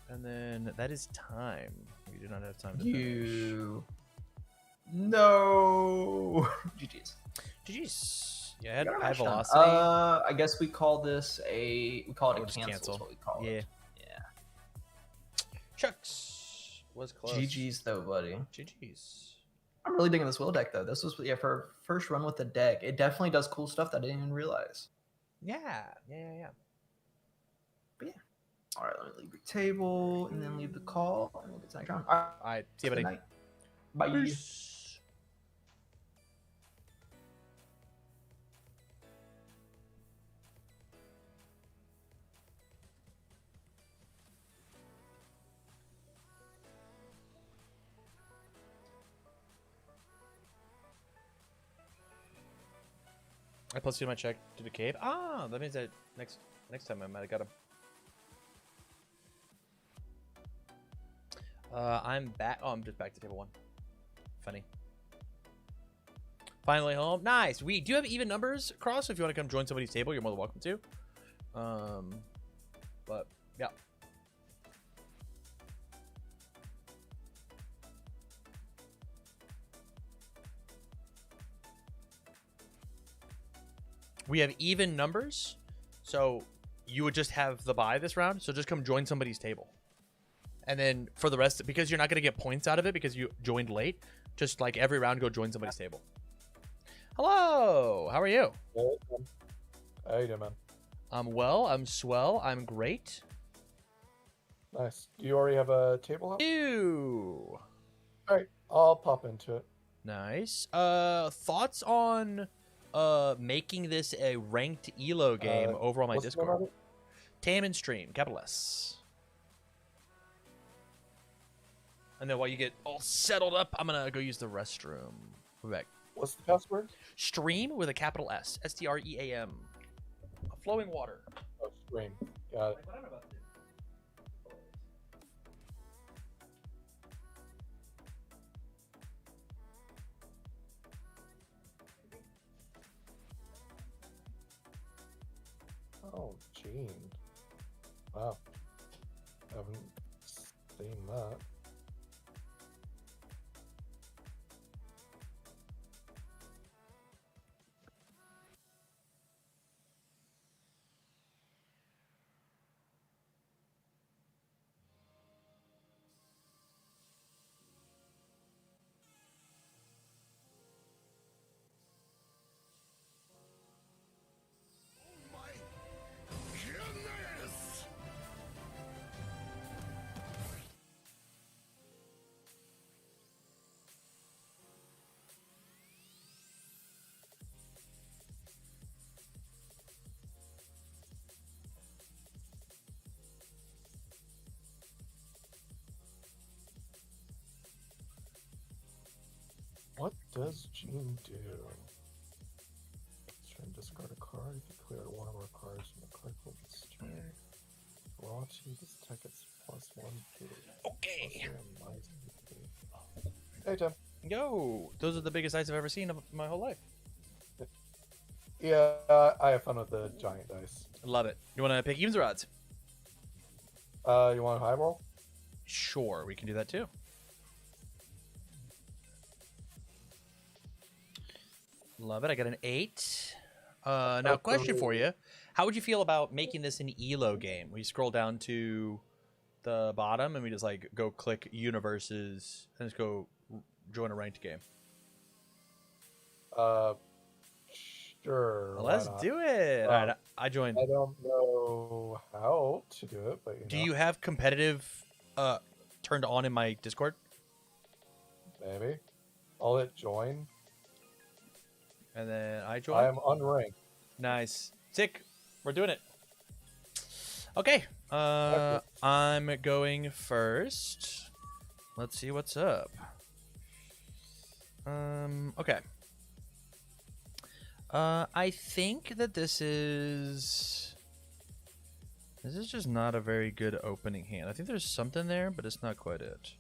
And then that is time. We do not have time to finish. You. No. GG's. GG's. Yeah, We got our high match done. velocity. I guess we call this we call it Or a just cancel. cancel. Is what we call Yeah. it. Yeah. Chucks was close. GG's though, buddy. GG's. I'm really digging this will deck though. This was for our first run with the deck. It definitely does cool stuff that I didn't even realize. Yeah. All right, let me leave the table and then leave the call, and we'll get to the next round. All right, All right. See you, buddy. good night. Bye. Peace. I +2 my check to the cave. Ah, that means that next time I might have got him. I'm back. Oh, I'm just back to table 1. Funny. Finally home. Nice. We do have even numbers across. So if you want to come join somebody's table, you're more than welcome to. But yeah. We have even numbers, so you would just have the bye this round. So just come join somebody's table. And then for the rest, because you're not going to get points out of it because you joined late, just like every round, go join somebody's table. Hello, how are you? How you doing, man? I'm well, I'm swell, I'm great. Nice. Do you already have a table up? Ew. All right, I'll pop into it. Nice. Thoughts on making this a ranked ELO game over on my What's the name of Discord? TMNT stream, capital S. And then while you get all settled up, I'm gonna go use the restroom. We'll be back. What's the password? Stream with a capital S. STREAM. Flowing water. Oh, stream. Got it. Oh, Gene. Wow. Haven't seen that. What does Gene do? Let's try and discard a card. If you clear one of our cards from the card pool this turn, draw two. This attack gets +1 to Okay. Hey, Tim. Yo, those are the biggest dice I've ever seen of my whole life. Yeah, I have fun with the giant dice. Love it. You want to pick evens or odds? You want a high roll? Sure, we can do that too. Love it. I got an 8. Now, question for you. How would you feel about making this an ELO game? We scroll down to the bottom and we just like go click universes and just go join a ranked game. Sure. Well, why let's not? do it. All right, I joined. I don't know how to do it, but Do you have competitive turned on in my Discord? maybe. I'll hit join. And then I join. I am unranked. Nice. Sick. We're doing it. Okay. I'm going first. Let's see what's up. Okay. I think that this is just not a very good opening hand. I think there's something there, but it's not quite it.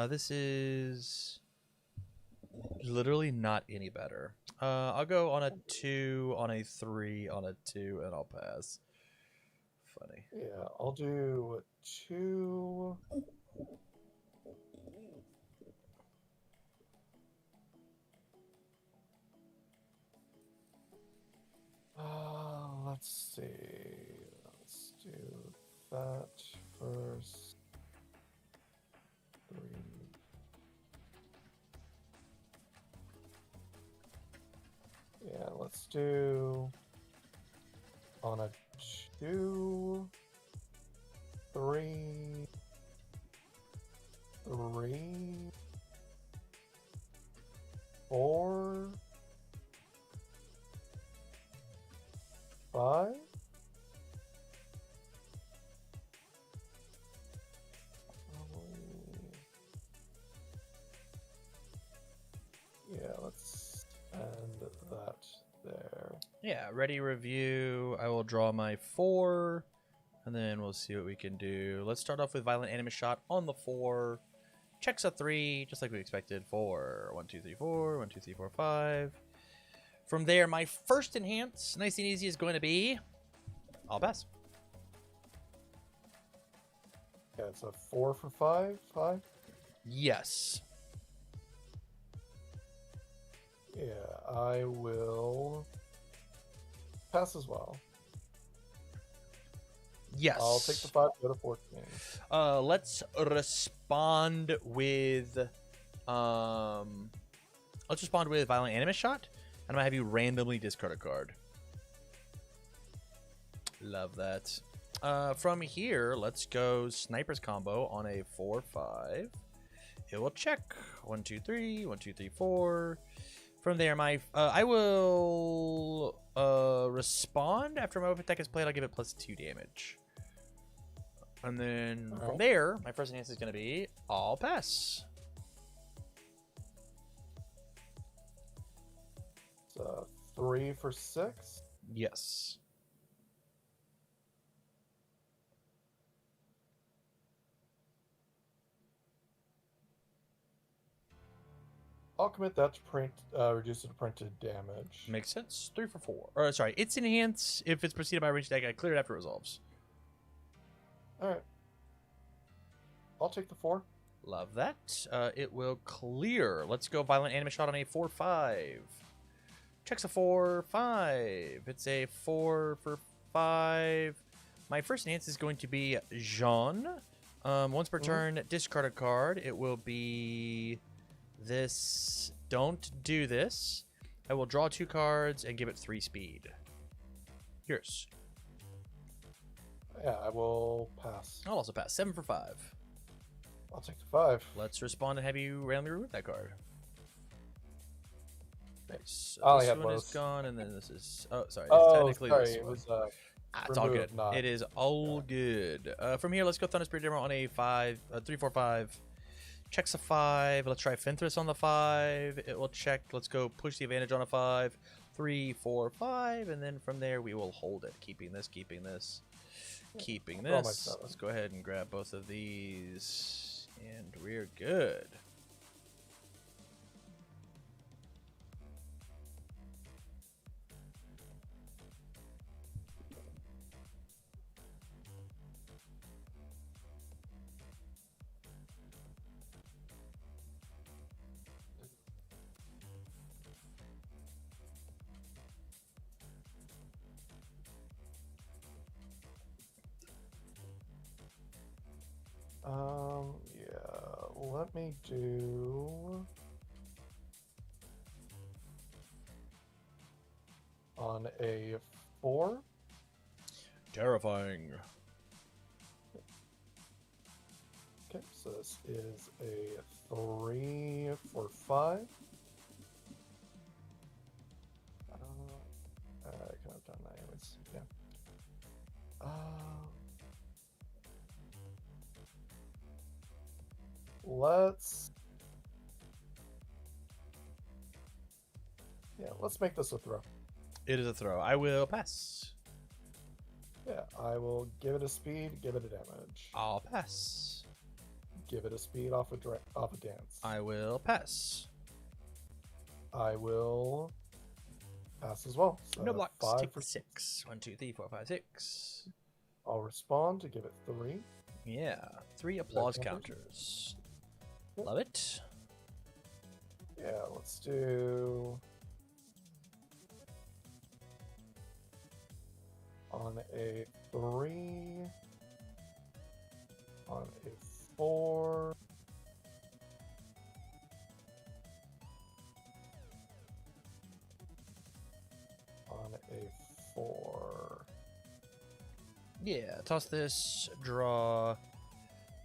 This is literally not any better. I'll go on a 2, on a 3, on a 2, and I'll pass. Funny. Yeah, I'll do 2. Let's see. Let's do that first. 3. Yeah, let's do on a 2, 3, 3, 4, 5. Yeah, let's end that there. Yeah, ready review. I will draw my 4, and then we'll see what we can do. Let's start off with Violent Animus Shot on the 4. Checks a 3, just like we expected. 4. 1, 2, 3, 4. 1, 2, 3, 4, 5. From there, my first enhance, nice and easy, is going to be... I'll pass. Yeah, it's a 4 for 5. 5. Yes. Yeah, I will pass as well. Yes. I'll take the 5, go to 14. Let's respond with Violent Animus Shot, and I'm gonna have you randomly discard a card. Love that. From here, let's go Sniper's Combo on a 4/5. It will check 1, 2, 3, 1, 2, 3, 4. From there, I will respond after my open attack is played. I'll give it +2 damage. And then from there, my first enhance is going to be I'll pass. It's a 3 for 6. Yes. I'll commit that to print, reduce it to printed damage. Makes sense. 3 for 4. Or sorry, it's enhance. If it's preceded by a range attack, I clear it after it resolves. Alright. I'll take the 4. Love that. It will clear. Let's go Violent Animus Shot on a 4/5. Checks a 4/5. It's a 4 for 5. My first enhance is going to be Jean. Once per turn, discard a card. It will be this. Don't do this. I will draw 2 cards and give it 3 speed. Yours. Yeah, I will pass. I'll also pass. 7 for 5. I'll take the 5. Let's respond and have you randomly remove that card. Nice. So I only this have one is both. gone, and then this is... Oh, sorry. It's Oh, technically sorry, this it one. was It's all remove, good. not- It is all good. From here, let's go Thunder Spirit Demo on a 3/4/5. Checks a 5. Let's try Fenthras on the 5. It will check. Let's go push the advantage on a 5. 3, 4, 5. And then from there, we will hold it. Keeping this, keeping this, keeping Draw my this. 7. Let's go ahead and grab both of these. And we're good. Yeah, let me do on a 4. Terrifying. Okay, so this is a 3 for 5. I could have done that anyways. Yeah. Let's make this a throw. It is a throw. I will pass. Yeah, I will give it a speed, give it a damage. I'll pass. Give it a speed off a dance. I will pass. I will pass as well. So No blocks. 5 Take for 6. 1, 2, 3, 4, 5, 6. I'll respond to give it 3. Yeah. 3 applause counters? counters. Yep. Love it. Yeah, let's do on a 3, on a 4, on a 4. Yeah. Toss this. Draw.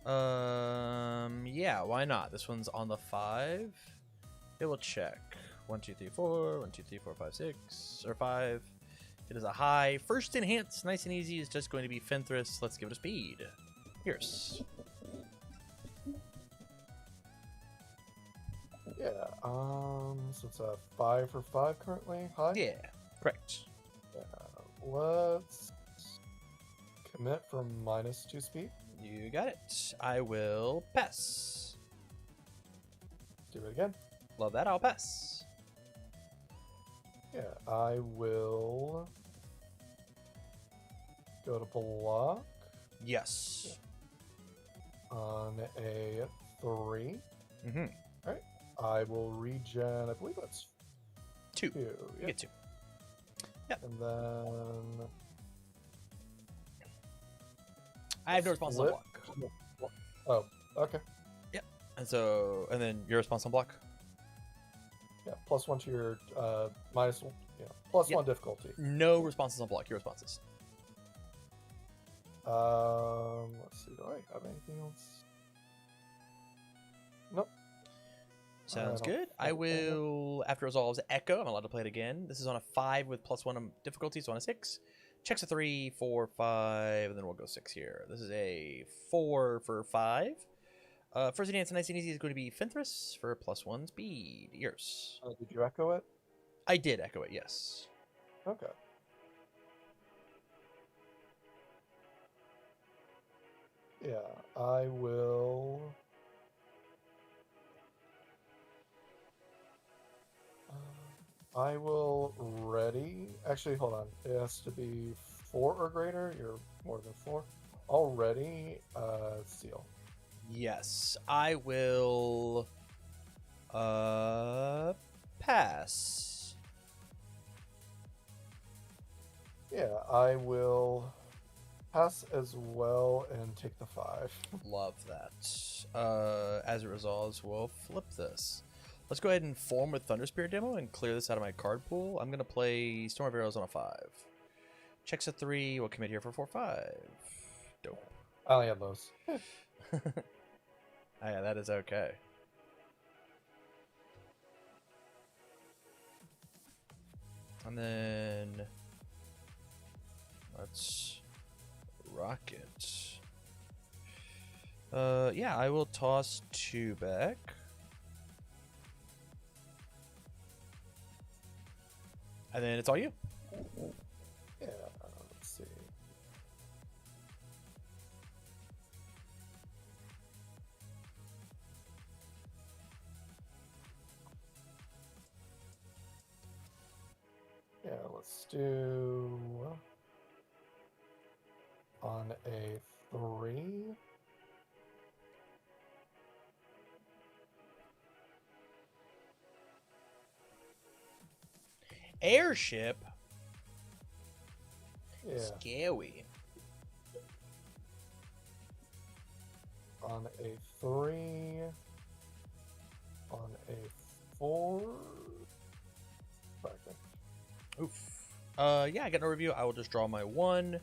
Yeah, why not? This one's on the 5. It will check. 1, 2, 3, 4. 1, 2, 3, 4, 5, 6. Or 5. It is a high. First enhance, nice and easy, is just going to be Fenthras. Let's give it a speed. Here's. Yeah, so it's a 5 for 5 currently. High? Yeah, correct. Yeah, let's commit for -2 speed. You got it. I will pass. Do it again. Love that. I'll pass. Yeah, I will go to block Yes. on a 3. Mm-hmm. I will regen, I believe that's 2. 2. You Yeah. get 2. And then I have no response on Flip. block. Oh, okay. And then your response on block? Yeah, +1 to your +1 Yep. difficulty. No responses on block. Your responses. Let's see, do I have anything else? Nope. Sounds don't good. I think will, after resolves, Echo. I'm allowed to play it again. This is on a 5 with +1 difficulty, so on a 6. Checks a 3, 4, 5, and then we'll go 6 here. This is a 4 for 5. First advance, nice and easy, is going to be Fenthras for +1 speed. Yours. Did you echo it? I did echo it, yes. Okay. Yeah, I will. I will ready. Actually, hold on. It has to be 4 or greater. You're more than 4. Already, seal. Yes. I will pass. Yeah, I will pass as well and take the 5. Love that. As it resolves, we'll flip this. Let's go ahead and form with Thunder Spirit demo and clear this out of my card pool. I'm going to play Storm of Arrows on a 5. Checks a 3. We'll commit here for 4, 5. Dope. I only had those. Oh, yeah, that is okay. And then let's rock it. Yeah, I will toss 2 back. And then it's all you. Yeah, let's see. Yeah, let's do on a 3. Airship? Yeah, Scary. on a 3. On a 4. Fragment. Oof. Yeah, I got no review. I will just draw my 1.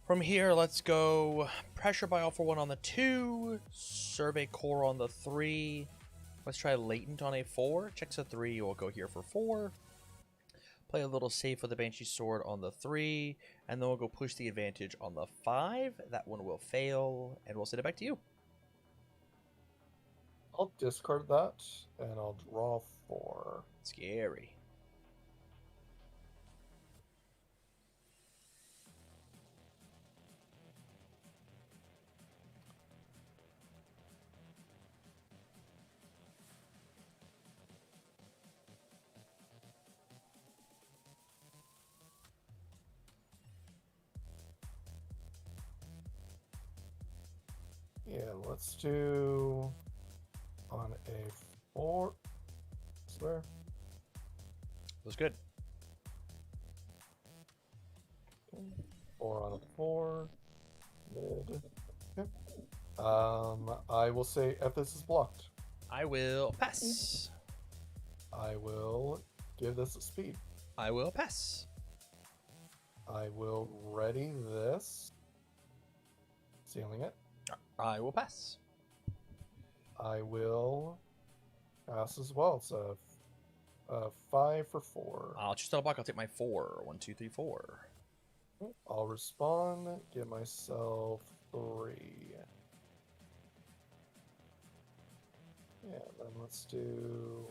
From here, let's go Pressure by all for 1 on the 2. Survey Core on the 3. Let's try Latent on a 4. Checks a 3. We'll go here for 4. Play a little safe with the Banshee Sword on the 3. And then we'll go push the advantage on the 5. That one will fail. And we'll send it back to you. I'll discard that, and I'll draw 4. Scary. Yeah, let's do on a 4. Swear. Looks good. 4 on a 4. Mid. Yep. I will say if this is blocked, I will pass. I will give this a speed. I will pass. I will ready this. Sealing it. I will pass. I will pass as well. It's a 5 for 4. I'll just double block. I'll take my 4. 1, 2, 3, 4. I'll respond. Give myself 3. Yeah, then let's do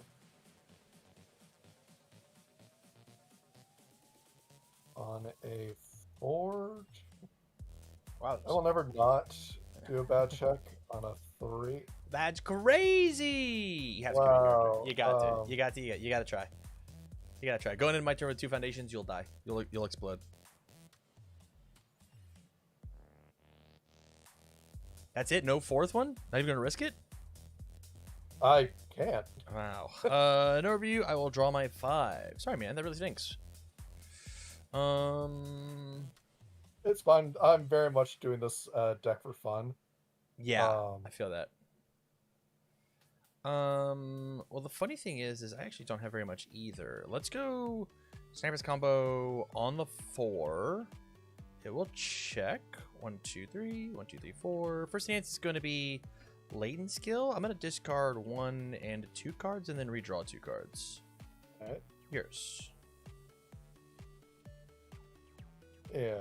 on a 4. Wow, I will never not do a bad check on a 3. that's crazy. You have to Wow. You got to. You got to. You got to try. You got to try. Going into my turn with 2 foundations, you'll die. You'll explode. That's it. No 4th one. Not even gonna risk it. I can't. Wow. No review. I will draw my 5. Sorry, man. That really stinks. It's fine. I'm very much doing this deck for fun. Yeah, I feel that. Well, the funny thing is I actually don't have very much either. Let's go Sniper's Combo on the 4. It will check. 1, 2, 3. 1, 2, 3, 4. First chance is going to be Latent Skill. I'm going to discard 1 and 2 cards and then redraw 2 cards. Alright. Yours. Yeah.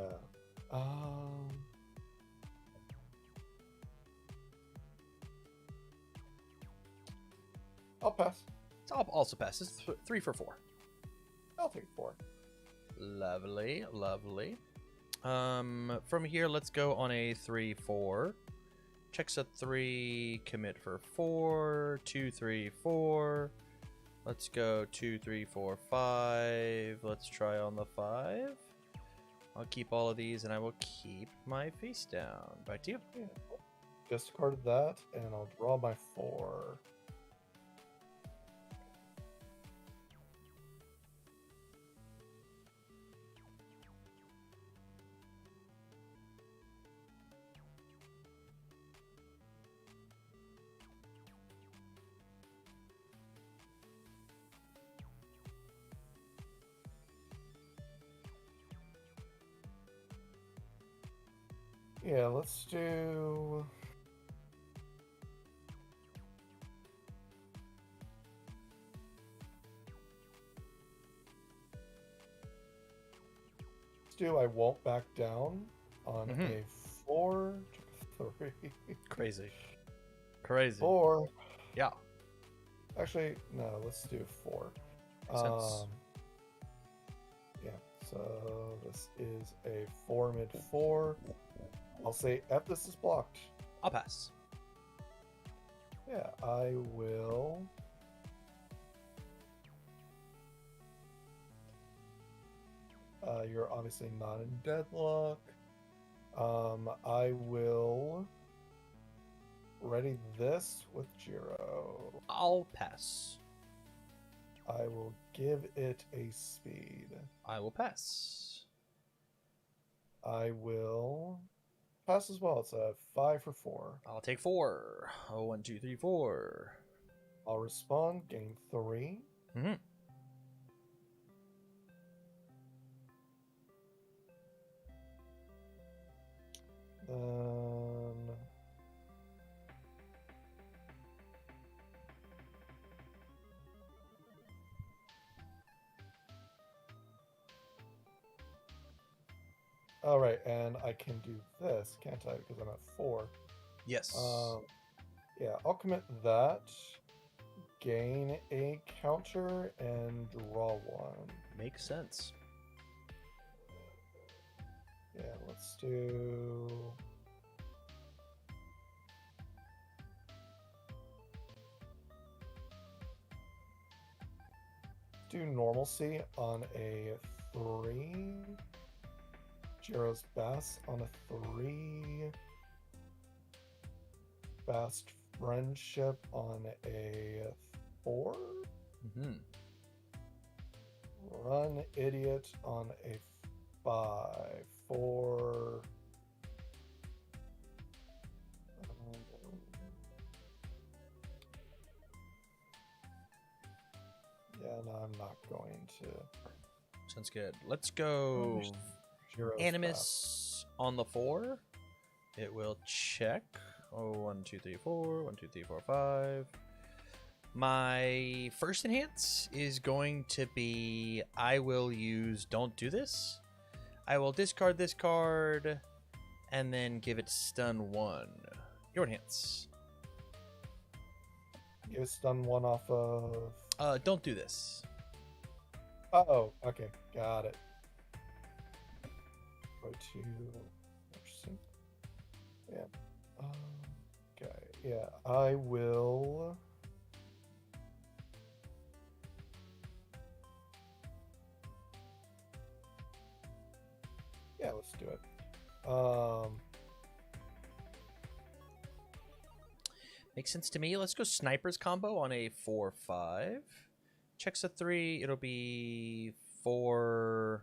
I'll pass. So I'll also pass. It's 3 for 4. I'll take 4. Lovely, lovely. From here, let's go on a 3, 4. Checks a 3, commit for 4. 2, 3, 4. Let's go 2, 3, 4, 5. Let's try on the 5. I'll keep all of these, and I will keep my face down. Back to you. Yeah. Discard that, and I'll draw my 4. Yeah, let's do... Let's do I won't back down on a 4, 3. Crazy. Crazy. 4. Yeah. Actually, no, let's do 4. Makes sense. Yeah, so this is a 4 mid 4. I'll say F, this is blocked. I'll pass. Yeah, I will. You're obviously not in deadlock. I will ready this with Jiro. I'll pass. I will give it a speed. I will pass. I will pass as well. It's a 5 for 4. I'll take 4. Oh, 1, 2, 3, 4. I'll respond, gain 3. Mm-hmm. Then all right, and I can do this, can't I? Because I'm at 4. Yes. Yeah, I'll commit that. Gain a counter and draw 1. Makes sense. Yeah, let's do. Do normalcy on a 3. Jiro's Bass on a 3. Fast Friendship on a 4. Mm-hmm. Run Idiot on a 5. 4. Yeah, no, I'm not going to. Sounds good. Let's go Jiro's Animus on the 4. It will check. Oh, 1, 2, 3, 4. 1, 2, 3, 4, 5. My first enhance is going to be I will use Don't Do This. I will discard this card and then give it stun 1. Your enhance. Fast. Give stun 1 off of. Don't do this. Oh, okay, got it. Go to. Interesting. Yeah. Okay. Yeah, I will. Yeah, let's do it. Makes sense to me. Let's go Sniper's combo on a 4-5. Checks a 3. It'll be 4-5.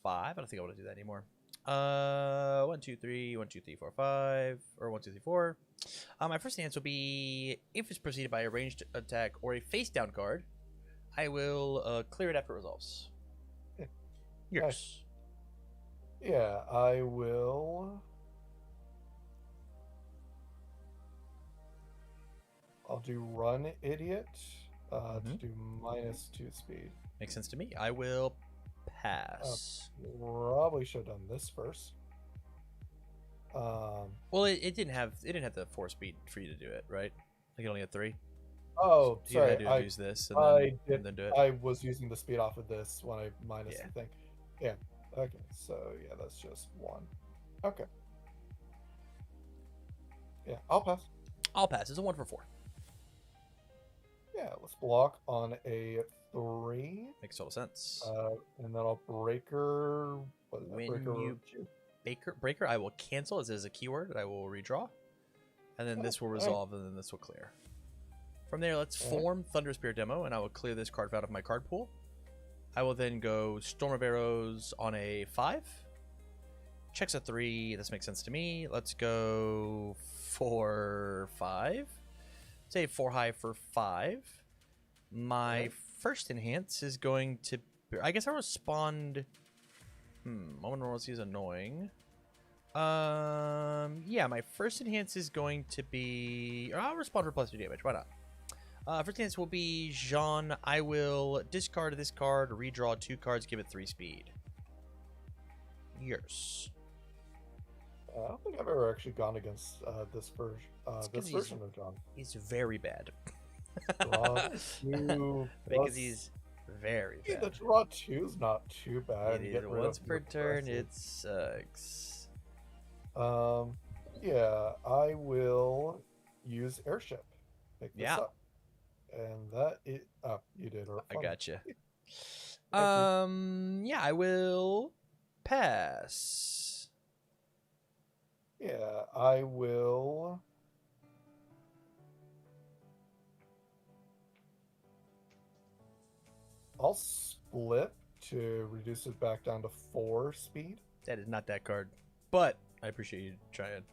I don't think I want to do that anymore. 1, 2, 3, 1, 2, 3, 4, 5, or 1, 2, 3, 4. My first stance will be if it's preceded by a ranged attack or a face down card, I will clear it after it resolves. Yeah. Yours. Nice. Yeah, I will. I'll do Run Idiot to do -2 speed. Makes sense to me. I will pass. Probably should have done this first. Well, it didn't have the 4 speed for you to do it, right? Like it only had 3. Oh, So you sorry. had to I use this and did. then do it. I was using the speed off of this when I minus Yeah. the thing. Yeah. Okay. So yeah, that's just 1. Okay. Yeah, I'll pass. I'll pass. It's a 1 for 4. Yeah, let's block on a 3. Makes total sense. And then I'll breaker. What is that? When Breaker. you breaker, I will cancel as a keyword. I will redraw, and then this will resolve, and then this will clear. From there, let's form Thunder Spear Demo, and I will clear this card out of my card pool. I will then go Storm of Arrows on a 5. Checks a 3. This makes sense to me. Let's go 4-5. Say 4 high for 5. My first enhance is going to be, I guess I'll respond. Moment Normalcy is annoying. Yeah, my first enhance is going to be, or I'll respond for +2 damage. Why not? First enhance will be Jean. I will discard this card, redraw 2 cards, give it 3 speed. Yours. I don't think I've ever actually gone against this version. It's 'cause This he's- version of John. He's very bad. Draw 2 Because plus- he's very Yeah, the bad. draw 2 is not too bad. It Get is rid once of per your turn. aggressive. It sucks. Yeah, I will use airship. Pick this Yeah. up. And that is you did. I gotcha. you. Yeah, I will pass. Yeah, I will. I'll split to reduce it back down to 4 speed. That is not that card, but I appreciate you trying.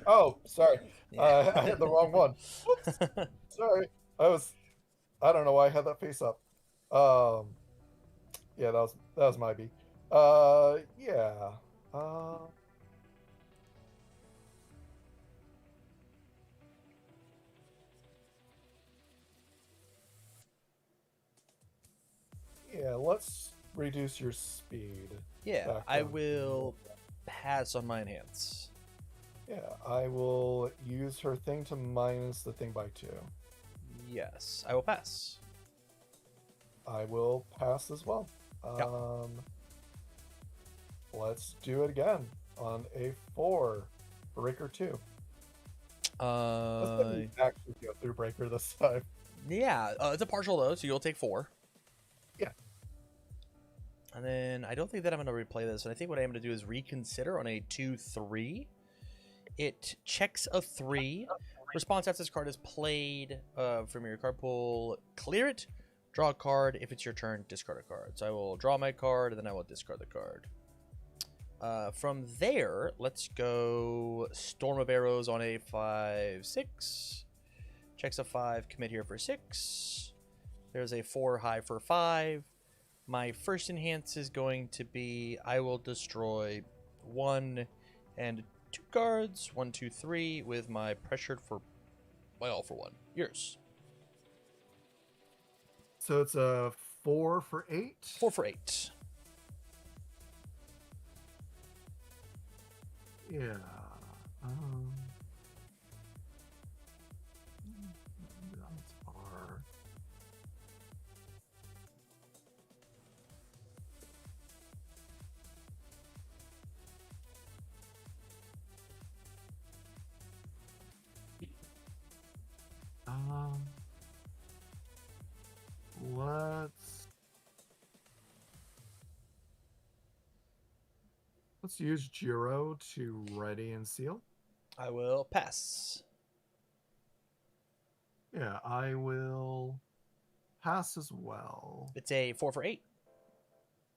Oh, sorry. Yeah. I had the wrong one. Whoops. Sorry. I don't know why I had that face up. Yeah, that was my B. Yeah. Yeah, let's reduce your speed. Yeah, back I down to will pass on my enhance. Yeah, I will use her thing to minus the thing by 2. Yes, I will pass. I will pass as well. Yeah. Let's do it again on a 4. Breaker 2. Let's let me actually go through breaker this time. Yeah, it's a partial though, so you'll take 4. Yeah. And then I don't think that I'm going to replay this. And I think what I am going to do is reconsider on a 2-3. It checks a 3. Response after this card is played from your card pool. Clear it. Draw a card. If it's your turn, discard a card. So I will draw my card, and then I will discard the card. From there, let's go Storm of Arrows on a 5-6. Checks a 5. Commit here for 6. There's a 4 high for 5. My first enhance is going to be I will destroy 1 and 2 cards. 1, 2, 3 with my pressured for my all for 1. Yours. So it's a 4 for 8. 4 for 8. Yeah. That's R. Let's use Jiro to ready and seal. I will pass. Yeah, I will pass as well. It's a 4 for 8.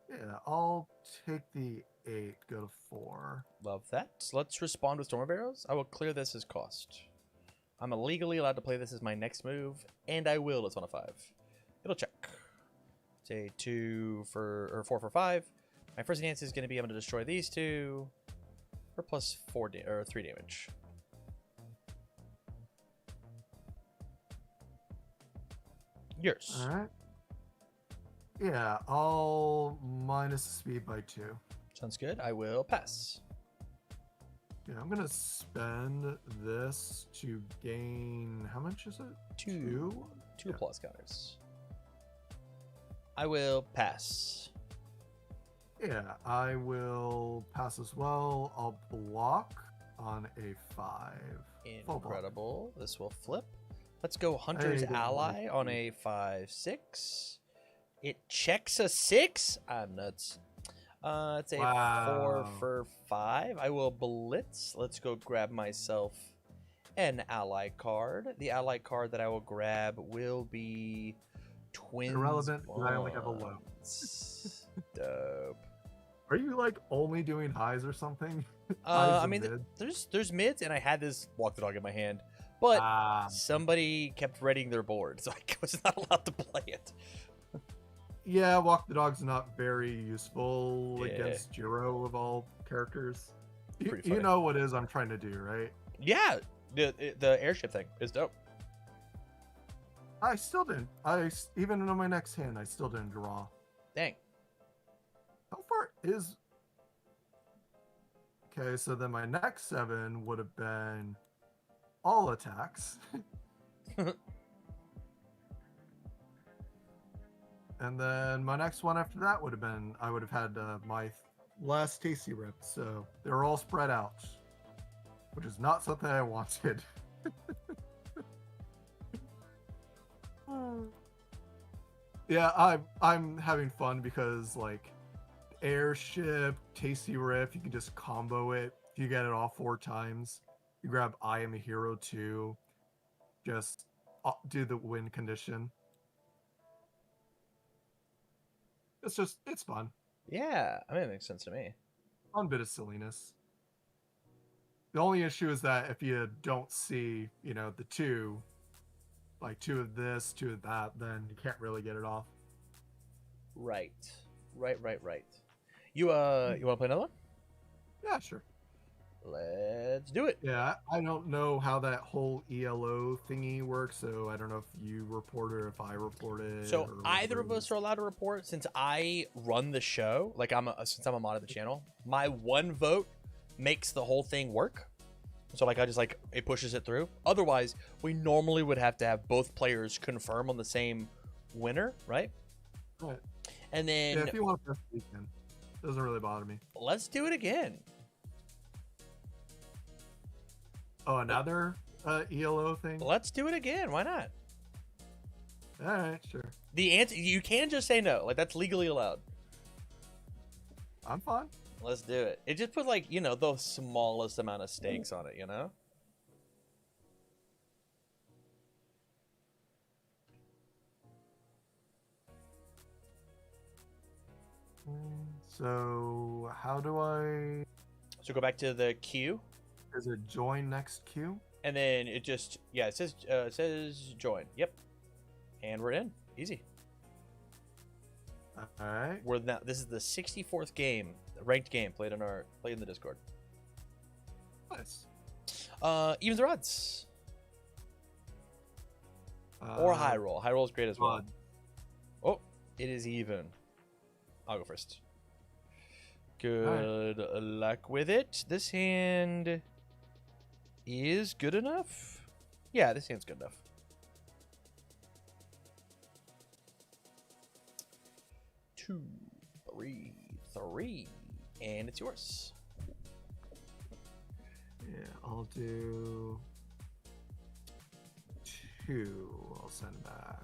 Yeah, I'll take the 8, go to 4. Love that. Let's respond with Storm of Arrows. I will clear this as cost. I'm illegally allowed to play this as my next move, and I will. It's on a 5. It'll check. It's a 4 for 5. My first enhance is going to be I'm going to destroy these 2 for plus 3 damage. Yours. All right. Yeah, I'll minus the speed by 2. Sounds good. I will pass. Yeah, I'm gonna spend this to gain. How much is it? 2 Yeah. plus counters. I will pass. Yeah, I will pass as well. I'll block on a 5. Full block. Incredible. This will flip. Let's go Hunter's Hey, don't Ally worry. on a 5-6. It checks a 6. I'm nuts. It's a 4 Wow. for 5. I will blitz. Let's go grab myself an ally card. The ally card that I will grab will be Twins. Irrelevant, but I only have a low. Bonds. Dope. Are you like only doing highs or something? I and mean, mid? there's mids, and I had this Walk the Dog in my hand, but Ah, somebody kept readying their board, so I was not allowed to play it. yeah, Walk the Dog's not very useful Yeah. against Jiro of all characters. Pretty You funny. know what it is I'm trying to do, right? Yeah, the airship thing is dope. I still didn't. Even in my next hand, I still didn't draw. Dang. How far is? Okay, so then my next 7 would have been all attacks. And then my next one after that would have been, I would have had my last tasty rip. So they're all spread out, which is not something I wanted. Yeah, I'm having fun because like airship, tasty rip, you can just combo it. If you get it all 4 times, you grab I am a hero too. Just do the win condition. It's fun. Yeah, I mean, it makes sense to me. Fun bit of silliness. The only issue is that if you don't see, the 2, like 2 of this, 2 of that, then you can't really get it off. Right. You want to play another one? Yeah, sure. Let's do it. Yeah, I don't know how that whole ELO thingy works, so I don't know if you report it or if I report it. So or either whatever of it us is. are allowed to report since I run the show. Like since I'm a mod of the channel, my one vote makes the whole thing work. So like I just like it pushes it through. Otherwise, we normally would have to have both players confirm on the same winner, right? Right. And then Yeah, if you want to press the weekend, doesn't really bother me. let's do it again. Oh, another ELO thing? Let's do it again. Why not? All right, sure. The answer, you can just say no. Like that's legally allowed. I'm fine. Let's do it. It just puts like, the smallest amount of stakes on it, So how do I? So go back to the queue, Is it join next queue? and then it just it says join. Yep, and we're in. Easy. All right. We're now. This is the 64th game, ranked game played in the Discord. Nice. Evens or odds, or high roll. High roll is great as well. odd. Oh, it is even. I'll go first. Good luck with it. This hand is good enough. Yeah, this hand's good enough. Two, three, and it's yours. Yeah, I'll do 2. I'll send back.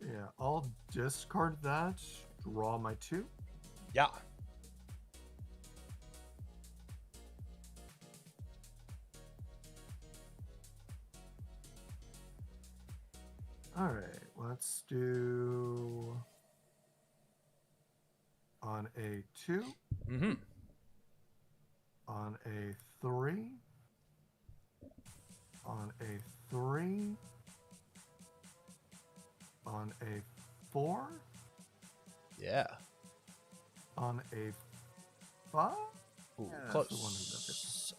Yeah, I'll discard that. Draw my 2. Yeah. All right, let's do on a 2, Mm-hmm. on a 3, on a 3, on a 4, Yeah. on a 5. Ooh, Yeah, that's the one close.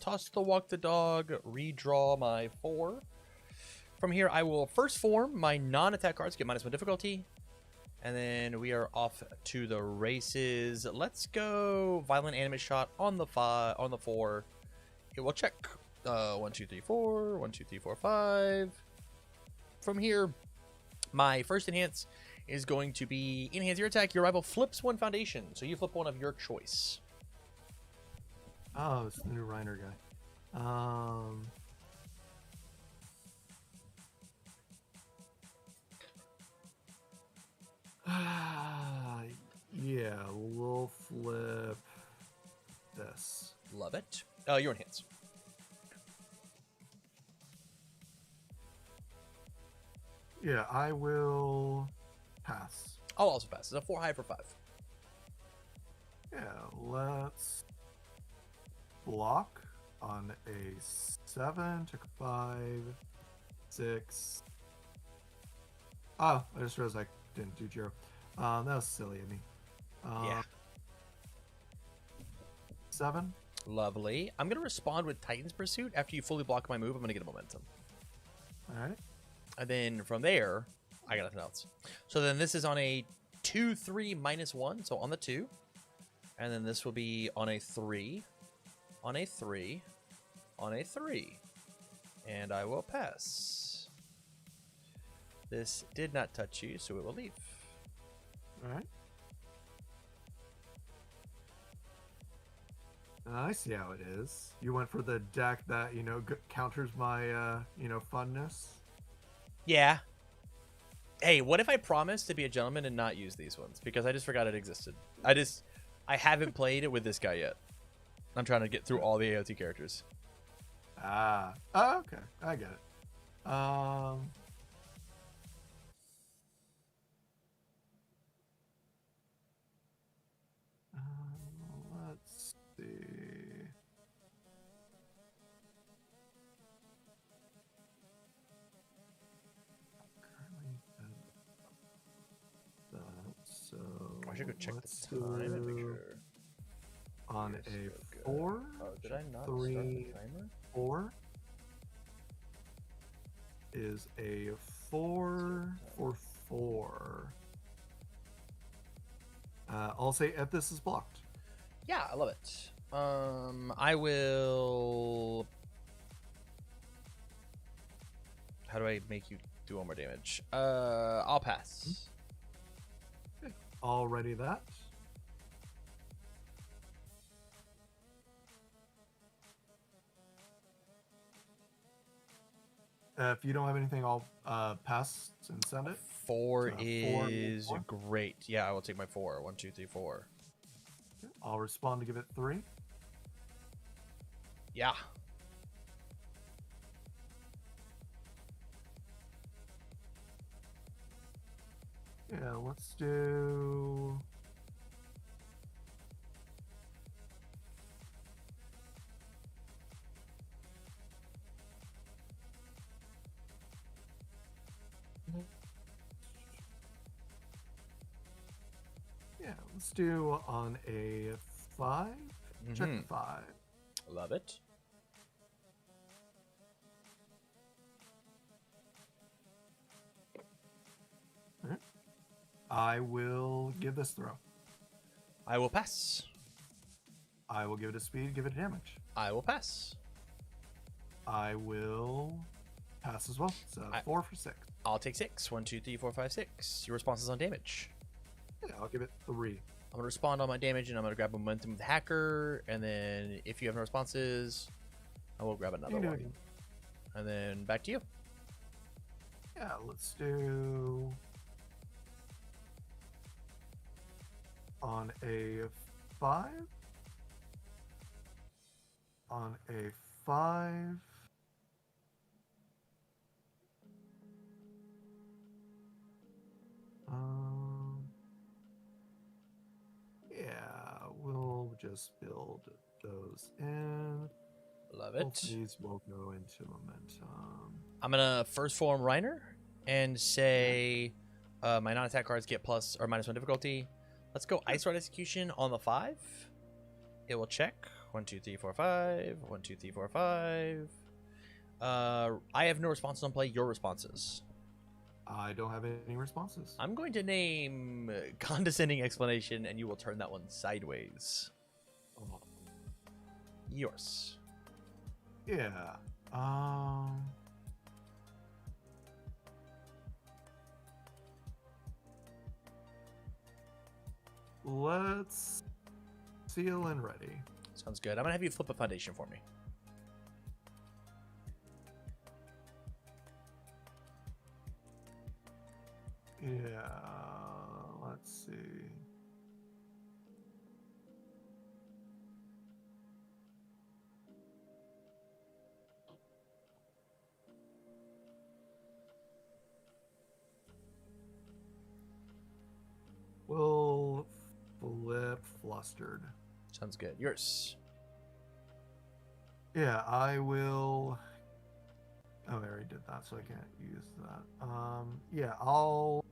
Toss the walk the dog. Redraw my 4. From here, I will first form my non-attack cards, get -1 difficulty, and then we are off to the races. Let's go violent animate shot on the 4. Okay, we'll check 1, 2, 3, 4, 1, 2, 3, 4, 5. From here, my first enhance is going to be enhance your attack. Your rival flips 1 foundation, so you flip one of your choice. Oh, it's the new Reiner guy. Yeah, we'll flip this. Love it. Your enhance. Yeah, I will pass. I'll also pass. It's a 4 high for 5. Yeah, let's block on a 7, took a 5, 6. Oh, I just realized I didn't do 0. That was silly of me. Yeah. 7. Lovely. I'm going to respond with Titan's Pursuit. After you fully block my move, I'm going to get a momentum. All right. And then from there, I got nothing else. So then this is on a 2, 3, -1. So on the 2. And then this will be on a 3. On a 3. On a 3. And I will pass. This did not touch you, so it will leave. All right. I see how it is. You went for the deck that, counters my, funness. Yeah. Hey, what if I promised to be a gentleman and not use these ones? Because I just forgot it existed. I haven't played it with this guy yet. I'm trying to get through all the AOT characters. Ah. Oh, okay. I get it. Let's see. Currently at that, so I should go check let's the time and make do sure. On You're a so good. 4, Oh, did I not 3, start the timer? 4 is a 4 for 4. I'll say if this is blocked. Yeah, I love it. I will. How do I make you do 1 more damage? I'll pass. Already that. If you don't have anything, I'll pass and send it. 4 So, 4 is 4. great. Yeah, I will take my 4. 1, 2, 3, 4. I'll respond to give it 3. Yeah. Yeah, let's do. Yeah, let's do on a 5. Check Mhm. 5. Love it. Alright. I will give this throw. I will pass. I will give it a speed, give it a damage. I will pass. I will pass as well. So 4 for 6. I'll take 6. 1, 2, 3, 4, 5, 6. Your response is on damage. Yeah, I'll give it 3. I'm gonna respond on my damage, and I'm gonna grab momentum with the hacker, and then if you have no responses, I will grab another You can do one. it. And then back to you. Yeah, let's do on a 5. On a 5. Yeah, we'll just build those in. Love Both it. these will go into momentum. I'm gonna first form Reiner and say my non-attack cards get plus or -1 difficulty. Let's go Ice Rod Execution on the 5. It will check. 1, 2, 3, 4, 5. 1, 2, 3, 4, 5. I have no responses on play. Your responses. I don't have any responses. I'm going to name Condescending Explanation, and you will turn that one sideways. Oh, Yours. yeah. Let's seal and ready. Sounds good. I'm gonna have you flip a foundation for me. Yeah, let's see. We'll flip flustered. Sounds good. Yours. Yeah, I will. Oh, I already did that, so I can't use that. Yeah, I'll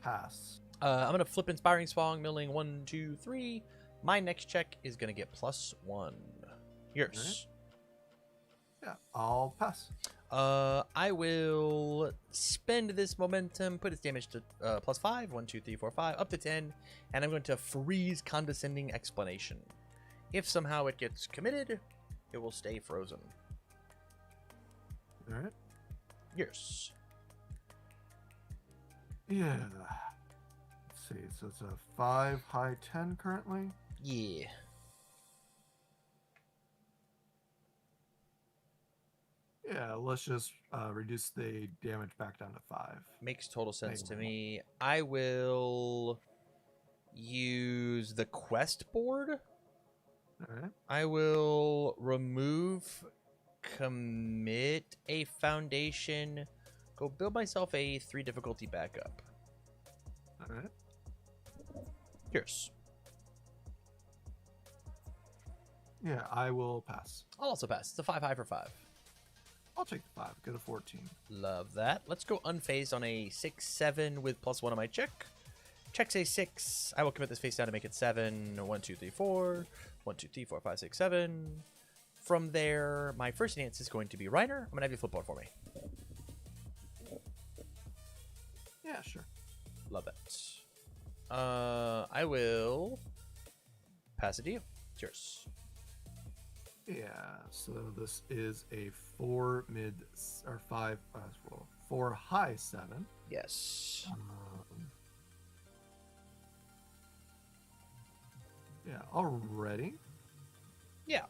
pass. I'm gonna flip Inspiring Song, milling 1, 2, 3. My next check is gonna get +1. Yours. Yeah, I'll pass. I will spend this momentum, put its damage to +5, 1, 2, 3, 4, 5, up to 10, and I'm going to freeze condescending explanation. If somehow it gets committed, it will stay frozen. All right. Yours. Yeah. Let's see. So it's a 5 high 10 currently. Yeah. Yeah, let's just reduce the damage back down to 5. Makes total sense to Maybe. me. I will use the quest board. All right. I will remove commit a foundation. Go build myself a 3 difficulty backup. All right. Yours. Yeah, I will pass. I'll also pass. It's a 5 high for 5. I'll take the 5. Go to 14. Love that. Let's go unfazed on a 6/7 with +1 on my check. Check's a 6. I will commit this face down to make it 7. 1, 2, 3, 4. 1, 2, 3, 4, 5, 6, 7. From there, my first enhance is going to be Reiner. I'm going to have you flip one for me. Yeah, sure. Love it. I will pass it to you. It's yours. Yeah, so this is a 4 mid or 5 well, 4 high 7. Yes. Yeah, already. Yeah.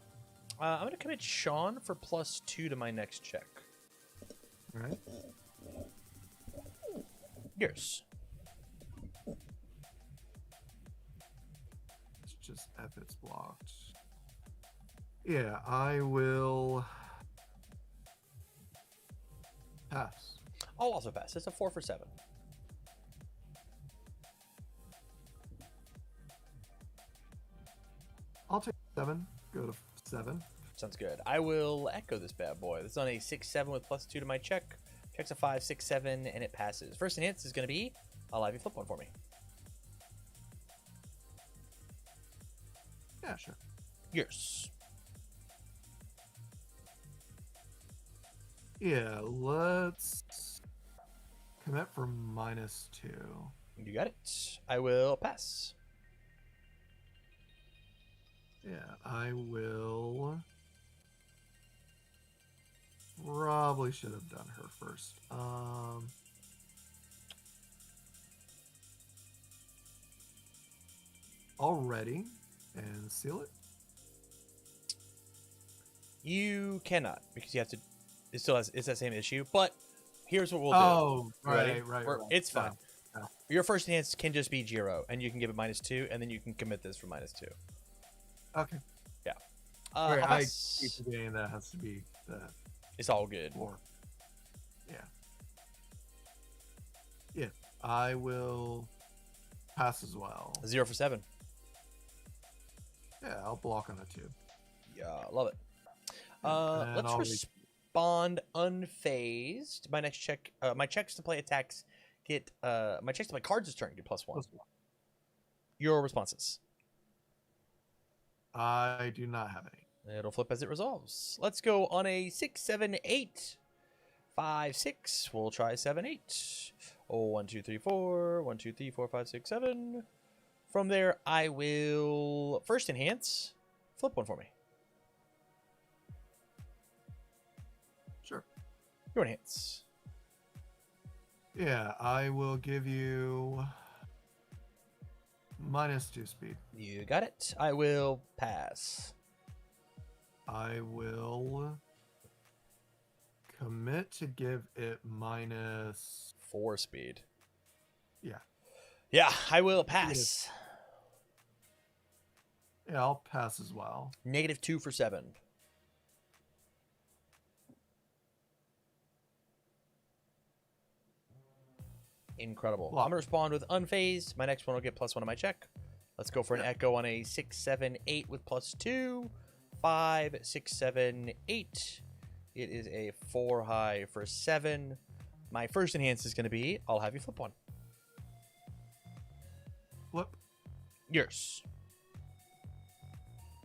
I'm going to commit Sean for +2 to my next check. All right. Yours. It's just F it's blocked. Yeah, I will pass. I'll also pass. It's a 4 for 7. I'll take 7. Go to 7. Sounds good. I will echo this bad boy. This is on a 6/7 with +2 to my check. Check's a 5, 6, 7, and it passes. First enhance is going to be, I'll have you flip one for me. Yeah, sure. Yours. Yeah, let's commit for -2. You got it. I will pass. Yeah, I will. Probably should have done her first. Already and seal it. You cannot because you have to. It still has. It's that same issue. But here's what we'll do. Oh, Ready? right. It's fine. Yeah. Your first enhance can just be Jiro, and you can give it -2, and then you can commit this for -2. Okay. How I about keep forgetting that has to be the it's all good. 4. Yeah. Yeah, I will pass as well. 0 for 7. Yeah, I'll block on a 2. Yeah, love it. And Let's I'll respond unfazed. My next check, my checks to play attacks get my checks to play cards this turn get +1. Your responses. I do not have any. It'll flip as it resolves. Let's go on a 6, 7, 8. 5, 6. We'll try 7, 8. Oh, 1, 2, 3, 4. 1, 2, 3, 4, 5, 6, 7. From there, I will first enhance. Flip one for me. Sure. Your enhance. Yeah, I will give you -2 speed. You got it. I will pass. I will commit to give it -4 speed. Yeah. Yeah, I will pass. Yeah, I'll pass as well. -2 for 7. Incredible. Block. I'm gonna respond with unfazed. My next one will get +1 on my check. Let's go for an echo on a 6, 7, 8 with +2. 5, 6, 7, 8. It is a 4 high for 7. My first enhance is gonna be I'll have you flip one. Flip. Yours.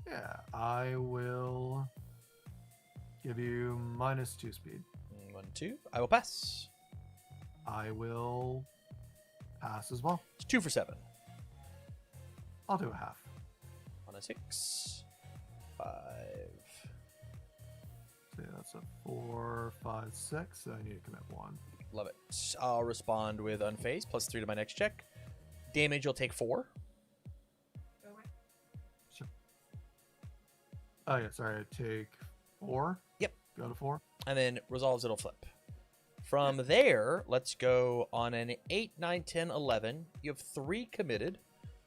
Yeah, I will Give you -2 speed. 1, 2. I will pass. I will pass as well. It's 2 for 7. I'll do a half. On a 6. 5. So yeah, that's a 4, 5, 6. So I need to commit 1. Love it. I'll respond with unfazed, +3 to my next check. Damage, you'll take 4. Okay. Sure. Oh yeah, sorry. I take 4. Yep. Go to 4. And then resolves, it'll flip. From there, let's go on an 8, 9, 10, 11. You have 3 committed.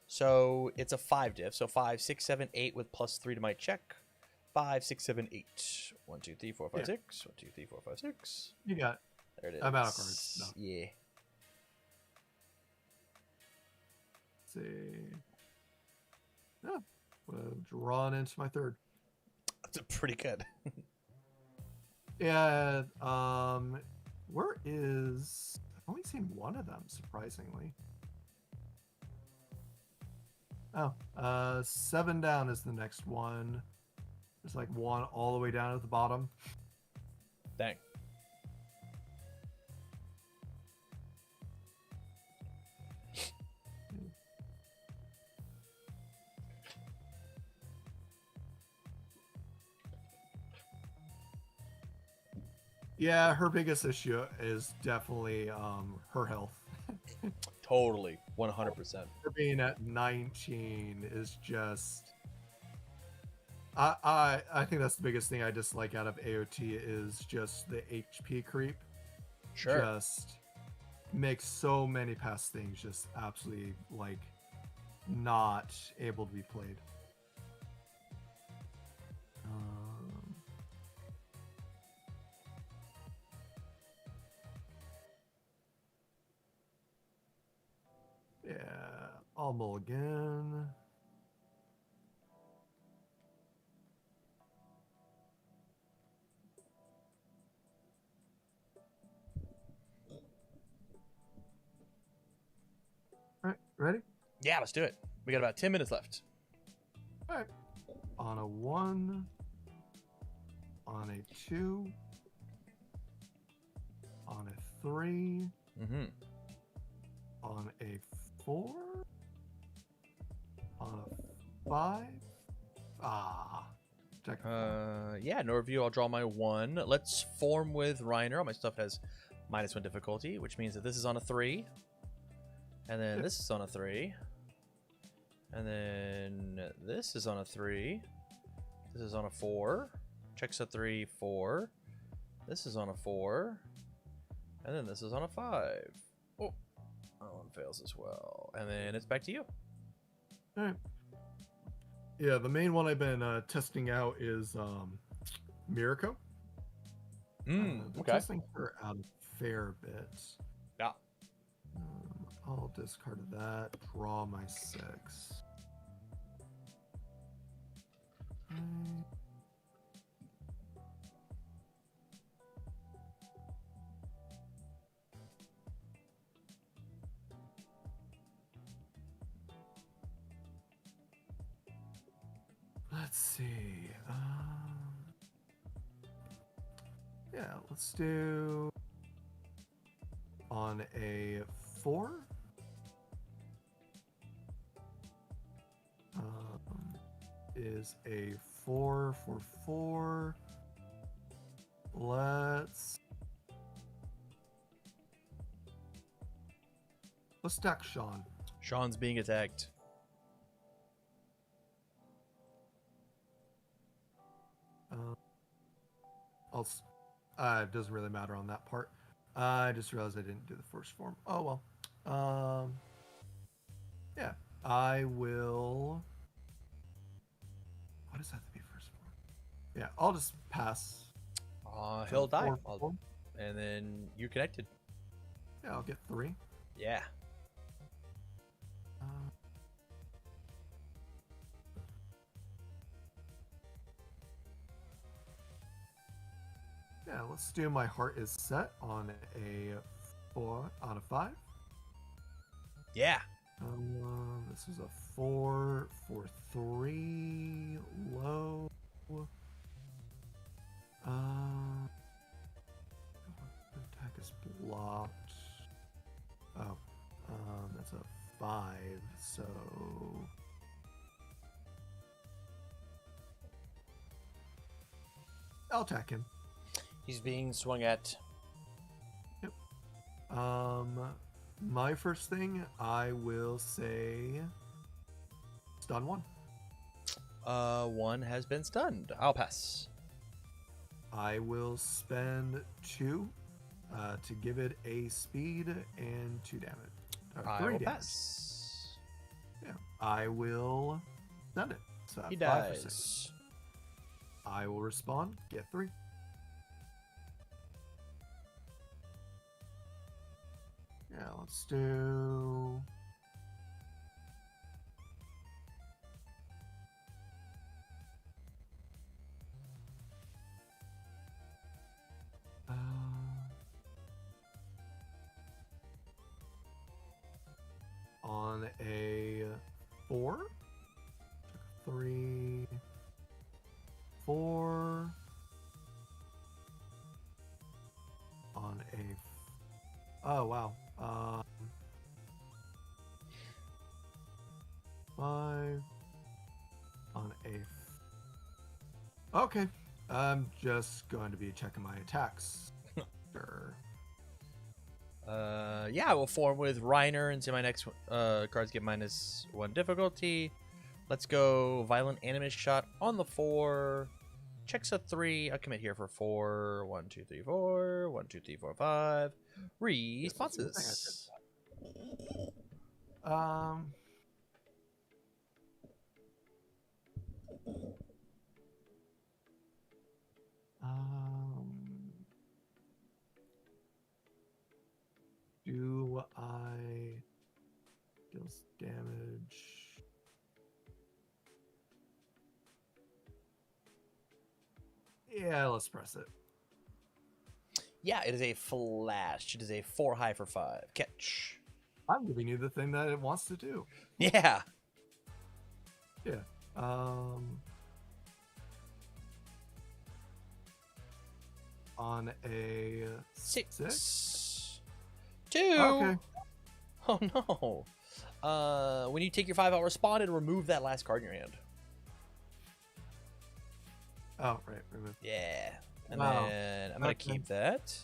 So it's a 5 diff. So 5, 6, 7, 8 with +3 to my check. 5, 6, 7, 8. 1, 2, 3, 4, 5, Yeah. 6. 1, 2, 3, 4, 5, 6. You got it. There it is. I'm out of cards. No. Yeah. Let's see. Yeah. Drawn into my third. That's pretty good. Yeah. Where is? I've only seen one of them, surprisingly. Oh, 7 down is the next one. There's like one all the way down at the bottom. Dang. Yeah, her biggest issue is definitely her health. Totally. 100%. Her being at 19 is just. I think that's the biggest thing I dislike out of AOT is just the HP creep. Sure. Just makes so many past things just absolutely like not able to be played. Yeah, I'll mulligan. All right, ready? Yeah, let's do it. We got about 10 minutes left. All right. On a 1, on a 2, on a 3, Mm-hmm. on a 4, on a 5. Check. Yeah, no review. I'll draw my 1. Let's form with Reiner. All my stuff has -1 difficulty, which means that this is on a 3. And then this is on a 3. And then this is on a 3. This is on a 4. Checks a 3, 4. This is on a 4. And then this is on a 5. Oh, that one fails as well. And then it's back to you. All right. Yeah, the main one I've been testing out is Mirako. Been Okay. testing her out a fair bit. Yeah. I'll discard that. Draw my 6. Let's see. Yeah, let's do on a 4. Is a 4 for 4. Let's stack Sean. Sean's being attacked. It doesn't really matter on that part. I just realized I didn't do the first form. Oh well. Yeah, I will. What does that have to be first form? Yeah, I'll just pass. He'll die. 4, 4. And then you connected. Yeah, I'll get 3. Yeah. Yeah, let's do my heart is set on a 4 on a 5. Yeah. This is a 4 for 3 low. Attack is blocked. Oh, that's a 5. So I'll attack him. He's being swung at. My first thing, I will say stun 1. One has been stunned. I'll pass. I will spend 2 to give it a speed and 2 damage. I 3 will damage. pass. Yeah. I will stun it. So He 5 for 6. dies. I will respond. Get 3. Yeah, let's do. On a 4, 3, 4. On a. Oh wow. 5 on a. Okay, I'm just going to be checking my attacks. Sure. Yeah, I will form with Reiner and see my next cards get -1 difficulty. Let's go Violent Animus Shot on the 4. Checks a 3. I'll commit here for 4. 1, 2, 3, 4. 1, 2, 3, 4, 5. Responses. Do I deals damage? Yeah, let's press it. Yeah, it is a flash. It is a 4 high for 5. Catch. I'm giving you the thing that it wants to do. Yeah. Yeah. On a 6. 2. Okay. Oh no. When you take your 5 out respond and remove that last card in your hand. Oh, right. Remove. Yeah. And Wow. then I'm gonna Okay. keep that.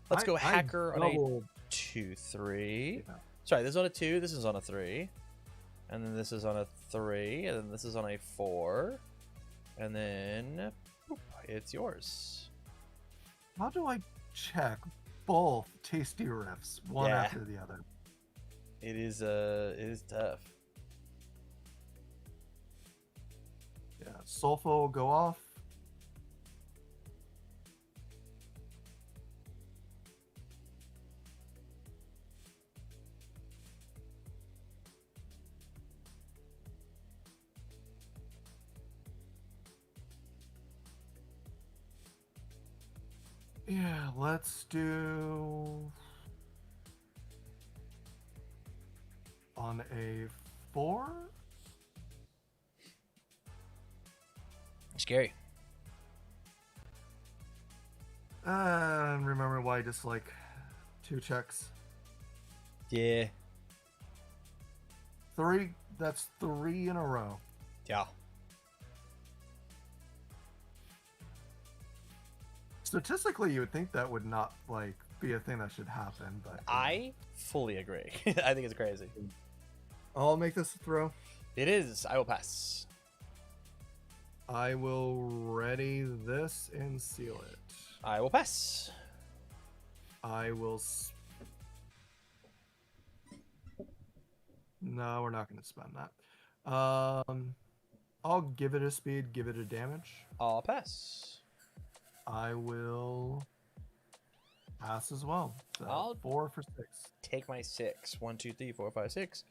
Let's go I hacker on a doubled- 2, 3. Yeah. Sorry, this is on a 2, this is on a 3. And then this is on a 3, and then this is on a 4. And then boop, it's yours. How do I check both tasty riffs one Yeah. after the other? It is tough. Yeah. Sulfo will go off. Yeah, let's do on a 4. Scary. And remember why just like 2 checks. Yeah. 3. That's 3 in a row. Yeah. Statistically, you would think that would not like be a thing that should happen, but I fully agree. I think it's crazy. I'll make this a throw. It is. I will pass. I will ready this and seal it. I will pass. I will. No, we're not going to spend that. I'll give it a speed, give it a damage. I'll pass. I will pass as well. So I'll 4 for 6. Take my 6. 1, 2, 3, 4, 5, 6.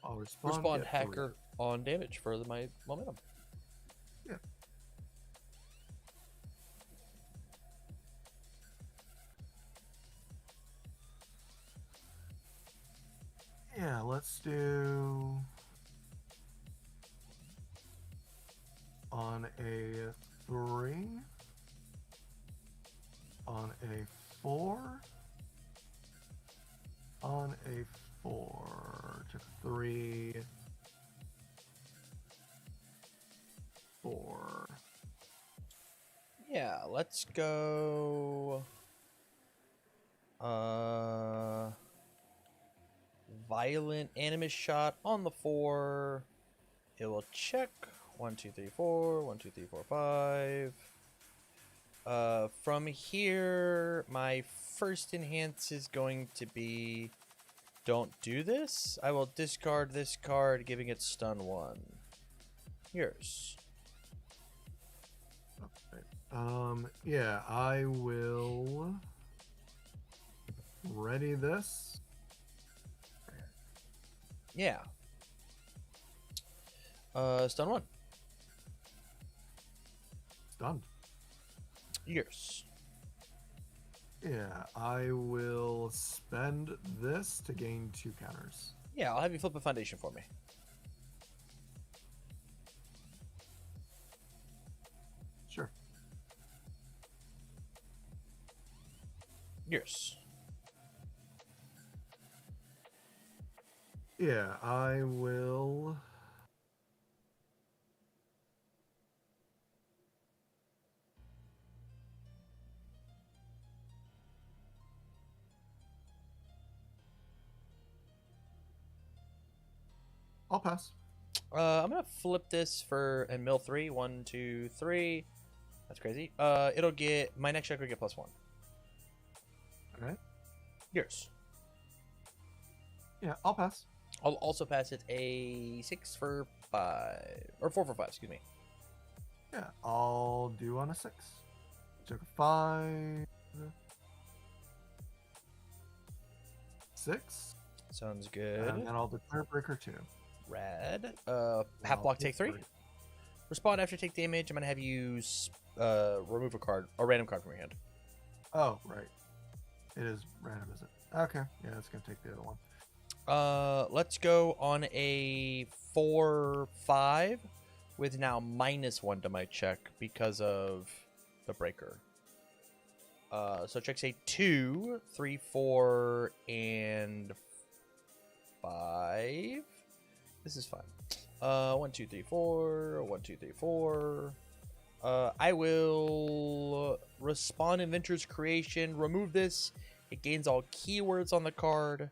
I'll respond. Respond get 3. hacker on damage for my momentum. Yeah. Yeah, let's do on a 3. On a 4. On a 4. Took 3. 4. Yeah, let's go. Violent animus shot on the 4. It will check. 1, 2, 3, 4. 1, 2, 3, 4, 5. From here, my first enhance is going to be don't do this. I will discard this card, giving it stun 1. Yours. Yeah, I will ready this. Yeah. Stun 1. Done. Yours. Yeah, I will spend this to gain 2 counters. Yeah, I'll have you flip a foundation for me. Sure. Yours. Yeah, I will. I'll pass. I'm gonna flip this for and mill 3. 1, 2, 3. That's crazy. It'll get my next check will get +1. All right. Yours. Yeah, I'll pass. I'll also pass it a 6 for 5 or 4 for 5. Excuse me. Yeah, I'll do on a 6. Took a 5. 6. Sounds good. And then I'll declare breaker 2. Rad. I'll Half block, take 3. three. Respond after take damage. I'm gonna have you remove a random card from your hand. Oh, right. It is random, is it? Okay. Yeah, it's gonna take the other one. Let's go on a 4/5 with now -1 to my check because of the breaker. So checks a 2, 3, 4, and 5. This is fine. 1, 2, 3, 4. 1, 2, 3, 4. I will respond in Venture's Creation. Remove this. It gains all keywords on the card.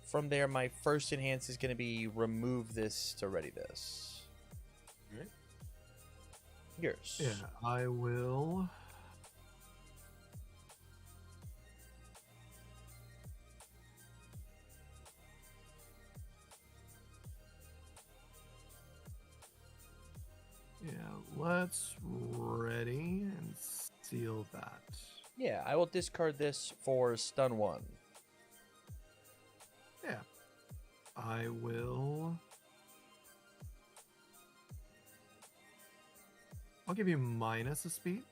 From there, my first enhance is going to be remove this to ready this. Alright. Yours. Yeah, I will. Yeah, let's ready and seal that. Yeah, I will discard this for stun 1. Yeah. I will. I'll give you minus a speed.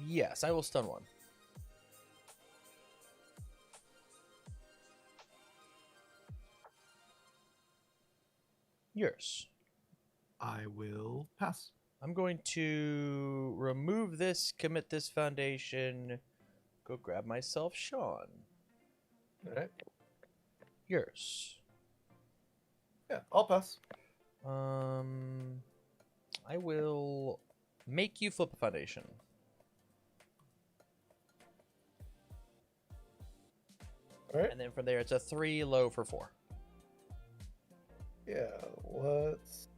Yes, I will stun 1. Yours. I will pass. I'm going to remove this, commit this foundation, go grab myself Sean. Alright. Yours. Yeah, I'll pass. I will make you flip a foundation. Alright. And then from there, it's a 3 low for 4. Yeah, let's.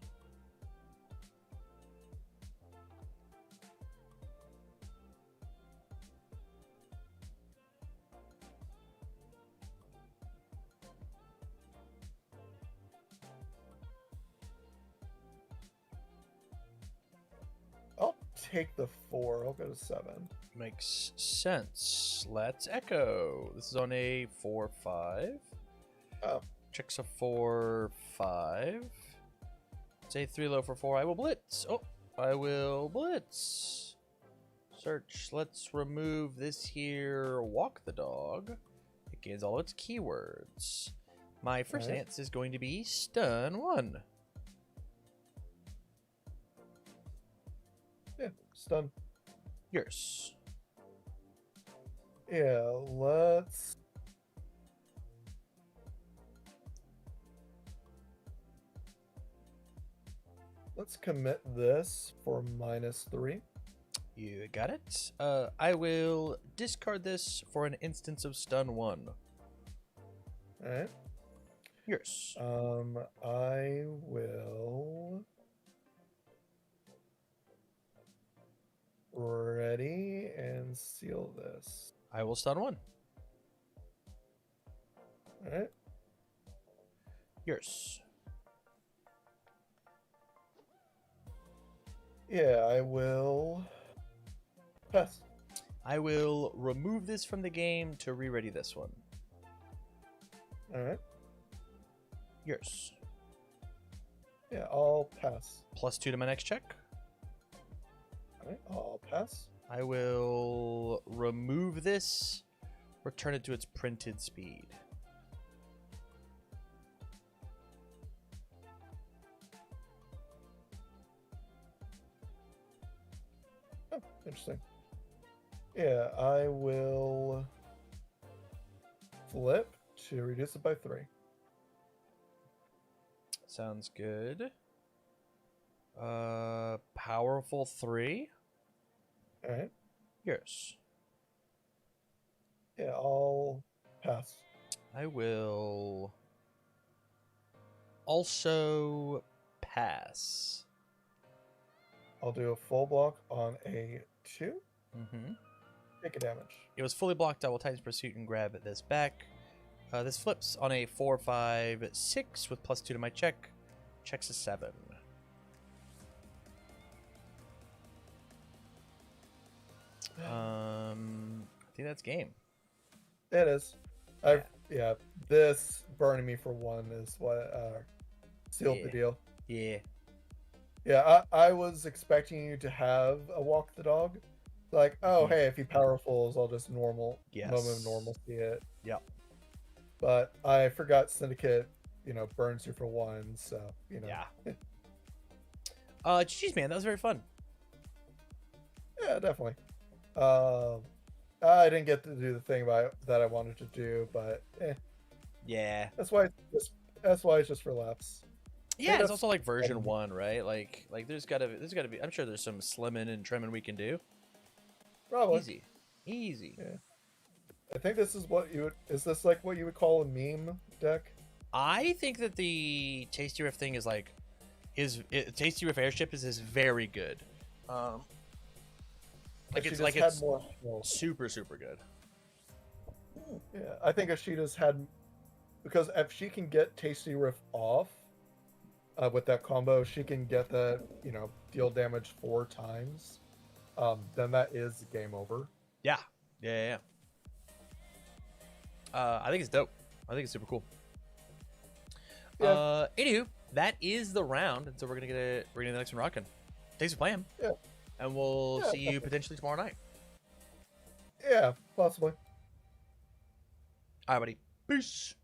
I'll take the 4. I'll go to 7. Makes sense. Let's echo. This is on a 4/5. Oh. Checks a 4/5. It's a 3 low for 4. I will blitz. Oh, I will blitz. Search. Let's remove this here. Walk the dog. It gains all its keywords. My first Alright. answer is going to be stun 1. Yeah, stun. Yours. Yeah, let's commit this for -3. You got it. I will discard this for an instance of stun 1. All right. Yours. I will ready and seal this. I will stun 1. All right. Yours. Yeah, I will pass. I will remove this from the game to re-ready this one. All right. Yours. Yeah, I'll pass. +2 to my next check. All right, I'll pass. I will remove this, return it to its printed speed. Oh, interesting. Yeah, I will flip to reduce it by 3. Sounds good. Powerful 3. All right. Yours. Yeah, I'll pass. I will also pass. I'll do a full block on a 2. Mm-hmm. Take a damage. It was fully blocked. I will Titan's Pursuit and grab this back. This flips on a 4, 5, 6 with +2 to my check. Checks a 7. I think that's game. It is. Yeah, this burning me for 1 is what sealed the Yeah. deal. Yeah. Yeah, I was expecting you to have a walk the dog. Like, oh, Mhm. hey, if he powerfuls, I'll just moment Yes. of normalcy it. Yep. But I forgot Syndicate, burns you for 1, so, Yeah. Geez, man, that was very fun. Yeah, definitely. I didn't get to do the thing that I wanted to do, but Yeah. that's why it's just for laughs. Yeah, it's that's- also like version 1, right? Like there's gotta be. I'm sure there's some slimming and trimming we can do. Probably. Easy. Yeah. I think this is is this like what you would call a meme deck? I think that the Tasty Riff thing is like, Tasty Riff Airship is very good. Like She it's just like had it's more skills. super good. Yeah, I think if she just had, because if she can get Tasty Riff off with that combo, she can get that, deal damage 4 times. Then that is game over. Yeah. I think it's dope. I think it's super cool. Yeah. Anywho, that is the round, and so we're gonna get the next one rocking. Thanks for playing. Yeah. And we'll Yeah, see you potentially tomorrow night. Yeah, possibly. All right, buddy. Peace.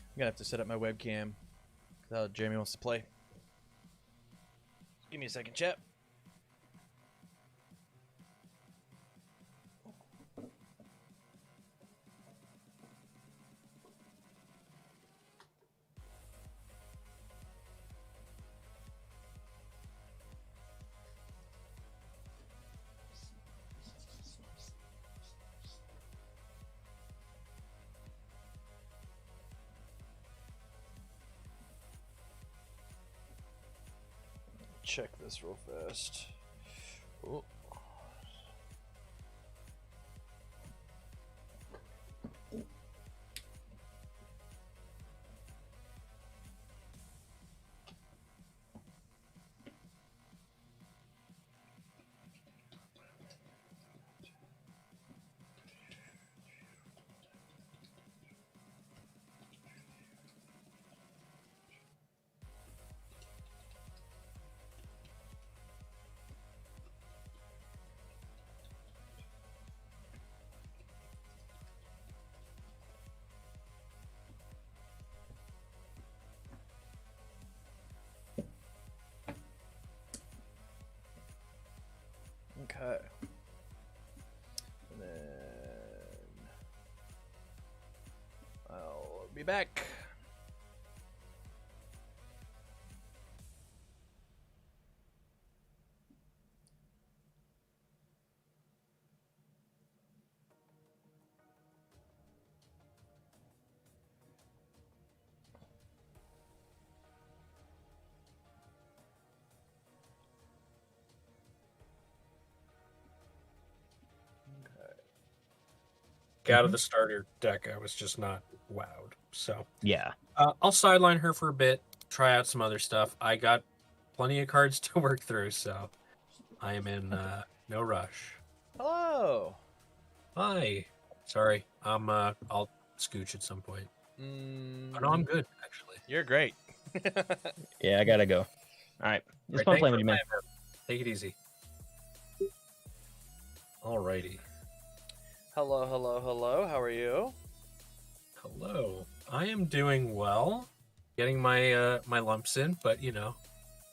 I'm gonna have to set up my webcam. Jeremy wants to play. Give me a second, chat. check this real fast. Oh. Okay. And then I'll be back. Out of the starter deck, I was just not wowed. So Yeah. I'll sideline her for a bit, try out some other stuff. I got plenty of cards to work through, so I am in no rush. Hello. Hi. Sorry, I'll scooch at some point. Oh, no, I'm good actually. You're great. Yeah, I gotta go. All right. It's fun Thanks playing for with you, man. Take it easy. Alrighty. Hello, hello, hello. How are you? Hello. I am doing well. Getting my my lumps in, but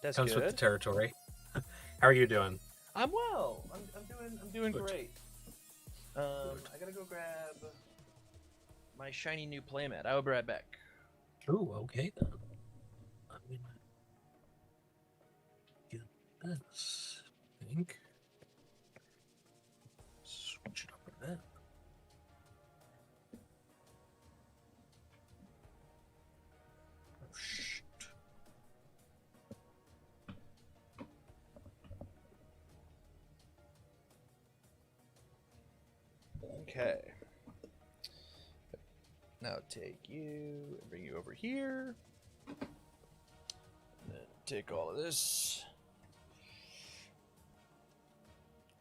That's comes good. with the territory. How are you doing? I'm well. I'm doing Good. great. I gotta go grab my shiny new playmat. I'll be right back. Ooh, okay then. I'm gonna get this. I think. Switch it up a bit. Oh shit. Okay. Now take you and bring you over here. And then take all of this.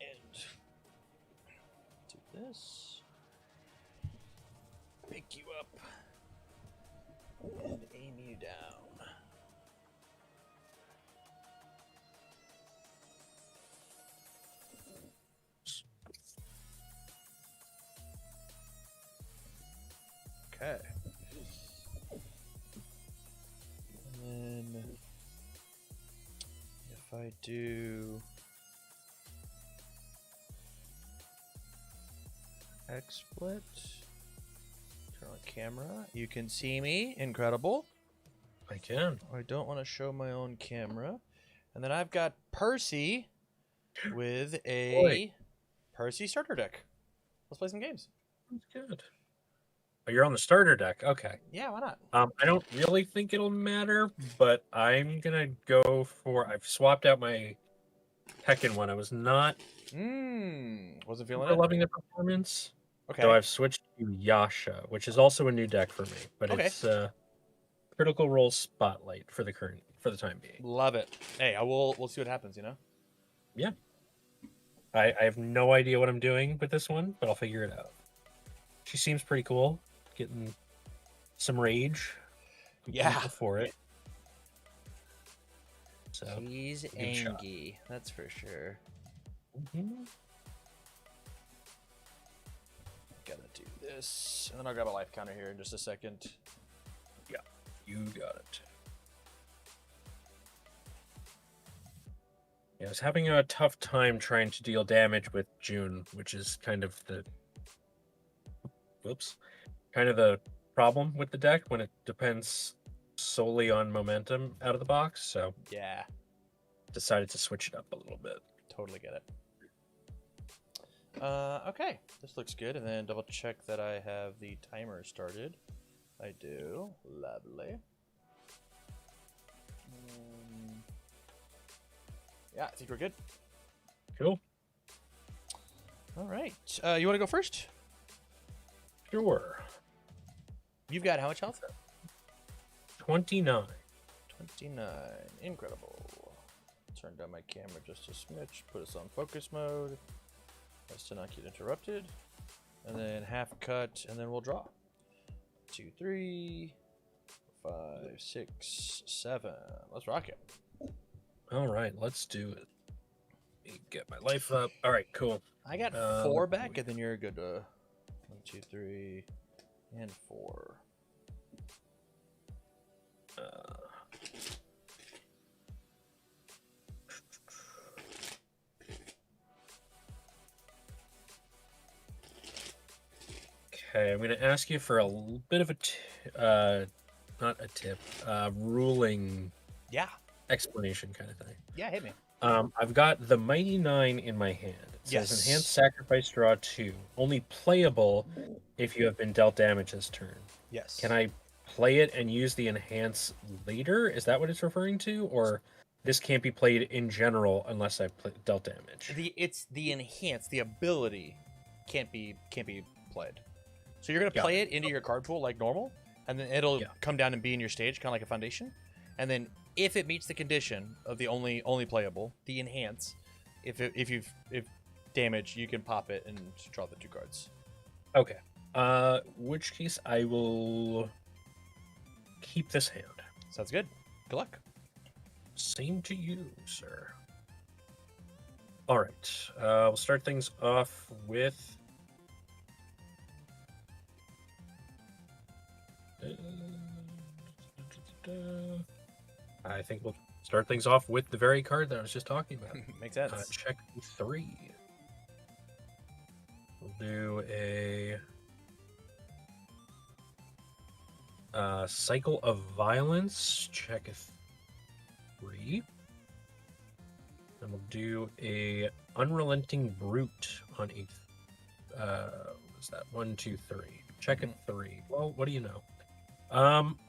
And do this. Pick you up. And aim you down. Okay. And then if I do XSplit, turn on camera, you can see me. Incredible. I can. I don't want to show my own camera. And then I've got Percy with a Boy. Percy starter deck. Let's play some games. That's good. Oh, you're on the starter deck. Okay. Yeah, why not? I don't really think it'll matter, but I'm gonna go for. I've swapped out my Tekken one. I was not Wasn't feeling super it. loving the performance, Okay. so I've switched to Yasha, which is also a new deck for me, but Okay. it's Critical Role Spotlight for the time being. Love it. Hey, we'll see what happens, you know? Yeah. I have no idea what I'm doing with this one, but I'll figure it out. She seems pretty cool. Getting some rage. Yeah. For it. So He's good shot. Angie, that's for sure. Mhm. Gotta do this. And then I'll grab a life counter here in just a second. Yeah, you got it. Yeah, I was having a tough time trying to deal damage with June, which is kind of the problem with the deck when it depends solely on momentum out of the box. So Yeah, decided to switch it up a little bit. totally get it. Okay, this looks good. And then double check that I have the timer started. I do. Lovely. Yeah, I think we're good. Cool. All right. You want to go first? Sure. You've got how much health? 29. 29. Incredible. Turn down my camera just a smidge. Put us on focus mode. As to not get interrupted. And then half cut, and then we'll draw. 2, 3, 5, 6, 7. Let's rock it. All right, let's do it. Let me get my life up. All right, cool. I got 4 back, and then you're good to 1, 2, 3, and 4. Okay, I'm going to ask you for a bit of a, not a tip, ruling Yeah. explanation kind of thing. Yeah, hit me. I've got the Mighty Nine in my hand. It says Yes. Enhanced Sacrifice Draw 2. Only playable if you have been dealt damage this turn. Yes. Can I play it and use the Enhance later? Is that what it's referring to? Or this can't be played in general unless I've dealt damage? It's the enhance, the ability can't be played. So you're gonna Got play it into your card pool like normal, and then it'll Yeah. come down and be in your stage, kind of like a foundation. And then if it meets the condition of the only playable, the enhance, if damage, you can pop it and draw the 2 cards. Okay. Which case I will keep this hand. Sounds good. Good luck. Same to you, sir. All right. We'll start things off with. I think we'll start things off with the very card that I was just talking about. Makes sense. Check 3. We'll do a Cycle of Violence. Check 3. And we'll do a Unrelenting Brute on 8. What's that? 1, 2, 3. Check 3. Well, what do you know?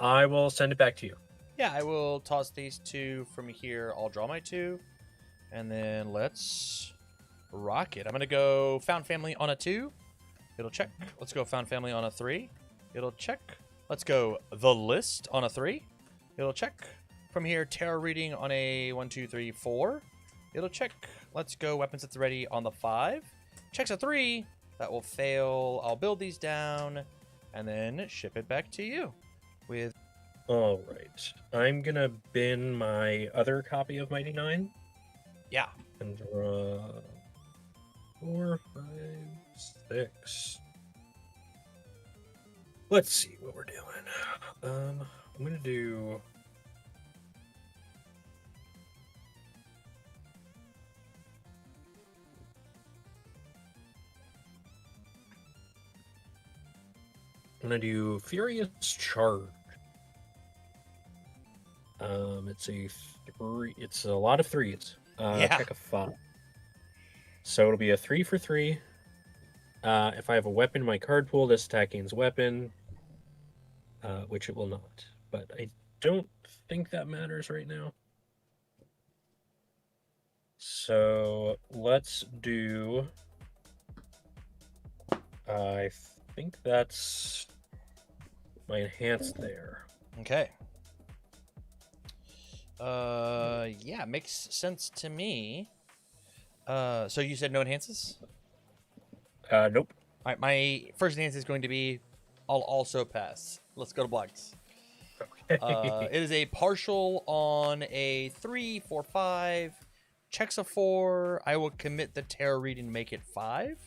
I will send it back to you. Yeah, I will toss these 2 from here. I'll draw my 2, and then let's rock it. I'm gonna go Found Family on a 2. It'll check. Let's go Found Family on a 3. It'll check. Let's go The List on a 3. It'll check. From here, Tarot Reading on a 1, 2, 3, 4. It'll check. Let's go Weapon Sets Ready on the 5. Checks a 3. That will fail. I'll build these down, and then ship it back to you with. All right. I'm going to bin my other copy of Mighty Nine. Yeah. And draw 4, 5, 6. Let's see what we're doing. I'm going to do. I'm going to do Furious Charge. It's a 3. It's a lot of 3s. Yeah. Check a 5. So it'll be a 3 for 3. If I have a weapon in my card pool, this attack gains weapon, which it will not. But I don't think that matters right now. So let's do. I think that's my enhance there. Okay. Yeah, makes sense to me. So you said no enhances? Nope. All right, my first enhance is going to be I'll also pass. Let's go to blocks. Okay. It is a partial on a 3, 4, 5. Checks a 4. I will commit the tarot reading and make it 5.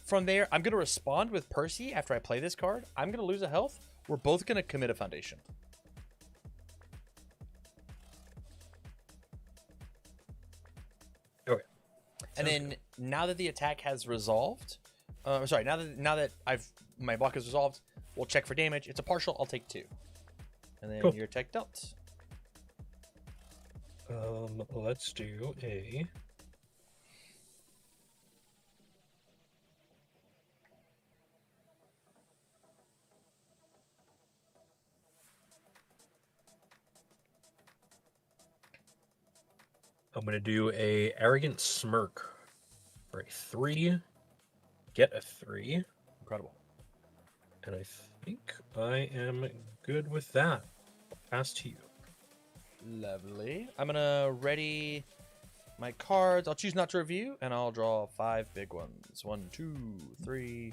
From there, I'm going to respond with Percy after I play this card. I'm going to lose a health. We're both going to commit a foundation. Okay. And then now that the attack has resolved, now that my block is resolved, we'll check for damage. It's a partial. I'll take 2, and then Cool. your attack dealt. Let's do a. I'm gonna do a arrogant smirk for a 3, get a 3, Incredible. and I think I am good with that. Pass to you. Lovely. I'm gonna ready my cards. I'll choose not to review, and I'll draw 5 big ones. 1, 2, 3,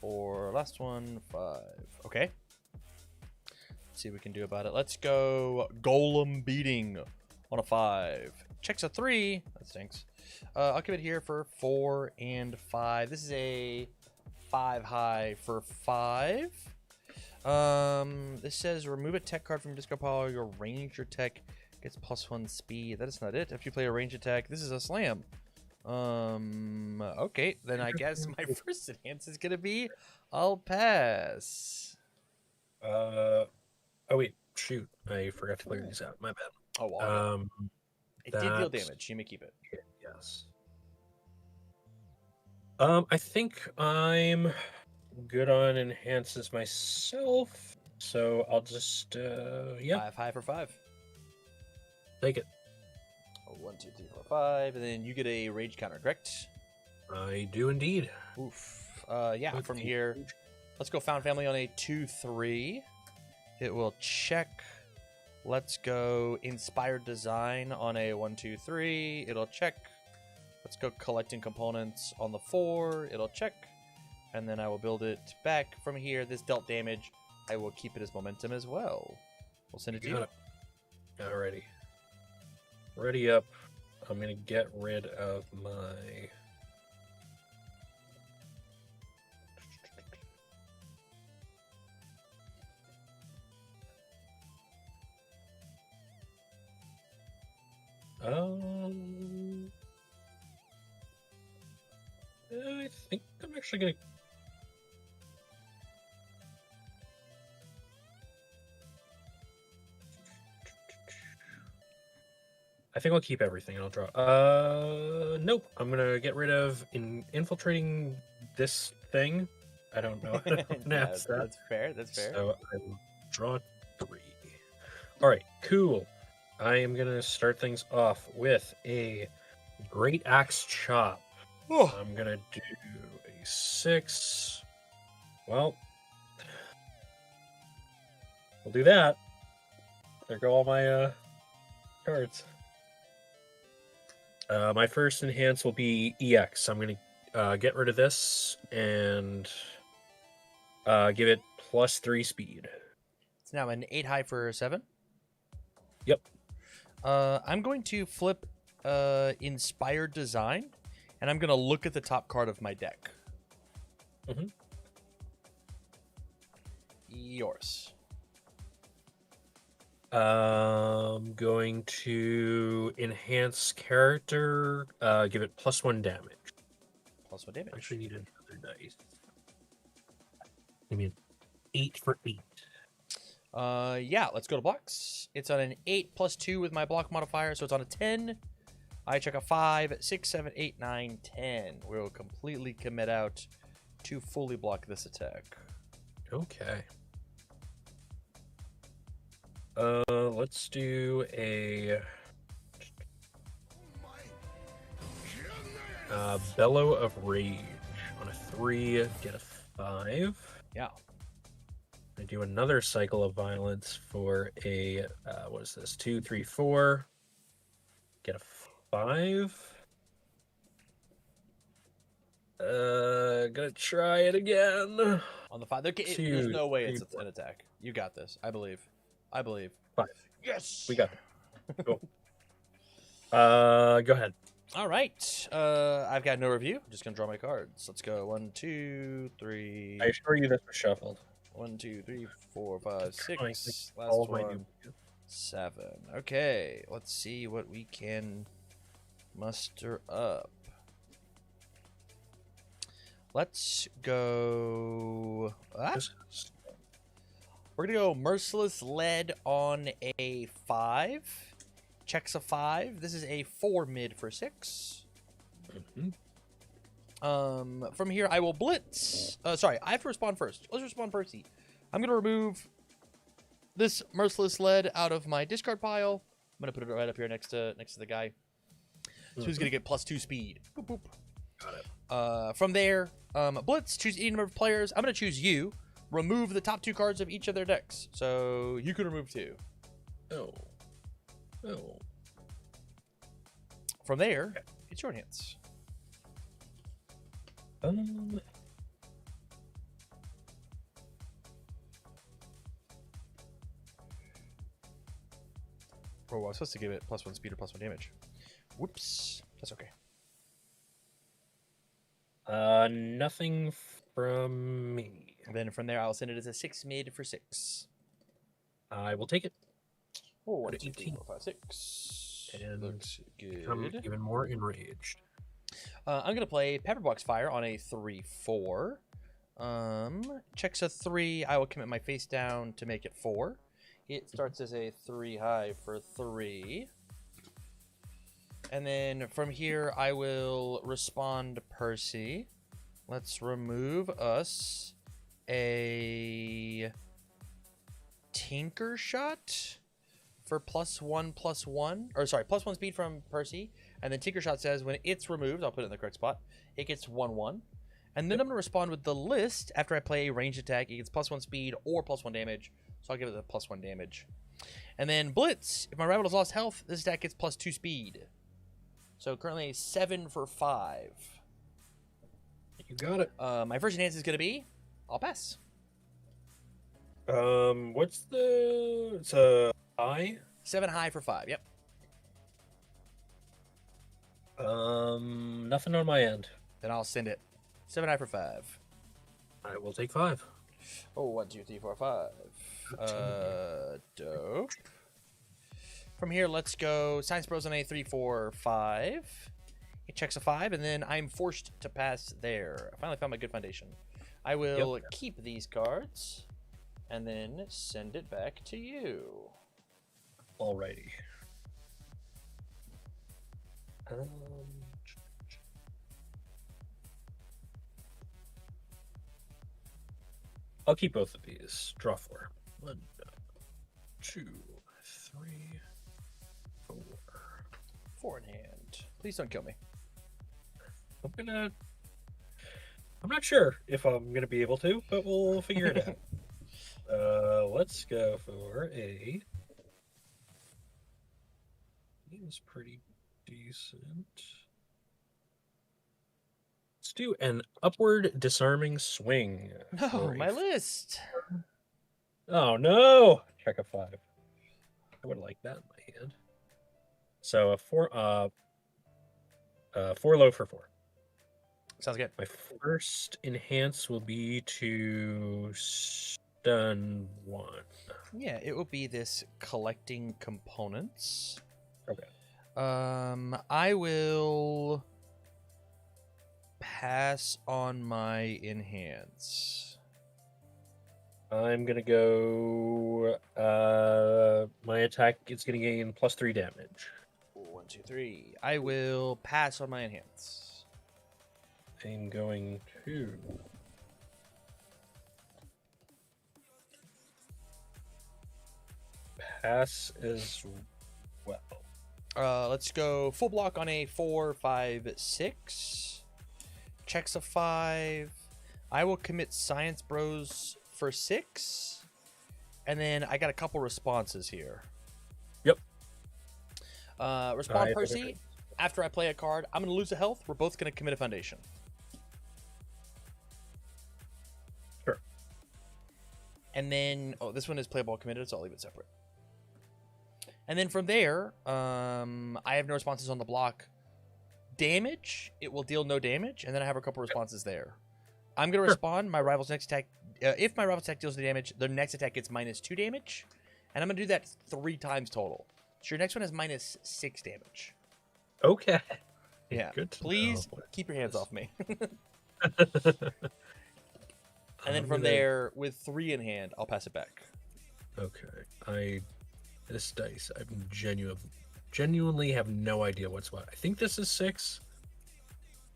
4. Last one, 5. Okay. Let's see what we can do about it. Let's go Golem Beating on a 5. Checks a 3. That stinks. I'll give it here for 4 and 5. This is a 5 high for 5. This says remove a tech card from your discard pile. Your ranger tech gets +1 speed. That is not it. If you play a range attack, this is a slam. Okay, then I guess my first enhance is gonna be I'll pass. Oh wait, shoot! I forgot to clear these out. My bad. Oh, well, it did deal that's- damage. You may keep it. Yes. I think I'm good on enhances myself, so I'll just yeah, 5 high for 5. take it. 1, 2, 3, 4, 5, and then you get a rage counter, correct? I do indeed. Oof. Yeah. Good From feat. here, let's go Found Family on a 2-3. It will check. Let's go Inspired Design on a 1, 2, 3. It'll check. Let's go Collecting Components on the 4. It'll check. And then I will build it back from here. This dealt damage. I will keep it as momentum as well. We'll send it to you. Got it. Alrighty. Ready up. I'm gonna get rid of my. I think I'm actually gonna. I think I'll keep everything and I'll draw. Nope. I'm gonna get rid of infiltrating this thing. I don't know. how to pronounce that. That's fair. That's fair. So I will draw 3. All right, cool. I am gonna start things off with a Great Axe Chop. Oh. I'm gonna do a 6. Well, we'll do that. There go all my cards. My first enhance will be EX. I'm gonna get rid of this and give it +3 speed. It's now an 8 high for 7. Yep. I'm going to flip Inspired Design, and I'm going to look at the top card of my deck. Mhm. Yours. I'm going to enhance character, give it +1 damage. +1 damage. Actually need another dice. Give me an 8 for 8. Yeah, let's go to blocks. It's on an 8 +2 with my block modifier, so it's on a 10. I check a 5, 6, 7, 8, 9, 10. We'll completely commit out to fully block this attack. Okay. Let's do a Bellow of Rage on a 3, get a 5. Yeah. I do another Cycle of Violence for a what is this? 2, 3, 4, get a 5. Gonna try it again. On the 5. There's 2, no way 3, it's an attack. You got this. I believe. 5. Yes! We got it. Cool. Go ahead. All right. I've got no review. I'm just gonna draw my cards. Let's go. 1, 2, 3. I assure you this was shuffled. 1, 2, 3, 4, 5, Trying to 6. think Last all of my one. new- 7. Okay. Let's see what we can muster up. Let's go. This is- We're gonna go Merciless Lead on a 5. Checks a 5. This is a 4 mid for 6. Mhm. From here I will blitz. Sorry, I have to respond first. Let's respond Percy. I'm gonna remove this Merciless Lead out of my discard pile. I'm gonna put it right up here next to the guy. So he's gonna get +2 speed. Boop, boop. Got it. From there, Blitz, choose any number of players. I'm gonna choose you. Remove the top 2 cards of each of their decks. So you can remove 2. Oh. Oh. From there, it's your hands. Oh, I was supposed to give it +1 speed or +1 damage. Whoops. That's okay. Nothing from me. And then from there, I'll send it as a 6 mid for 6. I will take it. Oh, Go 1, to 2, 3, 18. 4, 5, 6. And Looks Become good. even more enraged. I'm gonna play Pepperbox Fire on a 3/4. Checks a 3. I will commit my face down to make it 4. It starts as a 3 high for 3. And then from here, I will respond Percy. Let's remove us a Tinker Shot for +1/+1. Or sorry, +1 speed from Percy. And then Tinker Shot says when it's removed, I'll put it in the correct spot, it gets 1/1. And then I'm going to respond with the list after I play a ranged attack. It gets +1 speed or +1 damage. So I'll give it the +1 damage. And then Blitz, if my rival has lost health, this attack gets +2 speed. So currently a 7 for 5. You got it. My first enhance is going to be, I'll pass. What's the... It's a high? 7 high for 5, yep. Nothing on my end. Then I'll send it. 7 high for 5. I will take 5. Oh, 1, 2, 3, 4, 5. Dope. From here, let's go Science Bros on a 3, 4, 5. It checks a 5, and then I'm forced to pass there. I finally found my good foundation. I will keep these cards, and then send it back to you. Alrighty. I'll keep both of these. Draw 4. 1, 2, 3, 4. 4 in hand. Please don't kill me. I'm not sure if I'm gonna be able to, but we'll figure it out. Let's go for a... Seems pretty decent. Let's do an upward disarming swing. No, for my a... list. Oh no! Check a 5. I would like that in my hand. So a 4 low for 4. Sounds good. My first enhance will be to stun 1. Yeah, it will be this collecting components. Okay. I will pass on my enhance. I'm gonna go. My attack is gonna gain +3 damage. 1, 2, 3. I will pass on my enhance. I'm going to. Pass as well. Let's go full block on a 4, 5, 6. Checks a 5. I will commit Science Bros for 6. And then I got a couple responses here. Yep. Respond I Percy. agree. After I play a card, I'm going to lose a health. We're both going to commit a foundation. Sure. And then, oh, this one is playable committed, so I'll leave it separate. And then from there, I have no responses on the block. Damage, it will deal no damage, and then I have a couple responses there. I'm going to respond. My rival's next attack, if my rival's attack deals the damage, their next attack gets -2 damage. And I'm going to do that 3 times total. So your next one has -6 damage. Okay. Yeah. Good to Please know. keep your hands off me. And And then from there, with 3 in hand, I'll pass it back. Okay. This dice, I genuinely have no idea what's what. I think this is 6.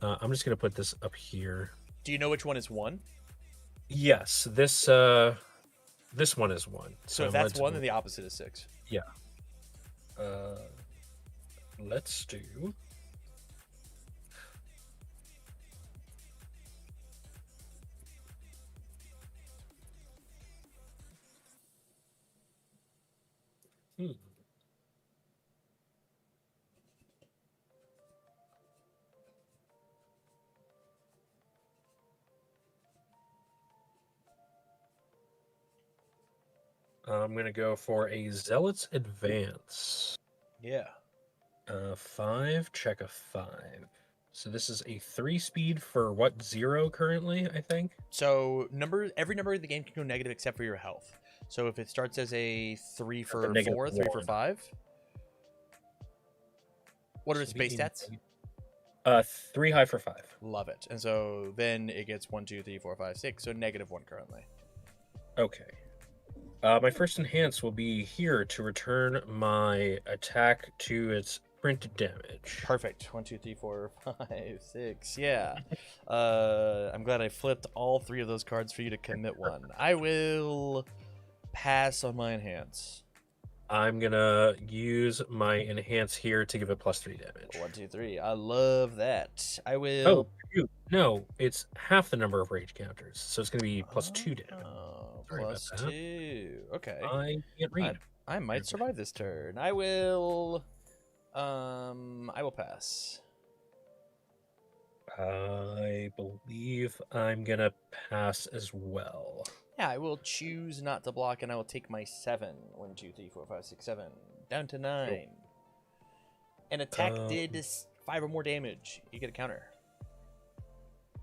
I'm just gonna put this up here. Do you know which one is 1? Yes, this one is 1. So if that's 1, then the opposite is 6. let's do I'm gonna go for a Zealot's Advance. Yeah. 5, check a 5. So this is a 3 speed for what, 0 currently, I think? So every number in the game can go negative except for your health. So if it starts as a 3 for negative 4, 3 for 1. 5. What are So its base it'd stats? be 3 high for 5. Love it. And so then it gets 1, 2, 3, 4, 5, 6. So -1 currently. Okay. My first enhance will be here to return my attack to its printed damage. Perfect. 1, 2, 3, 4, 5, 6. Yeah. I'm glad I flipped all 3 of those cards for you to commit one. I will pass on my enhance. I'm gonna use my enhance here to give it +3 damage. 1, 2, 3. I love that. I will. Oh, shoot. No, it's half the number of rage counters, so it's gonna be +2 damage. Oh, Sorry about that. +2. Okay. I can't read. I might survive this turn. I will. I will pass. I believe I'm gonna pass as well. Yeah, I will choose not to block, and I will take my 7. 1, 2, 3, 4, 5, 6, 7 down to 9. And attack did 5 or more damage. You get a counter.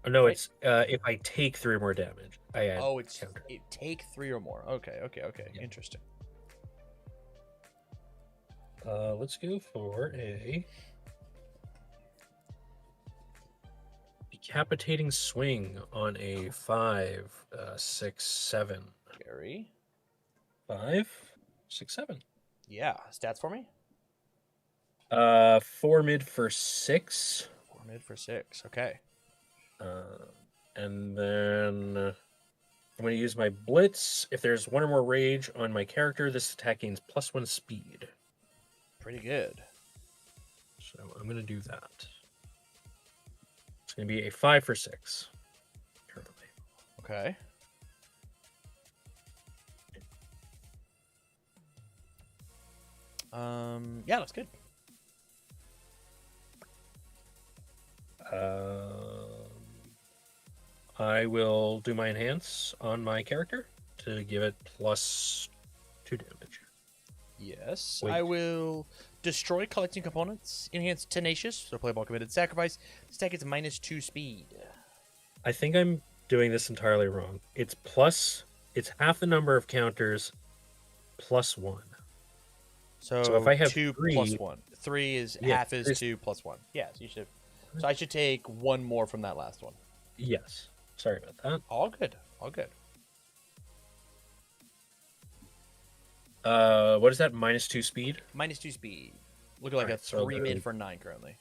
Oh, no, Right. it's if I take 3 more damage, I add It's counter. it take 3 or more. Okay. Yeah. Interesting. Let's go for a decapitating swing on a 5, 6, 7. Gary. 5, 6, 7. Yeah. Stats for me. 4 mid for 6. 4 mid for 6. Okay. And then I'm going to use my blitz. If there's 1 or more rage on my character, this attack gains +1 speed. Pretty good. So I'm going to do that. It's going to be a 5 for 6 currently. Okay. Yeah, that's good. I will do my enhance on my character to give it +2 damage. Yes. Wait. I will destroy collecting components. Enhance tenacious. So play ball committed sacrifice. This attack gets -2 speed. I think I'm doing this entirely wrong. It's half the number of counters +1. So if I have 2 3 plus 1. 3 is Yeah, half is there's- 2 plus 1. Yeah, so you should. So I should take 1 more from that last one. Yes. Sorry about that. All good. All good. What is that? -2 speed? -2 speed. Looking like Alright, a so 3 the- mid for 9 currently.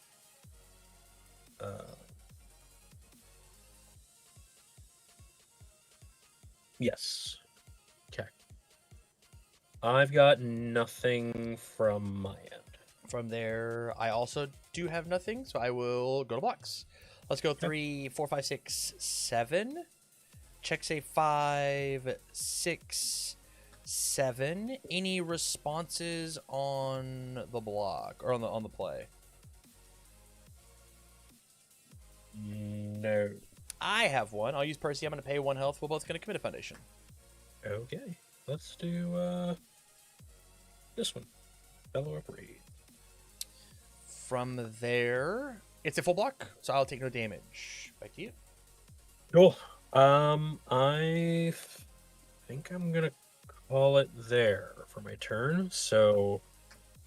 Yes. Okay. I've got nothing from my end. From there, I also do have nothing, so I will go to blocks. Let's go 3, 4, 5, 6, 7. Check say 5, 6, 7. Any responses on the block or on the play? No. I have one. I'll use Percy. I'm going to pay 1 health. We're both going to commit a foundation. Okay. Let's do this one. Fellow Upgrade. From there, it's a full block, so I'll take no damage. Back to you. Cool. I think I'm gonna call it there for my turn. So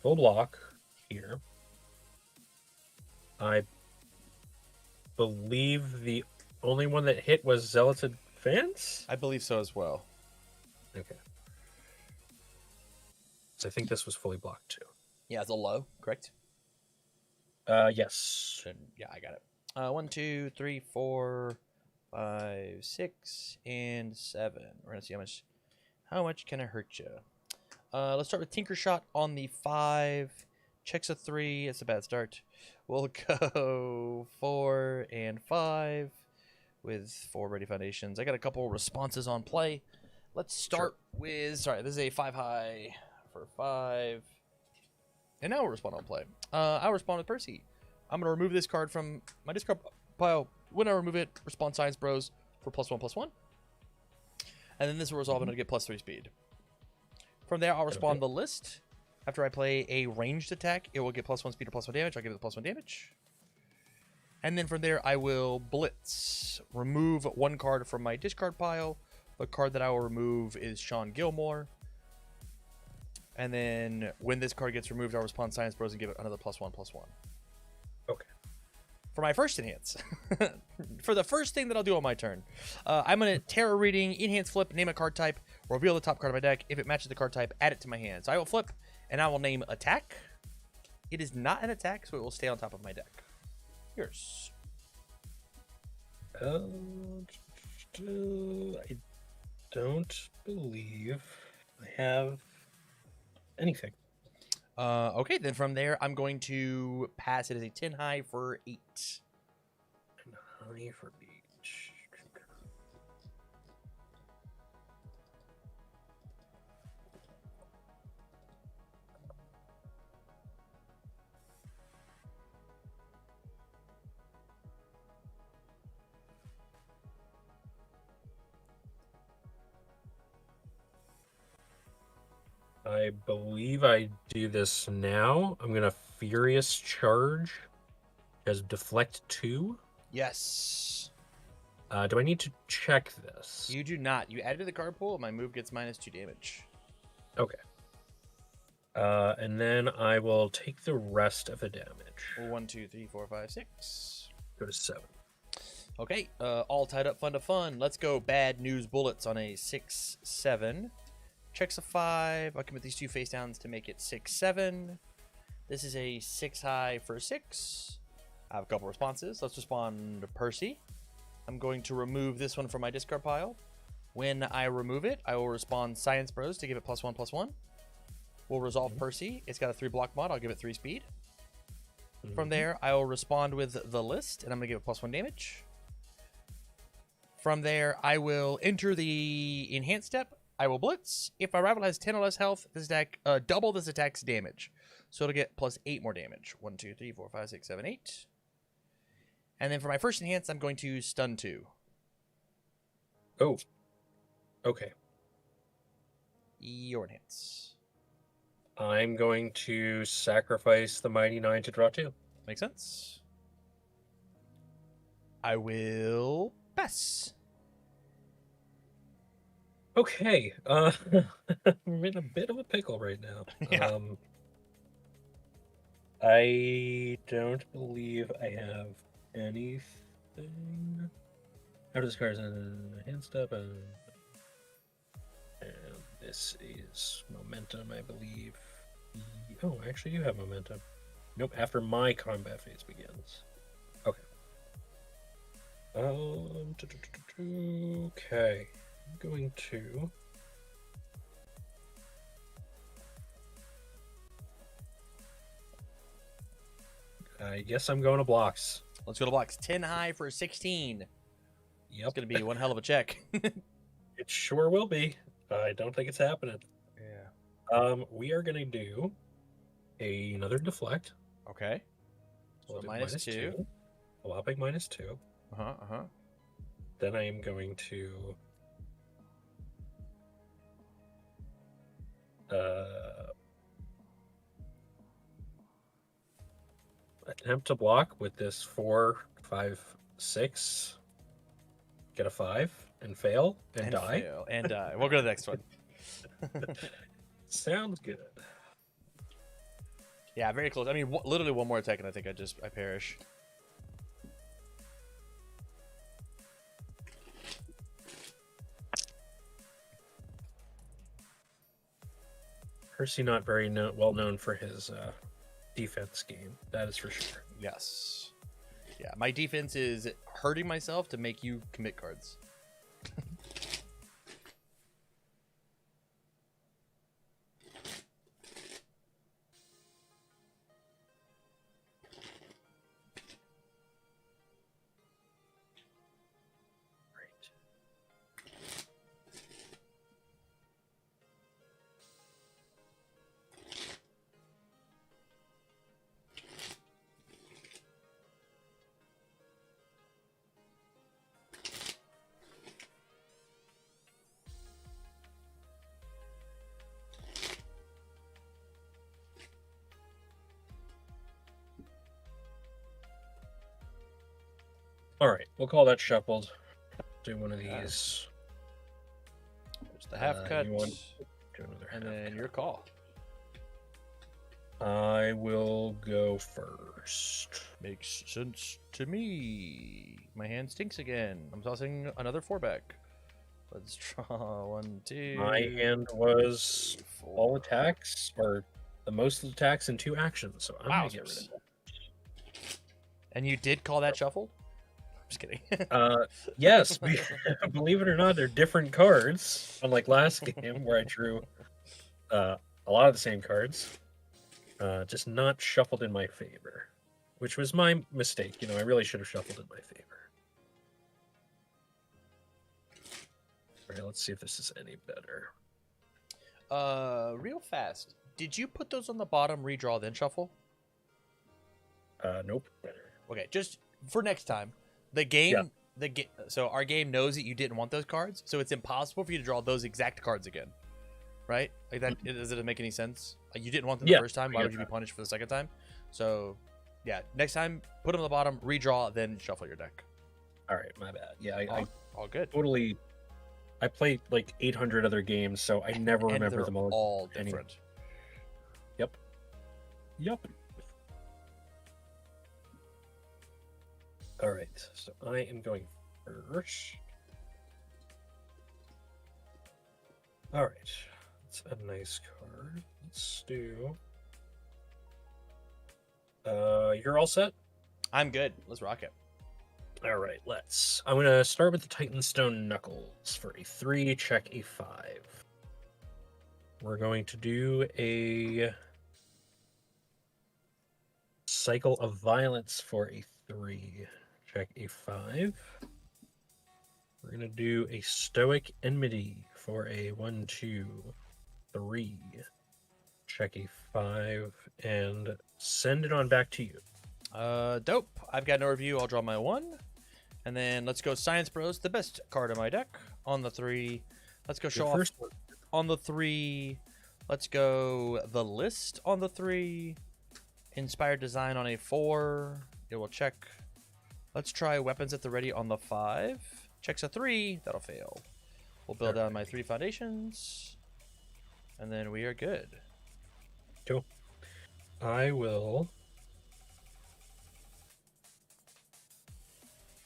full block here. I believe the only one that hit was Zealot's Advance? I believe so as well. Okay. So I think this was fully blocked too. Yeah, it's a low, correct? Yes. Then, yeah, I got it. 1, 2, 3, 4, 5, 6, and 7. We're gonna see how much can I hurt you. Let's start with Tinker Shot on the 5. Checks a 3. It's a bad start. We'll go 4 and 5 with 4 ready foundations. I got a couple responses on play. Let's start with. Sorry, this is a 5 high for 5. And now we'll respond on play. I'll respond with Percy. I'm going to remove this card from my discard pile. When I remove it, respond Science Bros for +1/+1. And then this will resolve and it'll get +3 speed. From there, I'll respond the list. After I play a ranged attack, it will get +1 speed or +1 damage. I'll give it +1 damage. And then from there, I will blitz. Remove 1 card from my discard pile. The card that I will remove is Sean Gilmore. And then when this card gets removed, I'll respond Science Bros and give it another +1/+1. Okay. For my first enhance, for the first thing that I'll do on my turn, I'm going to Terror Reading, Enhance Flip, name a card type, reveal the top card of my deck. If it matches the card type, add it to my hand. So I will flip, and I will name Attack. It is not an attack, so it will stay on top of my deck. Yours. I don't believe I have anything. Okay, then from there, I'm going to pass it as a 10 high for 8. Honey for each. I believe I do this now. I'm gonna Furious Charge as Deflect 2. Yes. Do I need to check this? You do not. You add it to the card pool, my move gets -2 damage. Okay. And then I will take the rest of the damage. 1, 2, 3, 4, 5, 6. Go to 7. Okay, all tied up, fun to fun. Let's go bad news bullets on a 6, 7. Checks a 5. I'll commit these 2 face downs to make it 6, 7. This is a 6 high for 6. I have a couple responses. Let's respond to Percy. I'm going to remove this one from my discard pile. When I remove it, I will respond Science Bros to give it +1/+1. We'll resolve Percy. It's got a 3 block mod. I'll give it 3 speed. From there, I will respond with the list, and I'm going to give it +1 damage. From there, I will enter the enhance step. I will blitz. If my rival has 10 or less health, this attack double this attack's damage. So it'll get +8 more damage. 1, 2, 3, 4, 5, 6, 7, 8. And then for my first enhance, I'm going to stun 2. Oh. Okay. Your enhance. I'm going to sacrifice the Mighty Nine to draw 2. Makes sense. I will pass. Okay. I'm in a bit of a pickle right now. Yeah. I don't believe I have anything. How does cards in hand step? And this is momentum, I believe. Oh, I actually do have momentum. Nope, after my combat phase begins. Okay. Okay. I'm going to... I guess I'm going to blocks. Let's go to blocks. 10 high for 16. Yep. It's going to be one hell of a check. It sure will be. I don't think it's happening. Yeah. We are going to do another deflect. Okay. We'll So do -2. A whopping -2. Uh-huh. Then I am going to attempt to block with this 4, 5, 6. Get a 5 and fail and die. Fail, and die. We'll go to the next one. Sounds good. Yeah, very close. I mean, literally one more attack, and I think I perish. Percy not very well known for his defense game. That is for sure. Yes. Yeah, my defense is hurting myself to make you commit cards. Great. All right, we'll call that shuffled. Do one of these. There's the half cut, You want do another and half then cut. your call. I will go first. Makes sense to me. My hand stinks again. I'm tossing another 4-back. Let's draw 1, 2. My hand was 3, 4. all attacks, or the most attacks in 2 actions, so I'm gonna get rid of Wowzers. that. And you did call that shuffled? I'm just kidding. Yes, believe it or not, they're different cards. Unlike last game where I drew a lot of the same cards, just not shuffled in my favor, which was my mistake. I really should have shuffled in my favor. All right, let's see if this is any better. Real fast. Did you put those on the bottom, redraw, then shuffle? Nope. Okay, just for next time. The game, so our game knows that you didn't want those cards, so it's impossible for you to draw those exact cards again, right? Like that. Does it make any sense? Like you didn't want them the first time. Why would you be punished for the second time? So, yeah, next time put them on the bottom, redraw, then shuffle your deck. All right, my bad. Yeah, I All good. totally. I played like 800 other games, so I never And remember they're them all any- different. Yep. All right, so I am going first. All right, that's a nice card. Let's do. You're all set? I'm good. Let's rock it. All right, let's. I'm gonna start with the Titanstone Knuckles for a 3, check a 5. We're going to do a Cycle of Violence for a 3, check a 5. We're gonna do a Stoic Enmity for a 1, 2, 3, check a 5, and send it on back to you. Dope. I've got no review. I'll draw my 1. And then let's go Science Bros, the best card of my deck, on the 3. Let's go show off First one. on the 3. Let's go The List on the 3. Inspired Design on a 4. It will check. Let's try Weapons at the Ready on the 5. Checks a 3. That'll fail. We'll build down my 3 foundations. And then we are good. Cool. I will.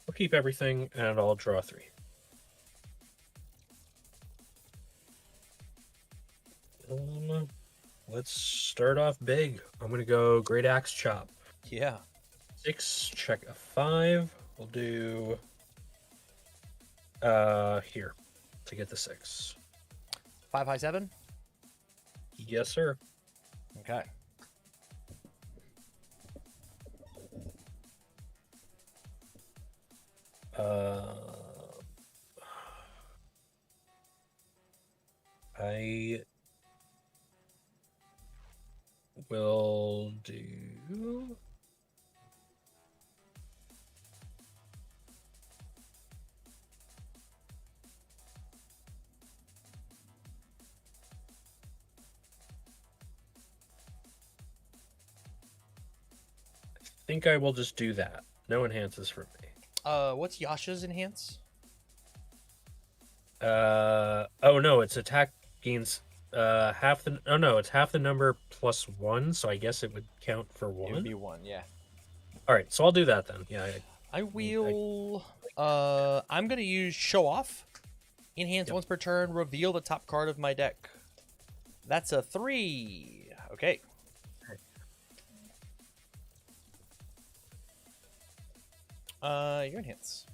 I'll keep everything and I'll draw 3. Let's start off big. I'm gonna go Great Axe Chop. Yeah. 6, check a 5. We'll do here to get the 6. 5 high 7. Yes, sir. Okay. I will do. I think I will just do that. No enhances for me. What's Yasha's enhance? Oh no, it's attack gains half the. Oh no, it's half the number plus 1, so I guess it would count for It would 1. be 1, yeah. All right, so I'll do that then. Yeah. I will. I'm gonna use Show Off. Enhance Yep. once per turn. Reveal the top card of my deck. That's a 3. Okay. Your enhance.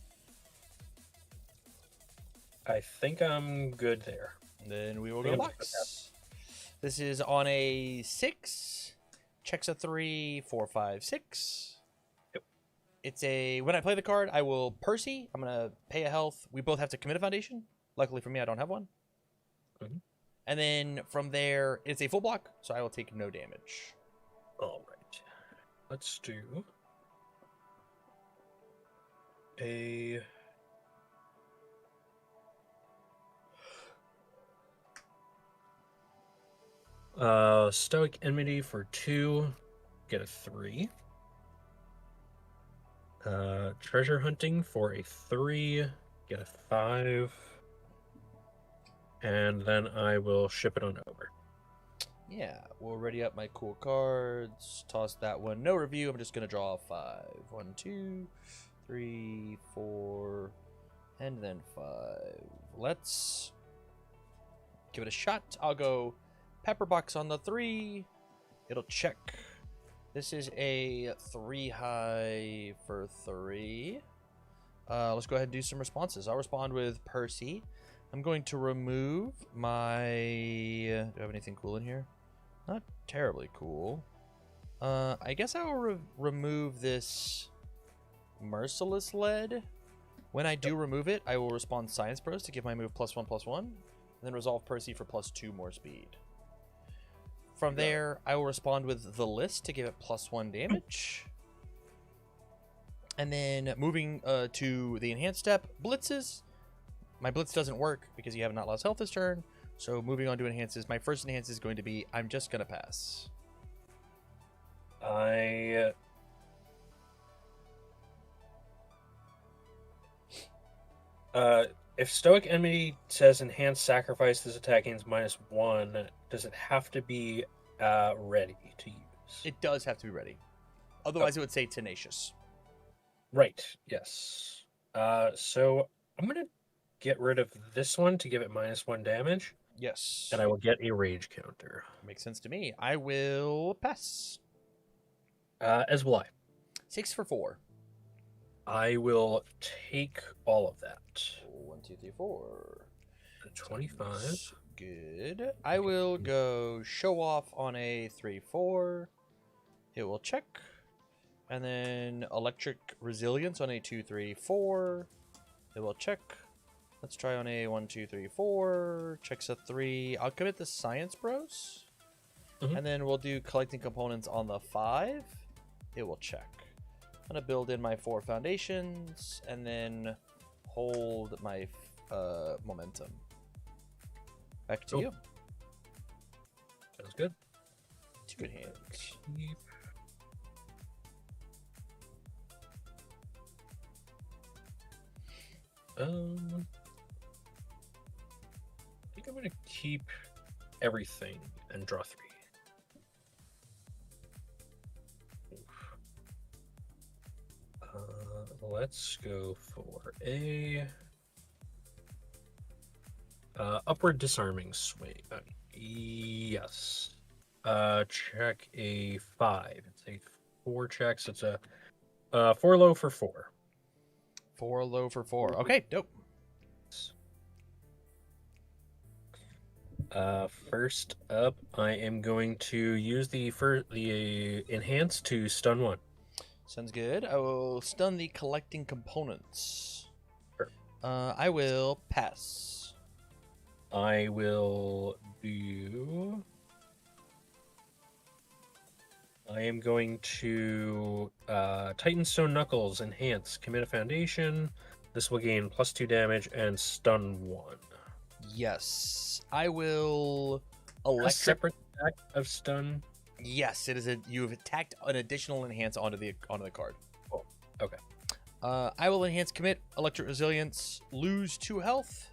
I think I'm good there. And then we will Yeah, go box. This is on a 6. Checks a 3, 4, 5, 6. Yep. It's a when I play the card, I will Percy. I'm gonna pay a health. We both have to commit a foundation. Luckily for me, I don't have one. Mhm. And then from there, it's a full block, so I will take no damage. All right. Let's do a. Stoic Enmity for 2, get a 3. Treasure hunting for a 3, get a 5, and then I will ship it on over. Yeah, we'll ready up my cool cards. Toss that one. No review. I'm just gonna draw 5. 1, 2, 3, 4, and then 5. Let's give it a shot. I'll go Pepperbox on the 3. It'll check. This is a 3 high for 3. Let's go ahead and do some responses. I'll respond with Percy. I'm going to remove my... Do I have anything cool in here? Not terribly cool. I guess I will remove this Merciless Lead. When I do remove it, I will respond Science Bros to give my move +1/+1, and then resolve Percy for +2 more speed. From there, I will respond with the List to give it +1 damage. And then moving to the enhanced step, Blitzes. My Blitz doesn't work because you have not lost health this turn. So moving on to enhances, my first enhance is going to be I'm just going to pass. If Stoic Enmity says enhanced sacrifice this attack gains -1, does it have to be ready to use? It does have to be ready. Otherwise, it would say Tenacious. Right, yes. So I'm going to get rid of this one to give it -1 damage, Yes. and I will get a rage counter. Makes sense to me. I will pass. As will I. 6 for 4. I will take all of that. 1, 2, 3, 4. 25. Good. I will go show off on a 3/4. It will check. And then electric resilience on a 2, 3, 4. It will check. Let's try on a 1, 2, 3, 4. Checks a 3. I'll commit the Science Bros. Mhm. And then we'll do collecting components on the 5. It will check. I'm gonna build in my 4 foundations and then hold my momentum. Back to Cool. you. Sounds good. 2 good hands. Keep. I think I'm going to keep everything and draw 3. Let's go for a upward disarming swing. Yes. Check a 5. It's a 4 checks. It's a 4 low for 4. 4 low for 4. Okay, dope. First up, I am going to use the enhance to stun 1. Sounds good. I will stun the collecting components. Sure. I will pass. I will do. I am going to Titanstone Knuckles enhance, commit a foundation. This will gain +2 damage and stun 1. Yes. I will A electric. separate attack of stun. Yes, it is a. You have attacked an additional enhance onto the card. Oh, okay. I will enhance commit electric resilience. Lose 2 health.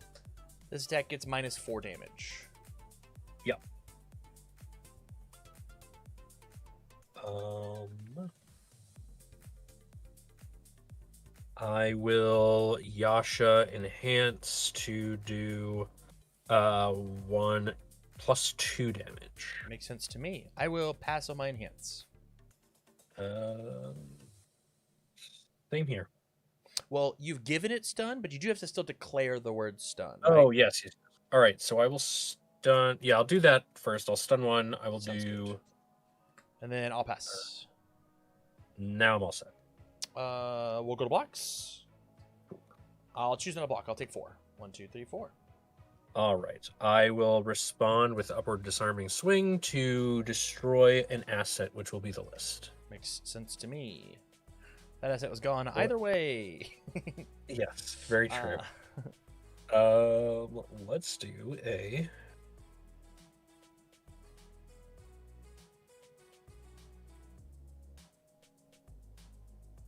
This attack gets -4 damage. Yep. I will Yasha enhance to do 1 +2 damage. Makes sense to me. I will pass on my enhance. Same here. Well, you've given it stun, but you do have to still declare the word stun. Oh, right? yes. All right, so I will stun. Yeah, I'll do that first. I'll stun 1. I will Sounds do. good. And then I'll pass. Now I'm all set. We'll go to blocks. I'll choose another block. I'll take 4. 1, 2, 3, 4. All right. I will respond with upward disarming swing to destroy an asset, which will be the list. Makes sense to me. That asset was gone either way. Yes, very true. Let's do a.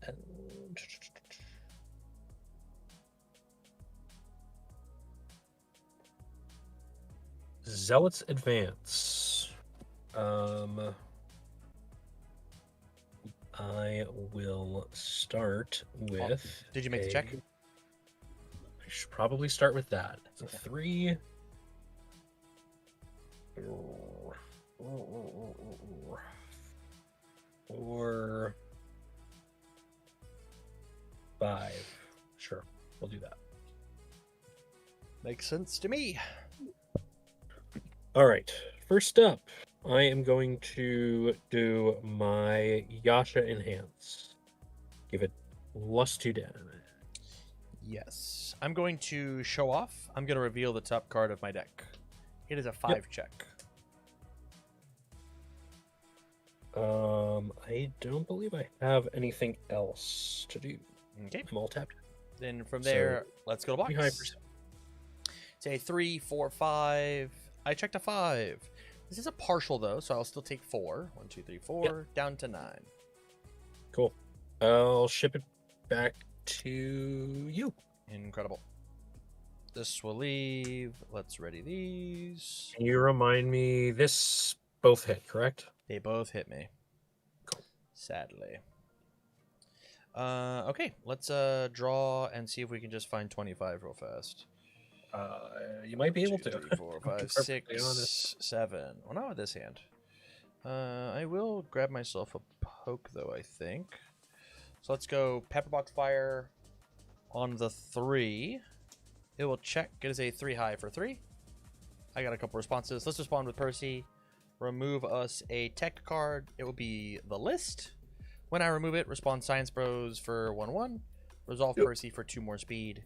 And... Zealots advance. I will start with. Did you make the check? I should probably start with that. It's a 3. 4, 5. Sure, we'll do that. Makes sense to me. All right. First up, I am going to do my Yasha Enhance. Give it +2 damage. Yes. I'm going to show off. I'm going to reveal the top card of my deck. It is a 5 check. I don't believe I have anything else to do. Okay. I'm all tapped. Then from So, there, let's go to pretty high box. Say 3, 4, 5. I checked a 5. This is a partial though, so I'll still take 4. 1, 2, 3, 4, down to 9. Cool. I'll ship it back to you. Incredible. This will leave. Let's ready these. Can you remind me? This both hit, correct? They both hit me. Cool. Sadly. Okay, let's draw and see if we can just find 25 real fast. You might be able 2, to. 3, 4, 5, Perfectly honest. 6, 7. Well, not with this hand. I will grab myself a poke, though, I think. So let's go Pepperbox Fire on the 3. It will check. It is a 3 high for 3. I got a couple responses. Let's respond with Percy. Remove us a tech card. It will be the list. When I remove it, respond Science Bros for 1/1. Resolve Percy for 2 more speed.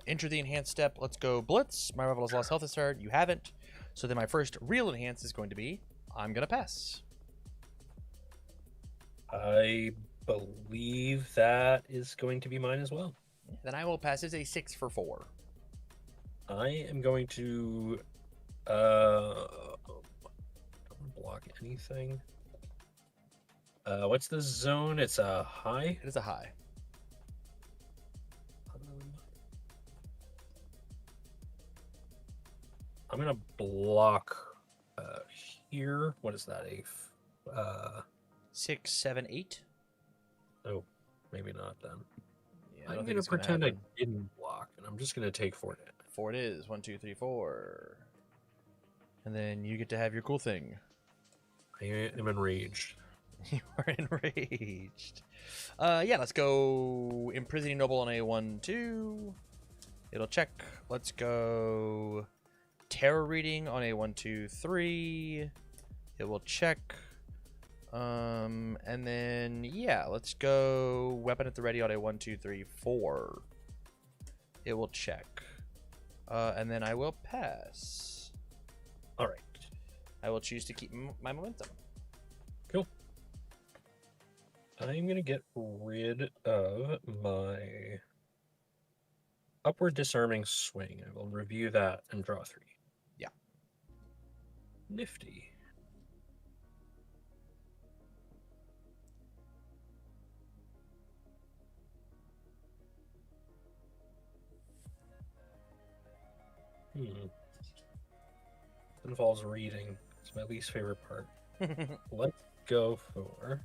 Enter the enhanced step. Let's go Blitz. My rival has lost health this turn. You haven't. So then my first real enhance is going to be I'm going to pass. I believe that is going to be mine as well. Then I will pass as a 6 for 4. I am going to don't block anything. What's the zone? It's a high. It is a high. I'm gonna block here. What is that? 6, 7, 8. Oh, maybe not then. Yeah, I I'm don't think gonna it's gonna pretend I happen. didn't block, and I'm just gonna take 4 damage. 4 it is. 1, 2, 3, 4. And then you get to have your cool thing. I am enraged. You are enraged. Yeah, let's go Imprisoning Noble on a 1, 2. It'll check. Let's go Terror Reading on a 1, 2, 3. It will check. And then, yeah, let's go Weapon at the Ready on a 1, 2, 3, 4. It will check. And then I will pass. All right. I will choose to keep my momentum. Cool. I'm gonna get rid of my Upward Disarming Swing. I will review that and draw 3. Yeah. Nifty. Involves reading. It's my least favorite part. Let's go for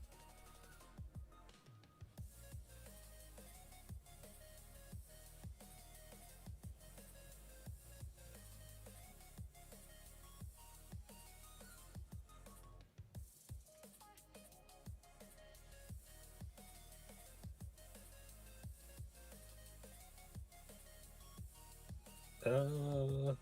that.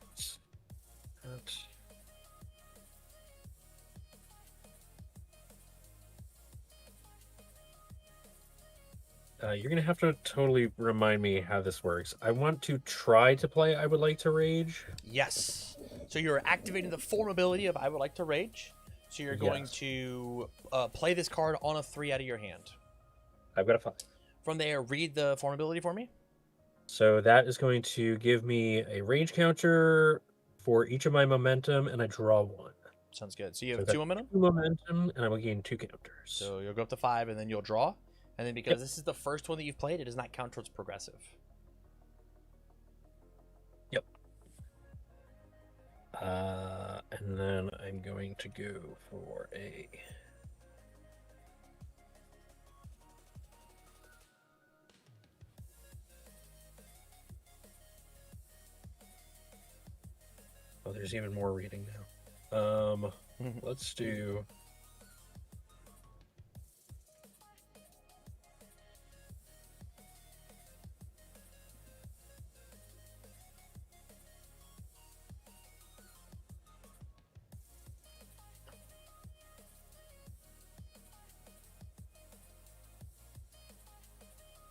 You're gonna have to totally remind me how this works. I want to try to play I Would Like to Rage. Yes. So you're activating the form ability of I Would Like to Rage. So you're going to play this card on a 3 out of your hand. I've got a 5. From there, read the form ability for me. So that is going to give me a rage counter for each of my momentum, and I draw 1. Sounds good. So you So have that's 2 momentum. 2 momentum, and I will gain 2 counters. So you'll go up to 5, and then you'll draw. And then because this is the first one that you've played, it does not count towards progressive. Yep. And then I'm going to go for a... Oh, there's even more reading now. Let's do...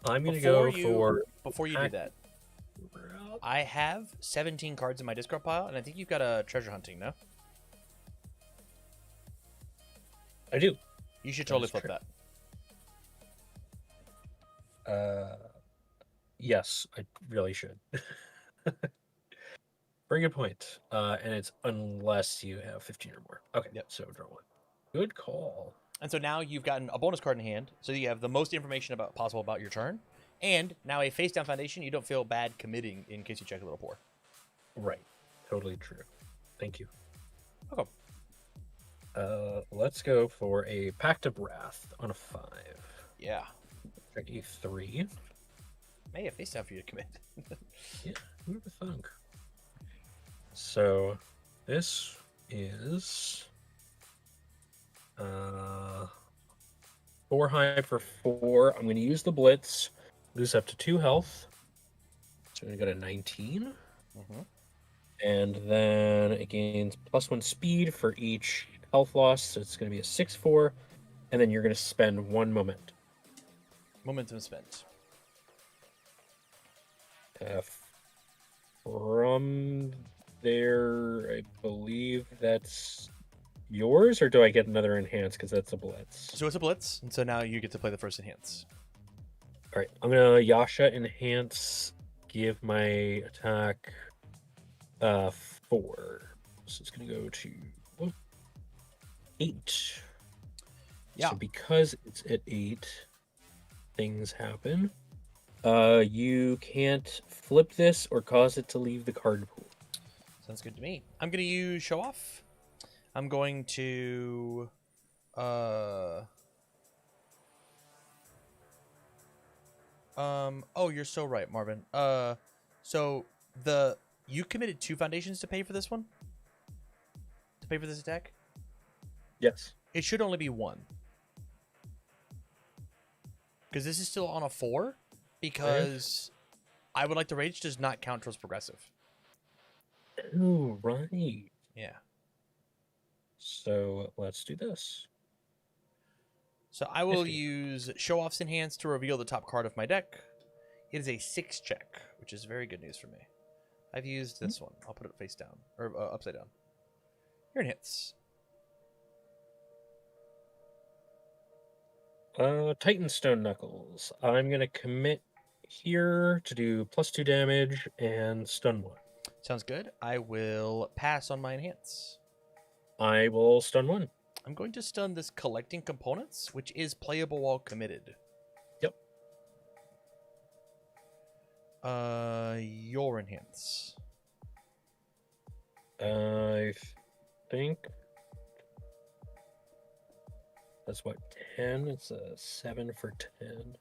I'm going to go for... Before you do that, I have 17 cards in my discard pile, and I think you've got a treasure hunting, no? I do. You should That totally is flip true. that. Yes, I really should. Very good point. And it's unless you have 15 or more. Okay, Yep. so draw one. Good call. And so now you've gotten a bonus card in hand, so you have the most information possible about your turn, and now a face-down foundation you don't feel bad committing in case you check a little poor. Right. Totally true. Thank you. Okay. Let's go for a Pact of Wrath on a 5. Yeah. Check a 3. May a face-down for you to commit. Yeah, who would have thunk? So this is 4 high for 4. I'm going to use the Blitz, lose up to 2 health. So I'm going to go to 19. And then it gains +1 speed for each health loss. So it's going to be a 6/4. And then you're going to spend 1 moment. Momentum spent. From there, I believe that's yours, or do I get another enhance because that's a blitz? So it's a blitz, and so now you get to play the first enhance. All right, I'm gonna Yasha enhance. Give my attack 4, so it's gonna go to 8. Yeah. So because it's at 8, things happen. You can't flip this or cause it to leave the card pool. Sounds good to me. I'm gonna use show off. I'm going to oh, you're so right, Marvin. So you committed 2 foundations to pay for this one? To pay for this attack? Yes. It should only be 1. Because this is still on a 4. Because I would like the rage does not count towards progressive. Oh, right. Yeah. So let's do this. So I will History. use show off's enhance to reveal the top card of my deck. It is a 6 check, which is very good news for me. I've used this one. I'll put it face down or upside down. Here it hits. Titanstone Knuckles. I'm gonna commit here to do +2 damage and stun 1. Sounds good. I will pass on my enhance. I will stun 1. I'm going to stun this collecting components, which is playable while committed. Yep. Your enhance. I think that's what, 10? It's a 7 for 10.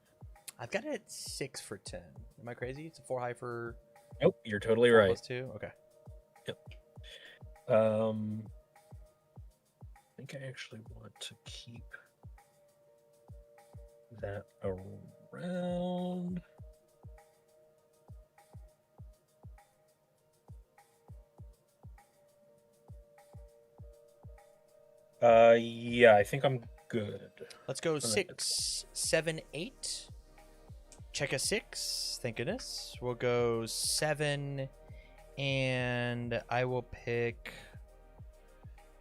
I've got it at 6 for 10. Am I crazy? It's a 4 high for Nope, you're totally 4 right. +2. Okay. I think I actually want to keep that around. Yeah, I think I'm good. Let's go Okay. 6, 7, 8. Check a 6. Thank goodness. We'll go 7, and I will pick.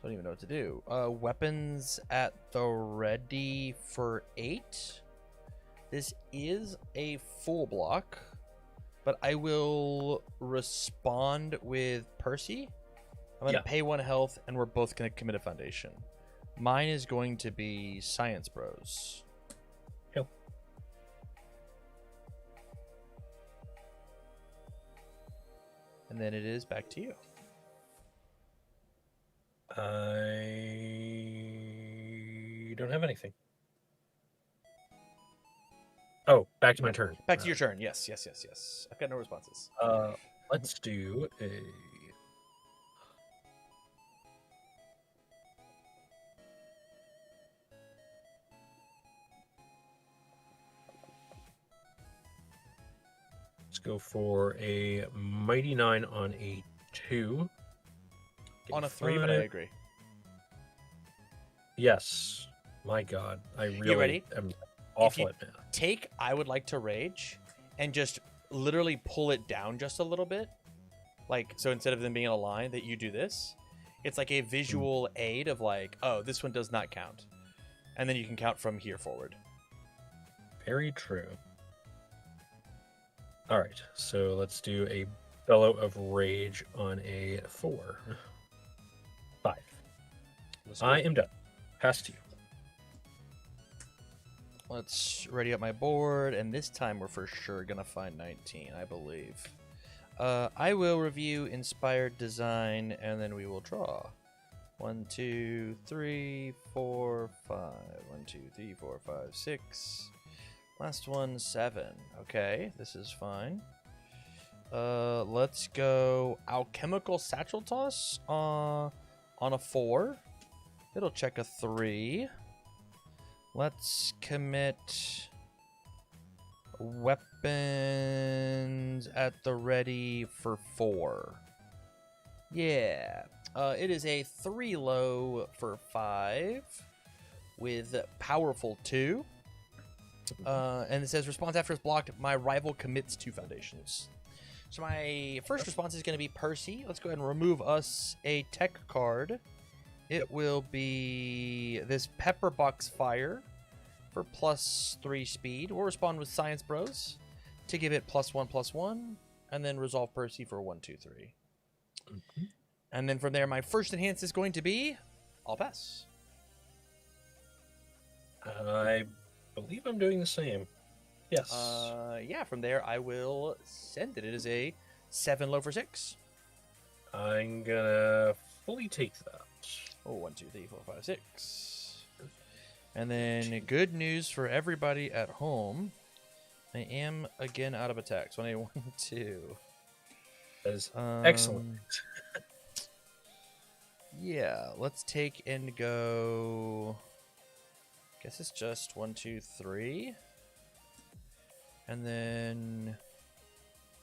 Don't even know what to do. Weapons at the ready for 8. This is a full block, but I will respond with Percy. I'm going to pay 1 health, and we're both going to commit a foundation. Mine is going to be Science Bros. Yep. And then it is back to you. I don't have anything. Oh, back to my turn. Back to your turn. Yes, yes, yes, yes. I've got no responses. Let's do a. Let's go for a mighty 9 on a 2. On a 3, but I 5. agree. Yes. My God, I really ready? am awful you- at math. Take I would like to rage and just literally pull it down just a little bit. Like, so instead of them being in a line that you do this, it's like a visual aid of like, oh, this one does not count. And then you can count from here forward. Very true. All right, so let's do a bellow of rage on a 4. 5. I am done. Pass to you. Let's ready up my board, and this time we're for sure gonna find 19, I believe. I will review inspired design, and then we will draw. 1, 2, 3, 4, 5. 1, 2, 3, 4, 5, 6. Last one, 7. Okay, this is fine. Let's go alchemical satchel toss on a 4. It'll check a 3. Let's commit weapons at the ready for 4. Yeah. It is a 3 low for 5 with powerful 2. And it says response after it's blocked, my rival commits 2 foundations. So my first response is going to be Percy. Let's go ahead and remove us a tech card. It will be this Pepperbox Fire for +3 speed. We'll respond with Science Bros to give it +1/+1, and then resolve Percy for 1, 2, 3. Mm-hmm. And then from there, my first enhance is going to be I'll pass. I believe I'm doing the same. Yes. Yeah, from there I will send it. It is a 7 low for 6. I'm gonna fully take that. Oh, 1, 2, 3, 4, 5, 6. And then good news for everybody at home. I am again out of attacks. 1, 1, 2. That is excellent. Yeah, let's take and go. Guess it's just 1, 2, 3. And then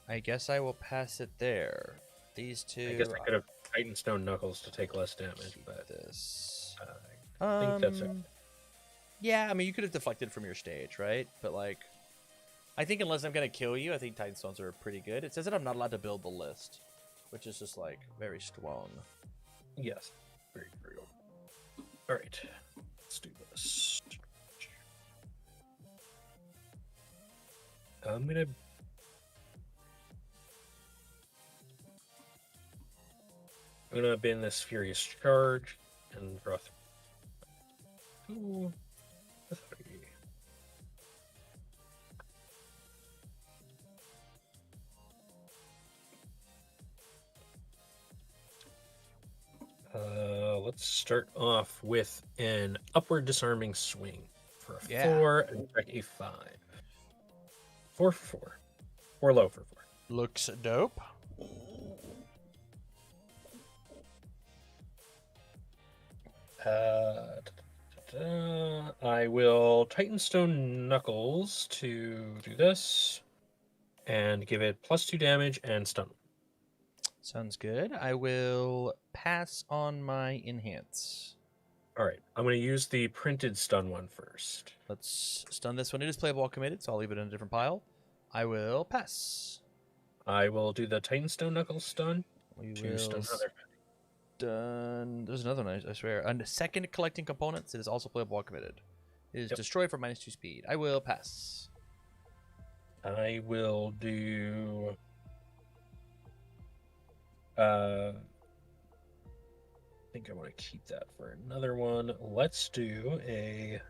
I guess I will pass it there. These two. I guess I could have Titan Stone Knuckles to take less damage, but this. I think that's it. Yeah, I mean, you could have deflected from your stage, right? But, like, I think unless I'm going to kill you, I think Titan Stones are pretty good. It says that I'm not allowed to build the list, which is just, like, very strong. Yes. Very real. Alright. Let's do this. I'm gonna bin this Furious Charge and draw 2, 3. Let's start off with an upward disarming swing for a 4 and check a 5. 4 for 4. 4 low for 4. Looks dope. I will Titan Stone Knuckles to do this and give it +2 damage and stun. Sounds good. I will pass on my enhance. All right, I'm going to use the printed stun one first. Let's stun this one. It is playable while committed, so I'll leave it in a different pile. I will pass. I will do the Titan Stone Knuckles stun We to will stun another. stun. There's another one, I swear. And second collecting components, it is also playable while committed. It is destroy for -2 speed. I will pass. I will do. I think I want to keep that for another one. Let's do a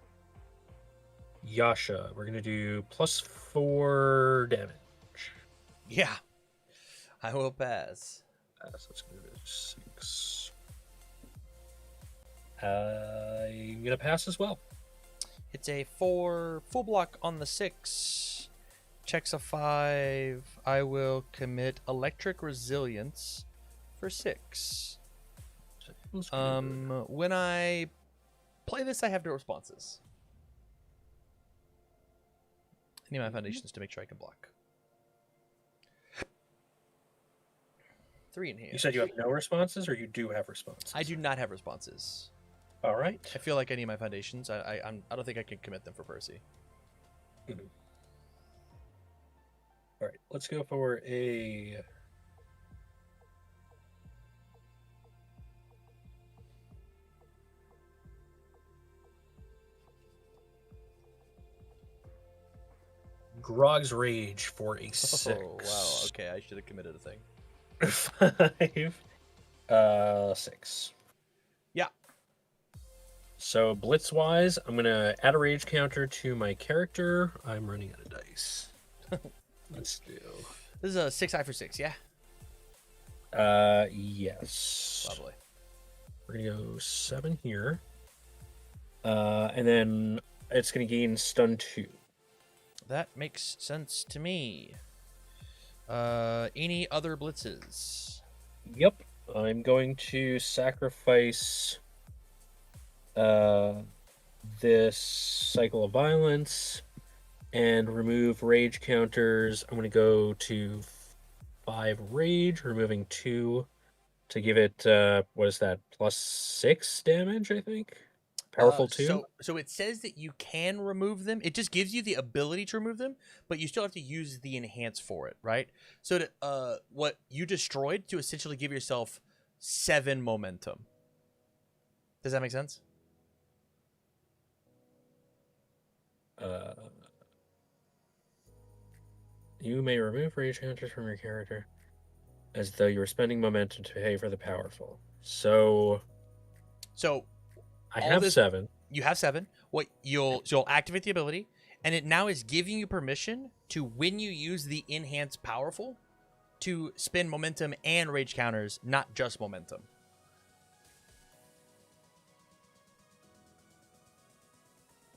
Yasha. We're going to do +4 damage. Yeah. I will pass. So let's go to 6. I'm gonna pass as well. It's a 4 full block on the 6. Checks a 5. I will commit electric resilience for 6. Sounds good. When I play this, I have no responses. I need my foundations to make sure I can block. 3 in hand. You said you have no responses, or you do have responses? I do not have responses. All right. I feel like I need my foundations. I don't think I can commit them for Percy. Mhm. All right. Let's go for a. Grog's Rage for a 6. Oh wow. Okay, I should have committed a thing. 5. 6. Yeah. So blitz wise, I'm gonna add a rage counter to my character. I'm running out of dice. Let's do. This is a 6 for 6. Yeah. Yes. Lovely. We're gonna go 7 here. And then it's gonna gain stun 2. That makes sense to me. Any other blitzes? Yep. I'm going to sacrifice this cycle of violence and remove rage counters. I'm going to go to 5 rage, removing 2 to give it, what is that, +6 damage, I think? Powerful 2? So it says that you can remove them. It just gives you the ability to remove them, but you still have to use the enhance for it, right? So to, what you destroyed to essentially give yourself 7 momentum. Does that make sense? You may remove rage counters from your character as though you were spending momentum to pay for the powerful. So all I have this- 7. You have 7. You'll activate the ability, and it now is giving you permission to, when you use the enhance powerful, to spend momentum and rage counters, not just momentum.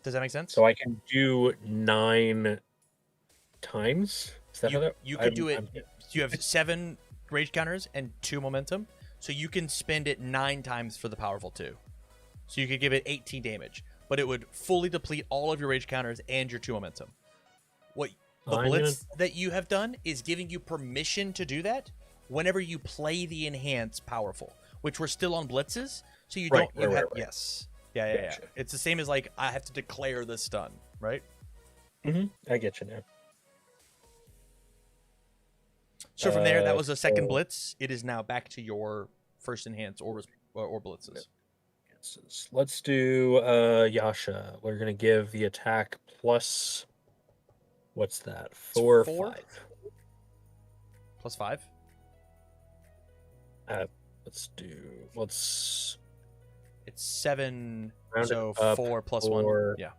Does that make sense? So I can do 9 times. Is that how that? You could do it. You have 7 rage counters and 2 momentum, so you can spend it 9 times for the powerful 2. So you could give it 18 damage, but it would fully deplete all of your rage counters and your 2 momentum. What the blitz that you have done is giving you permission to do that whenever you play the enhance powerful, which we're still on blitzes, so you don't. Right. Yes. Yeah. Gotcha. It's the same as like I have to declare this stun, right? I get you now. So from there, that was a second so- blitz. It is now back to your first enhance or blitzes. Let's do Yasha. We're gonna give the attack plus. What's that? 4 or 4? 5. Plus 5. Let's It's 7. round So it up 4 plus for- 1. Yeah.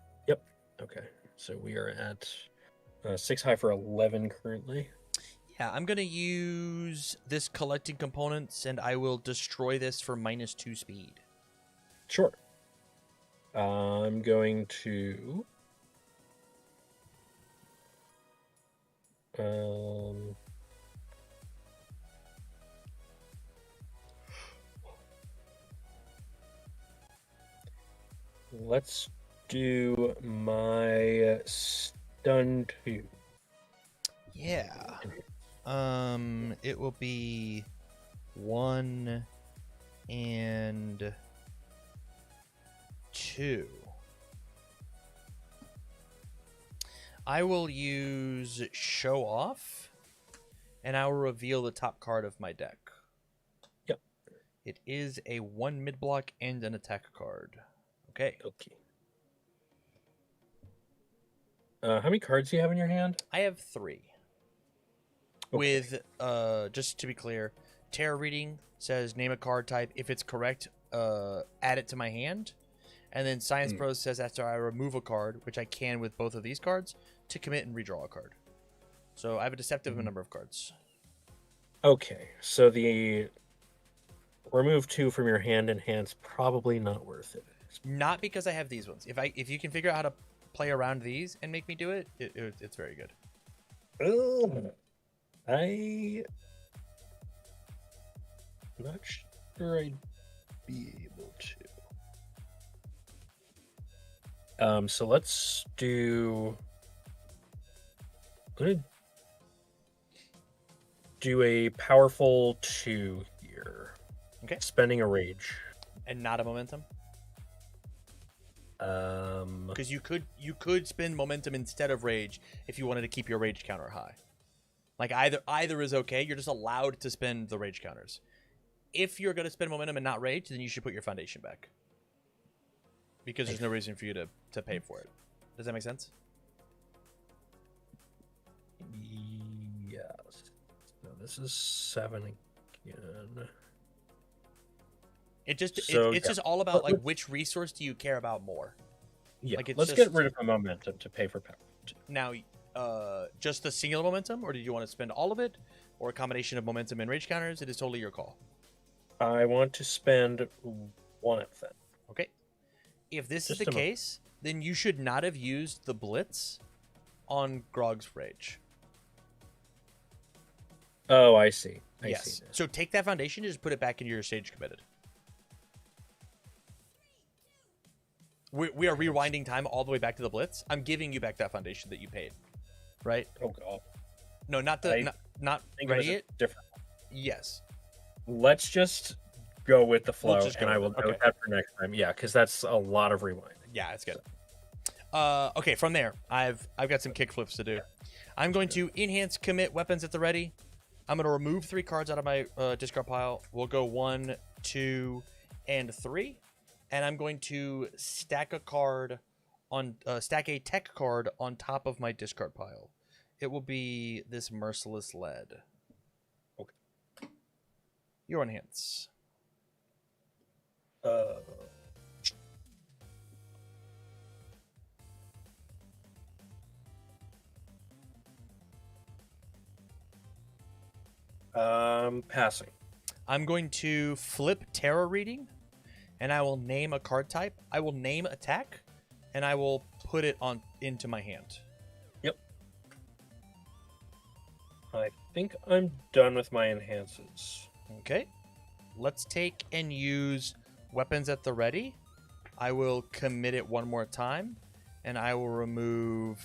Okay. So we are at 6 high for 11 currently. Yeah, I'm going to use this collecting components, and I will destroy this for -2 speed. Sure. I'm going to. Let's do my stun 2. Yeah. It will be 1 and 2. I will use show off, and I will reveal the top card of my deck. Yep. It is a 1 mid block and an attack card. Okay. Okay. How many cards do you have in your hand? I have 3. Okay. With just to be clear, tarot reading says name a card type. If it's correct, add it to my hand. And then Science Pros says after I remove a card, which I can with both of these cards, to commit and redraw a card. So I have a deceptive number of cards. Okay, so the remove 2 from your hand and hand's probably not worth it. Not because I have these ones. If you can figure out how to play around these and make me do it, it's very good. I'm not sure I'd be able to. So let's do. I'm gonna do a powerful 2 here. Okay. Spending a rage. And not a momentum. Um, Because you could spend momentum instead of rage if you wanted to keep your rage counter high. Like either is okay. You're just allowed to spend the rage counters. If you're going to spend momentum and not rage, then you should put your foundation back. Because there's no reason for you to pay for it. Does that make sense? yes. No, this is 7 again. It just So, it's yeah. just all about like which resource do you care about more? Yeah, Like, it's let's just- get rid of a momentum to pay for power. Now, just the singular momentum, or do you want to spend all of it, or a combination of momentum and rage counters? It is totally your call. I want to spend 1 of them. Okay. If this is Just the a moment. case, then you should not have used the blitz on Grog's rage. Oh, I see. I Yes. see. So take that foundation and just put it back into your stage committed. We are rewinding time all the way back to the blitz. I'm giving you back that foundation that you paid, right? Oh god. No, not the I not think it was ready a it. different. Yes. Let's just go with the flow, just go and I with will it. note Okay. that for next time. Yeah, because that's a lot of rewinding. Yeah, it's good. Okay, from there, I've got some kickflips to do. I'm going to enhance commit weapons at the ready. I'm going to remove 3 cards out of my discard pile. We'll go 1, 2, and 3, and I'm going to stack a card on stack a tech card on top of my discard pile. It will be this Merciless Lead. Okay. Your enhance. Passing. I'm going to flip Terror Reading, and I will name a card type. I will name attack, and I will put it on into my hand. Yep. I think I'm done with my enhances. Okay. Let's take and use weapons at the ready. I will commit it one more time, and I will remove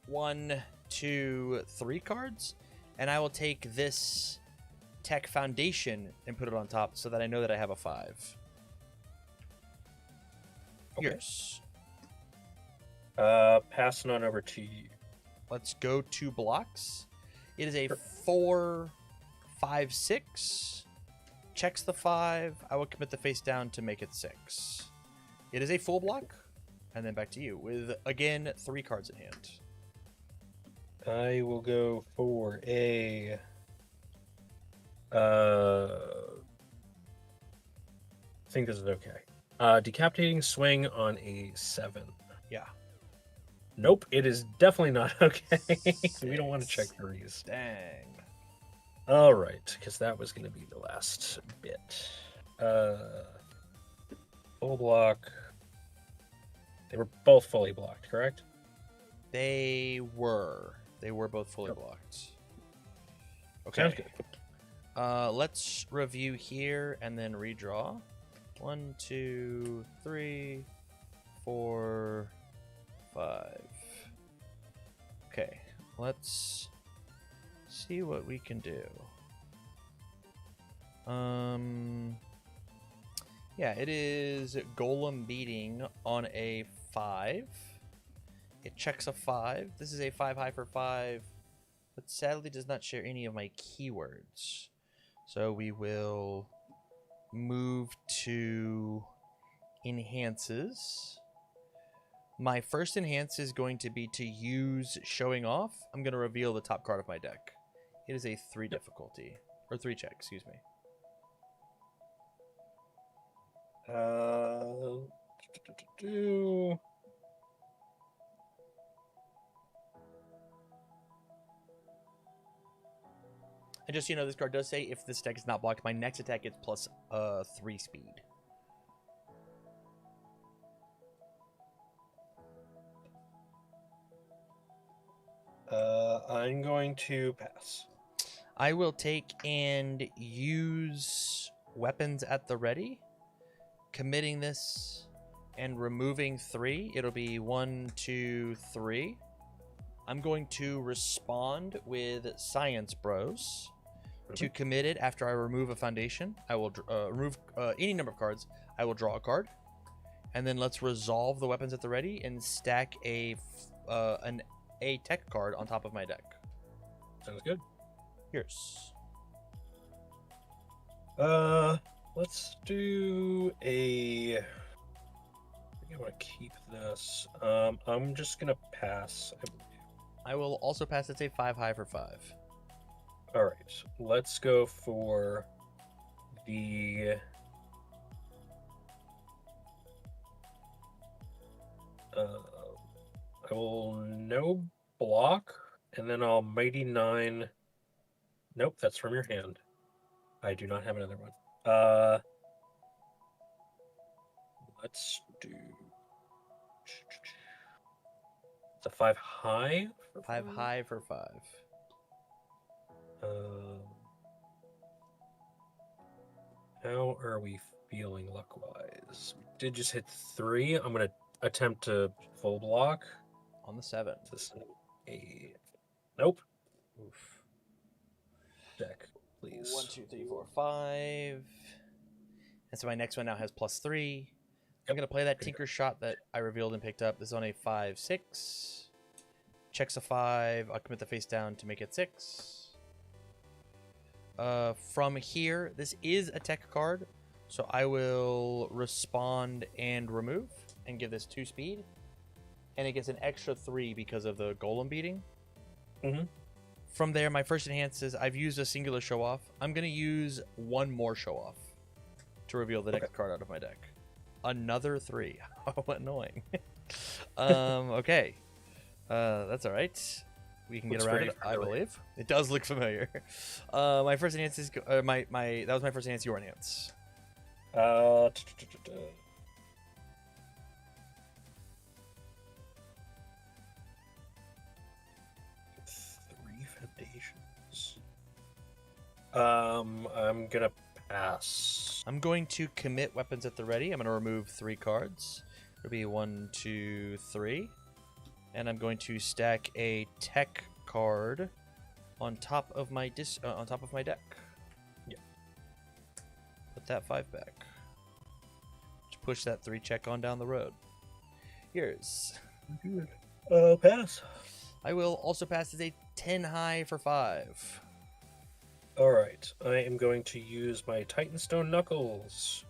1, 2, 3 cards, and I will take this Tech Foundation and put it on top so that I know that I have a 5. Okay. Yours. Passing on over to you. Let's go 2 blocks. It is a Sure. 4, 5, 6. Checks the 5. I will commit the face down to make it 6. It is a full block. And then back to you with, again, 3 cards in hand. I will go for a I think this is okay. Decapitating swing on a 7. Yeah. Nope, it is definitely not okay. We don't want to check 3s. Dang. All right, because that was going to be the last bit. Full block. They were both fully blocked, correct? They were both fully Yep. blocked. Sounds Okay. good. Let's review here and then redraw. 1, 2, 3, 4, 5. Okay, let's see what we can do. Yeah, it is Golem Beating on a 5. It checks a 5. This is a 5 high for 5, but sadly does not share any of my keywords. So we will move to enhances. My first enhance is going to be to use showing off. I'm going to reveal the top card of my deck. It is a 3 difficulty, or 3 check, excuse me. And just so you know, this card does say if this attack is not blocked, my next attack gets plus 3 speed. I'm going to pass. I will take and use weapons at the ready, committing this and removing 3. It'll be 1, 2, 3. I'm going to respond with Science Bros. To commit it after I remove a foundation. I will remove any number of cards. I will draw a card. And then let's resolve the weapons at the ready and stack a tech card on top of my deck. Sounds good. Yours. Let's do a. I think I want to keep this. I'm just gonna pass. I will also pass. It's a 5 high for 5. All right, let's go for the. I will no block, and then I'll Mighty 9. Nope, that's from your hand. I do not have another one. Let's do. It's a 5 high. 5 high for 5. How are we feeling luck-wise? We did just hit 3. I'm gonna attempt to full block. On the 7. This a nope. Oof. Deck, please. 1, 2, 3, 4, 5. And so my next one now has plus 3. I'm going to play that Tinker Shot that I revealed and picked up. This is on a 5, 6. Checks a 5. I'll commit the face down to make it 6. From here, this is a tech card. So I will respond and remove and give this 2 speed. And it gets an extra 3 because of the golem beating. Mm-hmm. From there, my first enhance is I've used a singular show off. I'm going to use one more show off to reveal the next card out of my deck. Another 3. How annoying. Okay. That's all right. We can get Looks around very it, I familiar. believe. It does look familiar. My first enhance is that was my first enhance. Your enhance. 3 foundations. I'm gonna pass. I'm going to commit weapons at the ready. I'm going to remove 3 cards. It'll be 1, 2, 3. And I'm going to stack a tech card on top of my deck. Yeah. Put that 5 back. To push that 3 check on down the road. Yours. Good. Pass. I will also pass as a 10 high for 5. All right. I am going to use my Titanstone Knuckles.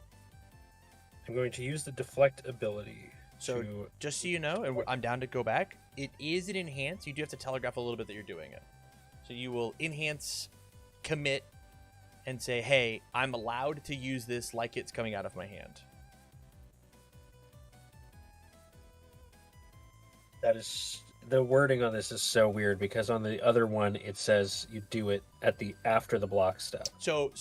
I'm going to use the deflect ability. So to... just so you know, and I'm down to go back, it is an enhance. You do have to telegraph a little bit that you're doing it. So you will enhance, commit, and say, hey, I'm allowed to use this like it's coming out of my hand. That is the wording on this is so weird because on the other one it says you do it at the after the block step. So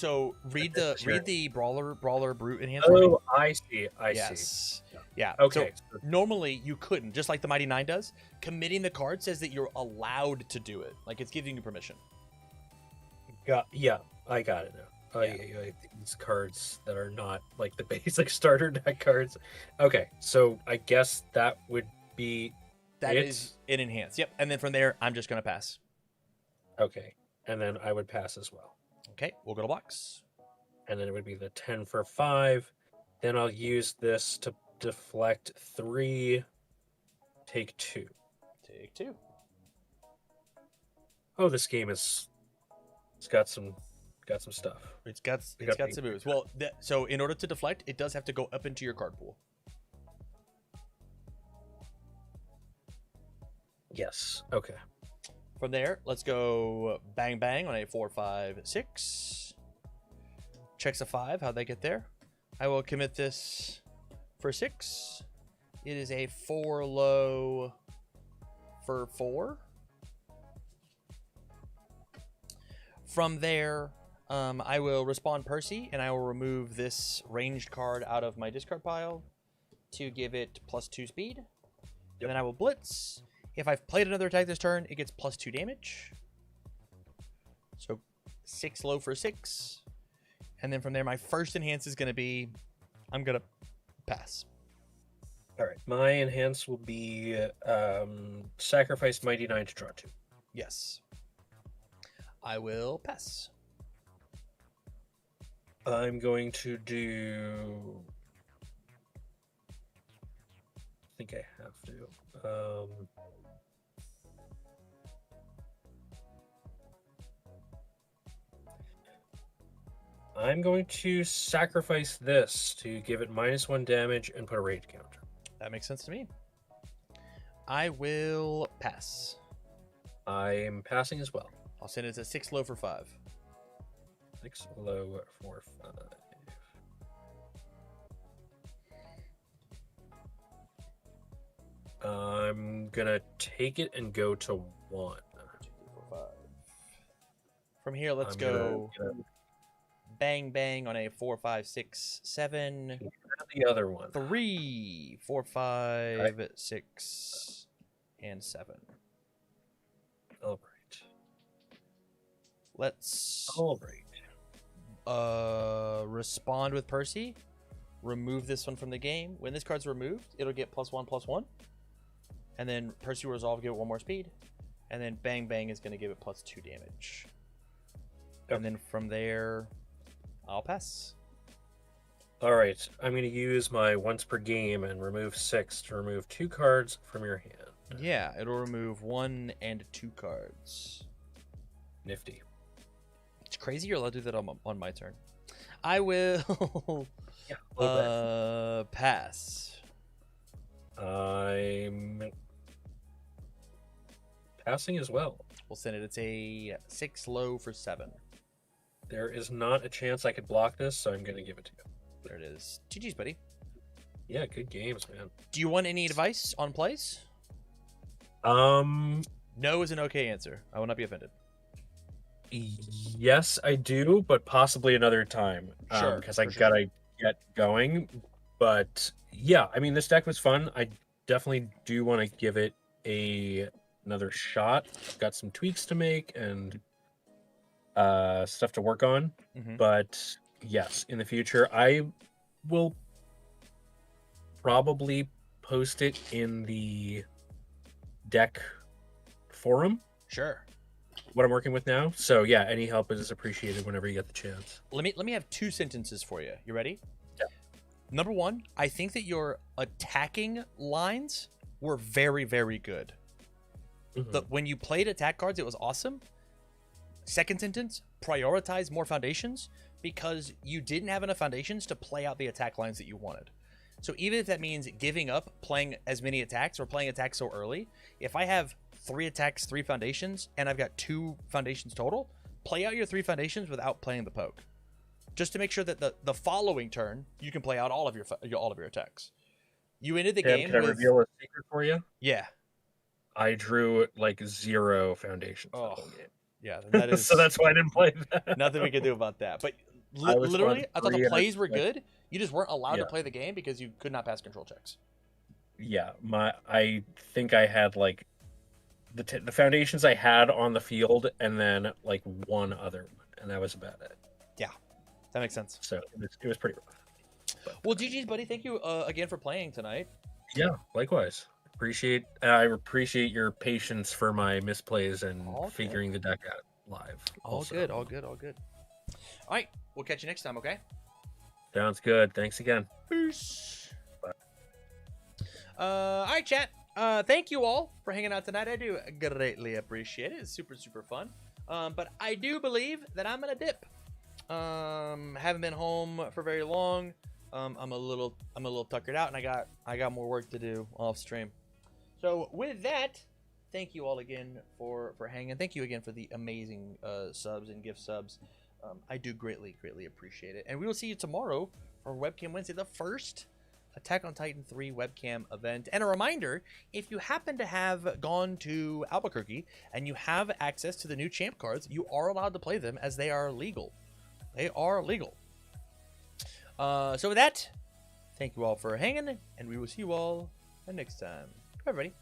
read the brawler brute enhance. Oh, I see. I see. Yes. Yeah. Okay. So normally you couldn't, just like the Mighty 9 does. Committing the card says that you're allowed to do it, like it's giving you permission. Yeah, I got it now. I these cards that are not like the basic starter deck cards. Okay, so I guess that would be That is an enhance. Yep. And then from there, I'm just gonna pass. okay, and then I would pass as well. Okay, we'll go to blocks. And then it would be the 10 for 5. Then I'll use this to deflect 3, take 2. Take 2. Oh, this game it's got some stuff. It's got some moves. Well, so in order to deflect, it does have to go up into your card pool. Yes. Okay. From there, let's go bang bang on a 4, 5, 6. Checks a 5. How'd they get there? I will commit this for 6. It is a 4 low for 4. From there, I will respond Percy, and I will remove this ranged card out of my discard pile to give it +2 speed. And then I will blitz. If I've played another attack this turn, it gets +2 damage. So 6 low for 6. And then from there, my first enhance is going to be, I'm going to pass. All right. My enhance will be sacrifice Mighty Nine to draw 2. Yes. I will pass. I'm going to do. I think I have to. I'm going to sacrifice this to give it -1 damage and put a rage counter. That makes sense to me. I will pass. I'm passing as well. I'll send it to 6 low for 5. 6 low for 5. I'm gonna take it and go to 1. 2, 3, 4, 5. From here, let's I'm go gonna bang bang on a 4, 5, 6, 7, grab the other one. 3, 4, 5, 6, and 7. All right. Let's All right. respond with Percy. Remove this one from the game. When this card's removed, it'll get +1/+1. And then Percy will resolve, give it 1 more speed. And then bang bang is going to give it +2 damage. Yep. And then from there, I'll pass. All right. I'm going to use my once per game and remove 6 to remove 2 cards from your hand. Yeah, it'll remove 1 and 2 cards. Nifty. It's crazy you're allowed to do that on my turn. I will Yeah. pass. I'm passing as well. We'll send it. It's a 6 low for 7. There is not a chance I could block this, so I'm going to give it to you. There it is. GG's, buddy. Yeah, good games, man. Do you want any advice on plays? No is an okay answer. I will not be offended. Yes, I do, but possibly another time. Sure, Because I for sure. gotta get going. But yeah, I mean, this deck was fun. I definitely do want to give it another shot. Got some tweaks to make and stuff to work on. Mhm. But yes, in the future, I will probably post it in the deck forum, Sure. what I'm working with now. So yeah, any help is appreciated whenever you get the chance. Let me have 2 sentences for you. You ready? Yeah. Number 1, I think that your attacking lines were very, very good. Mhm. When you played attack cards, it was awesome. Second sentence, prioritize more foundations because you didn't have enough foundations to play out the attack lines that you wanted. So even if that means giving up playing as many attacks or playing attacks so early, if I have 3 attacks, 3 foundations, and I've got 2 foundations total, play out your 3 foundations without playing the poke. Just to make sure that the following turn, you can play out all of your attacks. You ended the Tim, game can I with... reveal a secret for you? Yeah. I drew like 0 foundations the Oh. whole game. Yeah, that is... So that's why I didn't play that. Nothing we can do about that. But I was literally, on I thought 3 the and plays were like- good. You just weren't allowed to Yeah. play the game because you could not pass control checks. Yeah, I think I had like the foundations I had on the field, and then like 1 other one, and that was about it. That makes sense. So it was pretty rough. Well, GG's, buddy. Thank you again for playing tonight. Yeah, likewise. I appreciate your patience for my misplays and All good. figuring the deck out live. All also. good. All good. All good. All right. We'll catch you next time, okay? Sounds good. Thanks again. Peace. All right, chat. Thank you all for hanging out tonight. I do greatly appreciate it. It's super, super fun. But I do believe that I'm gonna dip. Haven't been home for very long. I'm a little tuckered out, and I got more work to do off stream. So with that, thank you all again for hanging. Thank you again for the amazing subs and gift subs. I do greatly appreciate it. And we will see you tomorrow for Webcam Wednesday, the first Attack on Titan 3 webcam event. And a reminder, if you happen to have gone to Albuquerque and you have access to the new champ cards, you are allowed to play them as they are legal. They are legal. So with that, thank you all for hanging, and we will see you all next time. Bye, everybody.